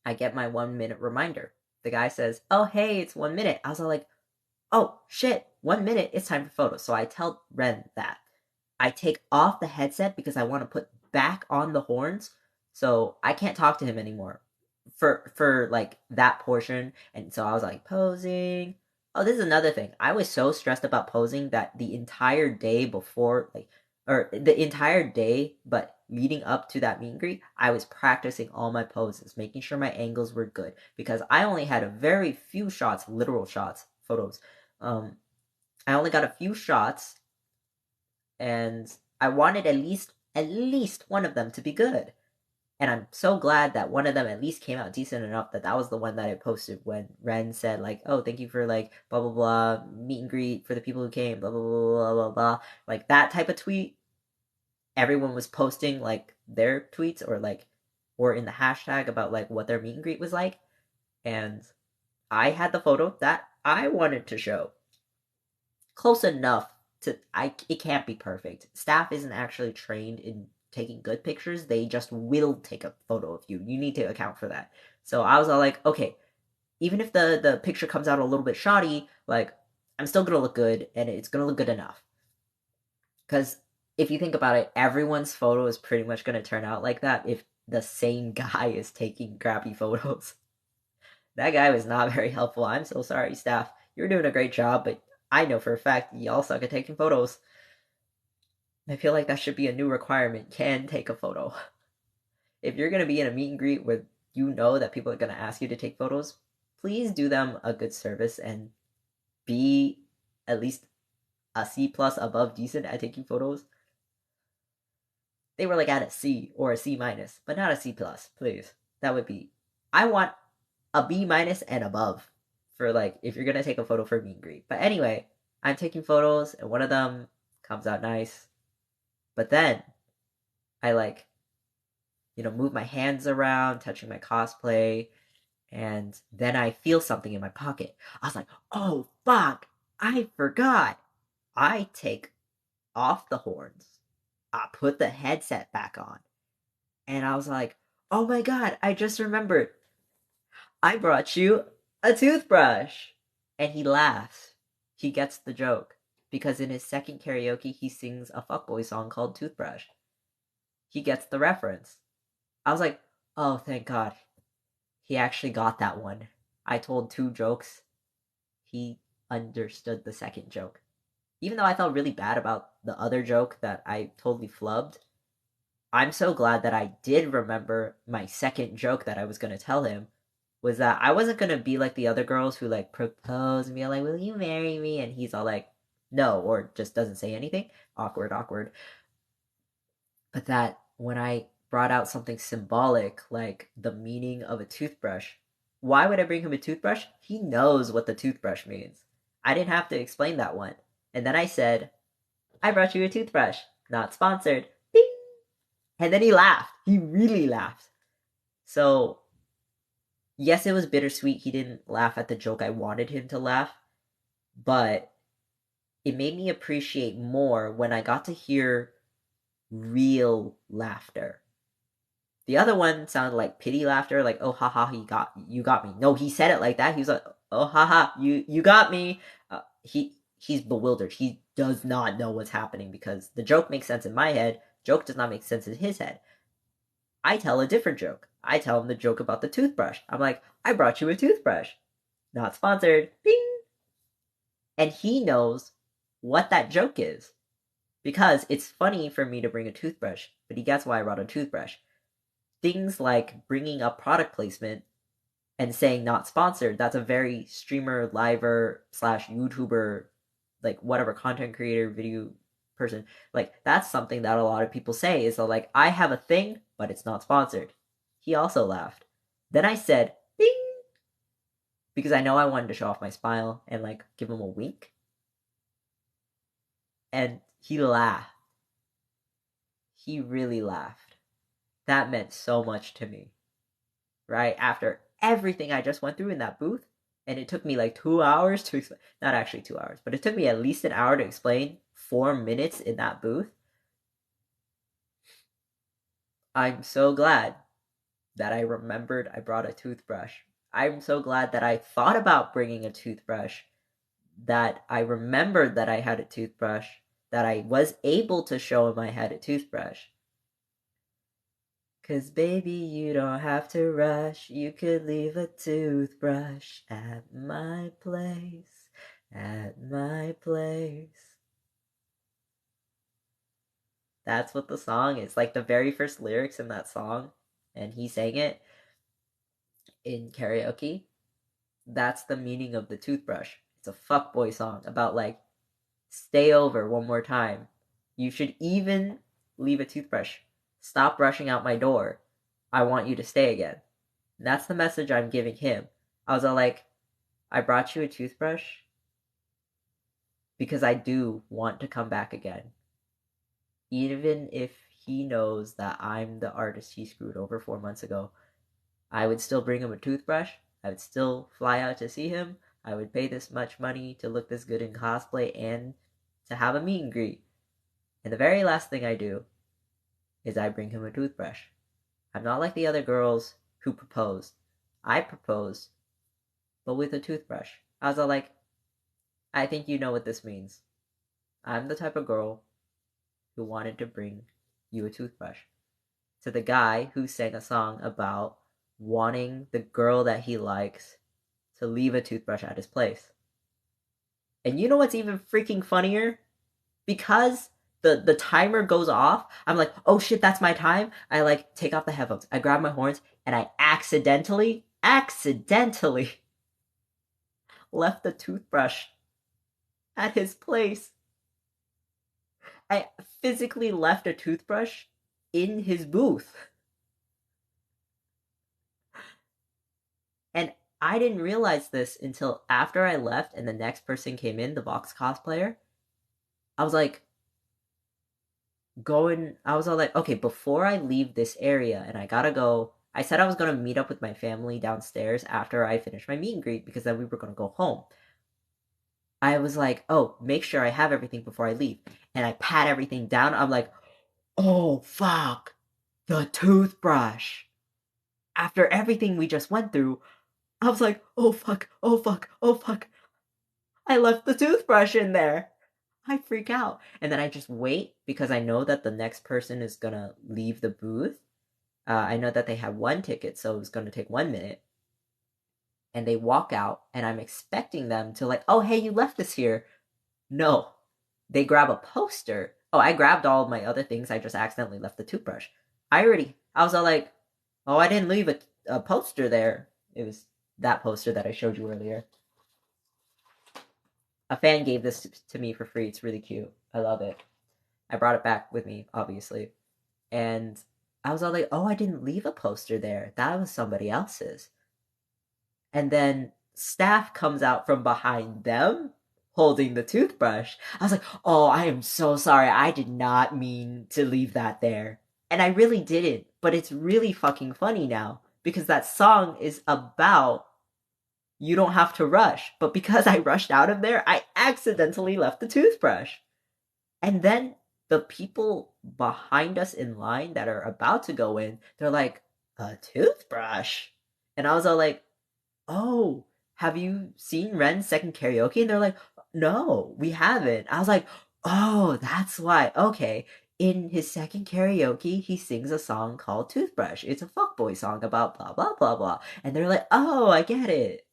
I get my 1 minute reminder. The guy says, oh, hey, it's 1 minute. I was like, oh, shit, 1 minute, it's time for photos. So I tell Ren that. I take off the headset because I want to put back on the horns, so I can't talk to him anymore for like that portion. And so I was like posing. Oh, this is another thing. I was so stressed about posing that the entire day before, or the entire day, but leading up to that meet and greet, I was practicing all my poses, making sure my angles were good, because I only had a very few shots, literal shots, photos. I only got a few shots, and I wanted at least one of them to be good. And I'm so glad that one of them at least came out decent enough that was the one that I posted when Ren said like, oh, thank you for like blah blah blah meet and greet for the people who came, blah blah blah blah blah blah. Like that type of tweet. Everyone was posting like their tweets, or in the hashtag about like what their meet and greet was like. And I had the photo that I wanted to show. close enough to it can't be perfect. Staff isn't actually trained in taking good pictures. They just will take a photo of you. You need to account for that. So I was all like, okay, even if the picture comes out a little bit shoddy, like I'm still gonna look good and it's gonna look good enough. Because if you think about it, everyone's photo is pretty much gonna turn out like that if the same guy is taking crappy photos. That guy was not very helpful. I'm so sorry, staff. You're doing a great job, but I know for a fact y'all suck at taking photos. I feel like that should be a new requirement. Can take a photo. If you're gonna be in a meet and greet where you know that people are gonna ask you to take photos, please do them a good service and be at least a C plus above decent at taking photos. They were like at a C or a C minus, but not a C plus, please. That would be. I want a B minus and above for like if you're gonna take a photo for meet and greet. But anyway, I'm taking photos and one of them comes out nice. But then I like, move my hands around, touching my cosplay, and then I feel something in my pocket. I was like, oh fuck, I forgot. I take off the horns. I put the headset back on. And I was like, oh my god, I just remembered. I brought you a toothbrush. And he laughs. He gets the joke. Because in his second karaoke, he sings a fuckboy song called Toothbrush. He gets the reference. I was like, oh, thank God. He actually got that one. I told 2 jokes. He understood the second joke. Even though I felt really bad about the other joke that I totally flubbed, I'm so glad that I did remember my second joke that I was going to tell him was that I wasn't going to be like the other girls who like propose and be like, will you marry me? And he's all like, no, or just doesn't say anything. Awkward, awkward. But that when I brought out something symbolic like the meaning of a toothbrush, why would I bring him a toothbrush? He knows what the toothbrush means. I didn't have to explain that one. And then I said, I brought you a toothbrush. Not sponsored. Bing! And then he laughed. He really laughed. So, yes, it was bittersweet. He didn't laugh at the joke I wanted him to laugh. But it made me appreciate more when I got to hear real laughter. The other one sounded like pity laughter, like oh haha, you got me. No, he said it like that. He was like oh haha, you got me. He's bewildered. He does not know what's happening because the joke makes sense in my head. Joke does not make sense in his head. I tell a different joke. I tell him the joke about the toothbrush. I'm like, I brought you a toothbrush. Not sponsored. Bing. And he knows what that joke is. Because it's funny for me to bring a toothbrush, but he gets why I brought a toothbrush. Things like bringing up product placement and saying not sponsored, that's a very streamer, liver, slash YouTuber, like whatever, content creator, video person. Like, that's something that a lot of people say is like, I have a thing, but it's not sponsored. He also laughed. Then I said, bing! Because I know I wanted to show off my smile and like give him a wink. And he laughed. He really laughed. That meant so much to me. Right? After everything I just went through in that booth, and it took me like 2 hours to explain, not actually 2 hours, but it took me at least an hour to explain 4 minutes in that booth. I'm so glad that I remembered I brought a toothbrush. I'm so glad that I thought about bringing a toothbrush, that I remembered that I had a toothbrush, that I was able to show him I had a toothbrush. 'Cause baby, you don't have to rush. You could leave a toothbrush at my place. At my place. That's what the song is. Like the very first lyrics in that song, and he sang it in karaoke. That's the meaning of the toothbrush. It's a fuckboy song about like, stay over one more time. You should even leave a toothbrush. Stop rushing out my door. I want you to stay again. And that's the message I'm giving him. I was all like, I brought you a toothbrush because I do want to come back again. Even if he knows that I'm the artist he screwed over 4 months ago, I would still bring him a toothbrush. I would still fly out to see him. I would pay this much money to look this good in cosplay and to have a meet and greet. And the very last thing I do is I bring him a toothbrush. I'm not like the other girls who proposed. I proposed, but with a toothbrush. I was all like, I think you know what this means. I'm the type of girl who wanted to bring you a toothbrush. To the guy who sang a song about wanting the girl that he likes to leave a toothbrush at his place. And you know what's even freaking funnier? Because the timer goes off, I'm like, oh shit, that's my time. I like take off the headphones. I grab my horns and I accidentally left the toothbrush at his place. I physically left a toothbrush in his booth. And I didn't realize this until after I left and the next person came in, the Vox cosplayer. I was like, I was all like, okay, before I leave this area and I gotta go, I said I was gonna meet up with my family downstairs after I finished my meet and greet because then we were gonna go home. I was like, oh, make sure I have everything before I leave. And I pat everything down. I'm like, oh, fuck, the toothbrush. After everything we just went through, I was like, oh, fuck, oh, fuck, oh, fuck. I left the toothbrush in there. I freak out. And then I just wait because I know that the next person is gonna leave the booth. I know that they had one ticket, so it was gonna take 1 minute. And they walk out, and I'm expecting them to like, oh, hey, you left this here. No. They grab a poster. Oh, I grabbed all of my other things. I just accidentally left the toothbrush. I was all like, oh, I didn't leave a poster there. It was that poster that I showed you earlier. A fan gave this to me for free. It's really cute. I love it. I brought it back with me, obviously. And I was all like, oh, I didn't leave a poster there. That was somebody else's. And then staff comes out from behind them holding the toothbrush. I was like, oh, I am so sorry. I did not mean to leave that there. And I really didn't. But it's really fucking funny now because that song is about you don't have to rush. But because I rushed out of there, I accidentally left the toothbrush. And then the people behind us in line that are about to go in, they're like, a toothbrush? And I was all like, oh, have you seen Ren's second karaoke? And they're like, no, we haven't. I was like, oh, that's why. Okay. In his second karaoke, he sings a song called Toothbrush. It's a fuckboy song about blah, blah, blah, blah. And they're like, oh, I get it.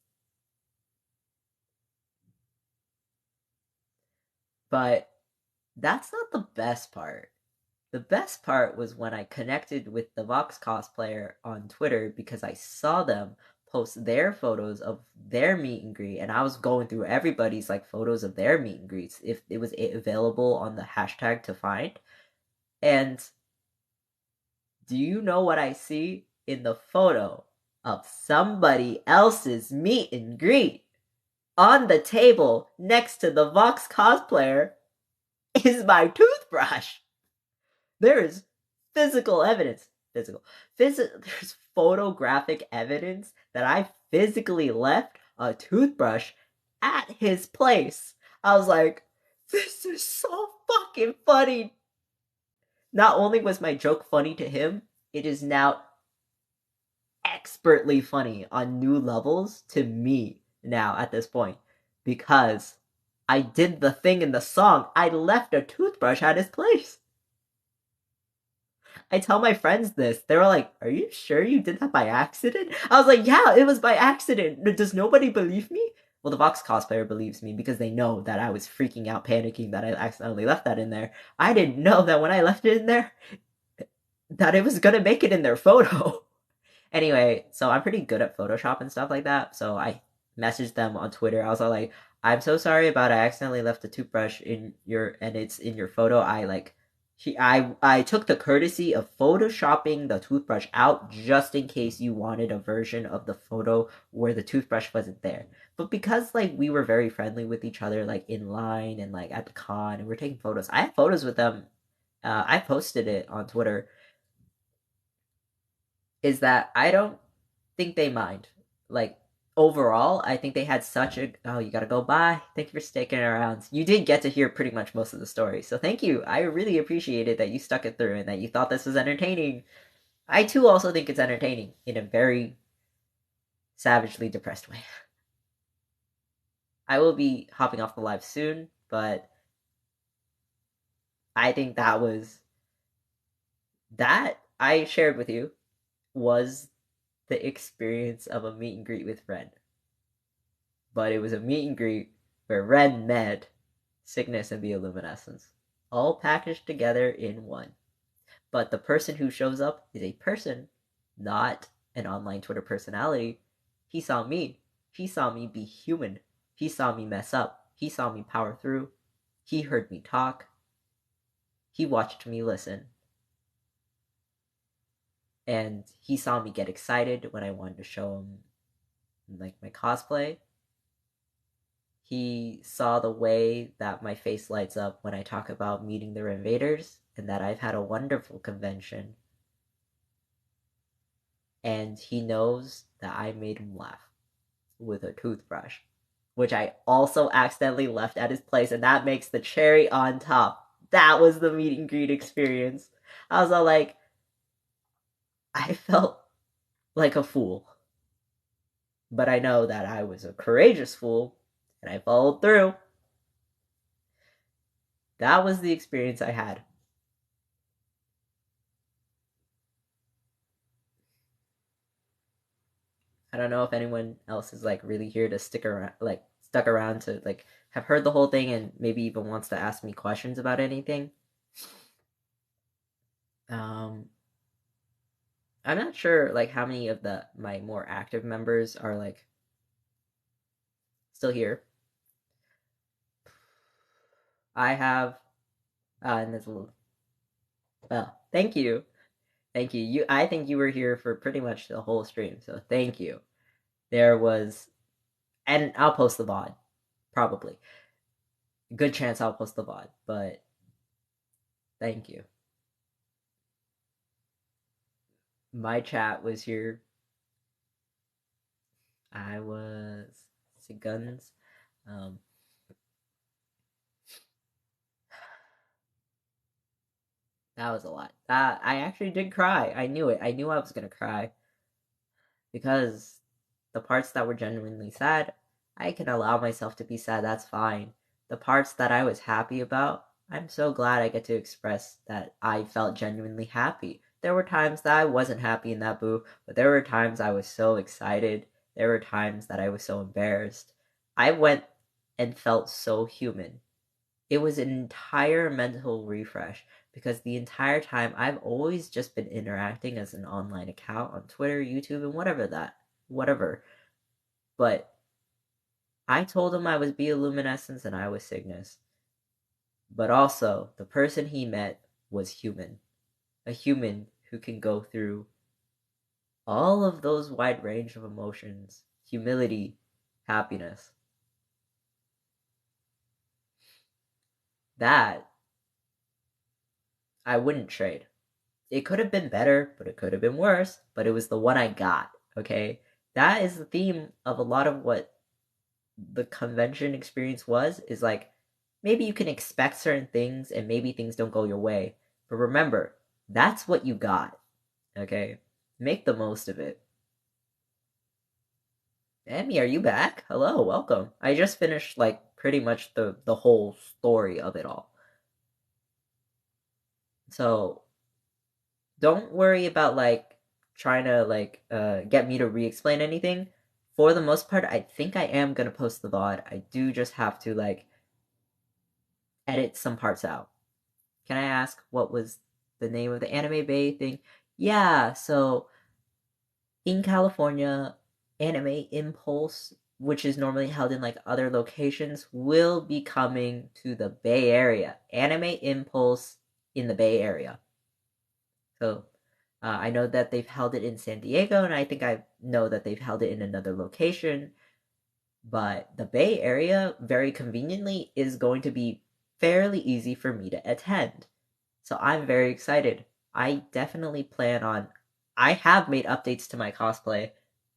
But that's not the best part. The best part was when I connected with the Vox cosplayer on Twitter because I saw them post their photos of their meet and greet, and I was going through everybody's like photos of their meet and greets if it was available on the hashtag to find. And do you know what I see in the photo of somebody else's meet and greet? On the table next to the Vox cosplayer is my toothbrush. There is physical evidence. There's photographic evidence that I physically left a toothbrush at his place. I was like, this is so fucking funny. Not only was my joke funny to him, it is now expertly funny on new levels to me now at this point because I did the thing in the song. I left a toothbrush at his place. I tell my friends this. They were like, are you sure you did that by accident? I was like, yeah, it was by accident. Does nobody believe me? Well, the Vox cosplayer believes me because they know that I was freaking out, panicking that I accidentally left that in there. I didn't know that when I left it in there, that it was gonna make it in their photo. Anyway, so I'm pretty good at Photoshop and stuff like that. So I messaged them on Twitter. I was all like, I'm so sorry about I accidentally left the toothbrush in your and it's in your photo. I took the courtesy of photoshopping the toothbrush out just in case you wanted a version of the photo where the toothbrush wasn't there. But because like we were very friendly with each other, like in line and like at the con, and we're taking photos. I have photos with them. I posted it on Twitter. Is that I don't think they mind. Like overall, I think they had such a you gotta go, bye. Thank you for sticking around. You did get to hear pretty much most of the story, so thank you. I really appreciated that you stuck it through and that you thought this was entertaining. I too also think it's entertaining in a very savagely depressed way. I will be hopping off the live soon, but I think that I shared with you was the experience of a meet and greet with Ren. But it was a meet and greet where Ren met Cygnus and 𝑒𝐿.𝐿, all packaged together in one. But the person who shows up is a person, not an online Twitter personality. He saw me. He saw me be human. He saw me mess up. He saw me power through. He heard me talk. He watched me listen. And he saw me get excited when I wanted to show him like my cosplay. He saw the way that my face lights up when I talk about meeting the invaders and that I've had a wonderful convention. And he knows that I made him laugh with a toothbrush, which I also accidentally left at his place, and that makes the cherry on top. That was the meet and greet experience. I was all like, I felt like a fool. But I know that I was a courageous fool, and I followed through. That was the experience I had. I don't know if anyone else is like really here to stuck around to like have heard the whole thing and maybe even wants to ask me questions about anything. I'm not sure like how many of my more active members are like still here. I have and there's a little well, thank you. Thank you. I think you were here for pretty much the whole stream, so thank you. There was and I'll post the VOD. Probably. Good chance I'll post the VOD, but thank you. My chat was here. I was Cygnus. That was a lot. I actually did cry. I knew it. I knew I was gonna cry. Because the parts that were genuinely sad, I can allow myself to be sad, that's fine. The parts that I was happy about, I'm so glad I get to express that I felt genuinely happy. There were times that I wasn't happy in that boo, but there were times I was so excited. There were times that I was so embarrassed. I went and felt so human. It was an entire mental refresh because the entire time I've always just been interacting as an online account on Twitter, YouTube, and whatever. But I told him I was 𝑒𝐿.𝐿 and I was Cygnus. But also, the person he met was human. A human who can go through all of those wide range of emotions, humility, happiness. That I wouldn't trade. It could have been better, but it could have been worse, but it was the one I got, okay? That is the theme of a lot of what the convention experience is like, maybe you can expect certain things and maybe things don't go your way. But remember, that's what you got, okay? Make the most of it. Emmy, are you back? Hello, welcome. I just finished like pretty much the whole story of it all. So don't worry about like trying to like get me to re-explain anything. For the most part, I think I am gonna post the VOD. I do just have to like edit some parts out. Can I ask what was the name of the Anime Bay thing? Yeah, so in California, Anime Impulse, which is normally held in like other locations, will be coming to the Bay Area. Anime Impulse in the Bay Area. So I know that they've held it in San Diego, and I think I know that they've held it in another location. But the Bay Area, very conveniently, is going to be fairly easy for me to attend. So I'm very excited. I definitely plan on. I have made updates to my cosplay.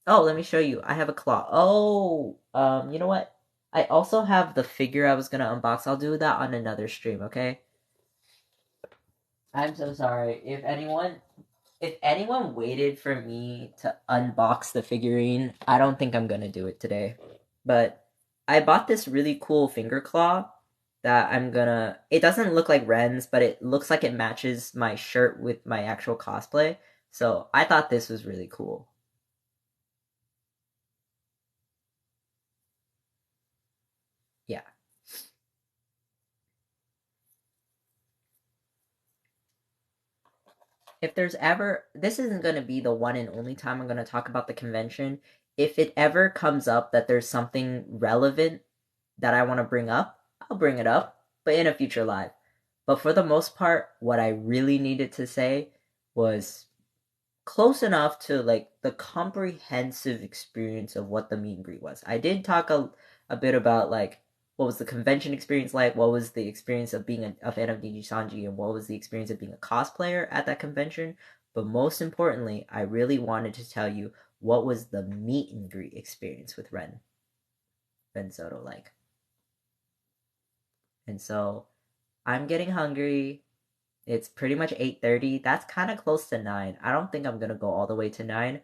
Oh, let me show you. I have a claw. Oh, you know what? I also have the figure I was gonna unbox. I'll do that on another stream, okay? I'm so sorry. If anyone waited for me to unbox the figurine, I don't think I'm gonna do it today. But I bought this really cool finger claw that I'm gonna. It doesn't look like Ren's, but it looks like it matches my shirt with my actual cosplay. So I thought this was really cool. Yeah. If there's ever, this isn't going to be the one and only time I'm going to talk about the convention. If it ever comes up that there's something relevant that I want to bring up, I'll bring it up, but in a future live. But for the most part, what I really needed to say was close enough to like the comprehensive experience of what the meet and greet was. I did talk a bit about like what was the convention experience like, what was the experience of being a fan of Niji Sanji, and what was the experience of being a cosplayer at that convention. But most importantly, I really wanted to tell you what was the meet and greet experience with Ren Soto like. And so I'm getting hungry. It's pretty much 8:30. That's kind of close to 9. I don't think I'm going to go all the way to 9.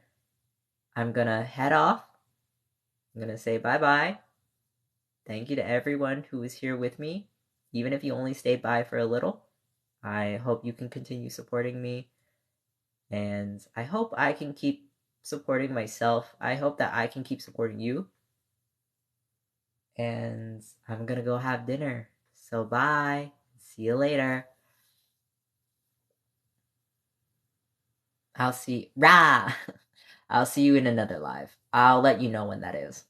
I'm going to head off. I'm going to say bye-bye. Thank you to everyone who is here with me, even if you only stayed by for a little. I hope you can continue supporting me, and I hope I can keep supporting myself. I hope that I can keep supporting you, and I'm gonna go have dinner. So bye. See you later. I'll see Rah. I'll see you in another live. I'll let you know when that is.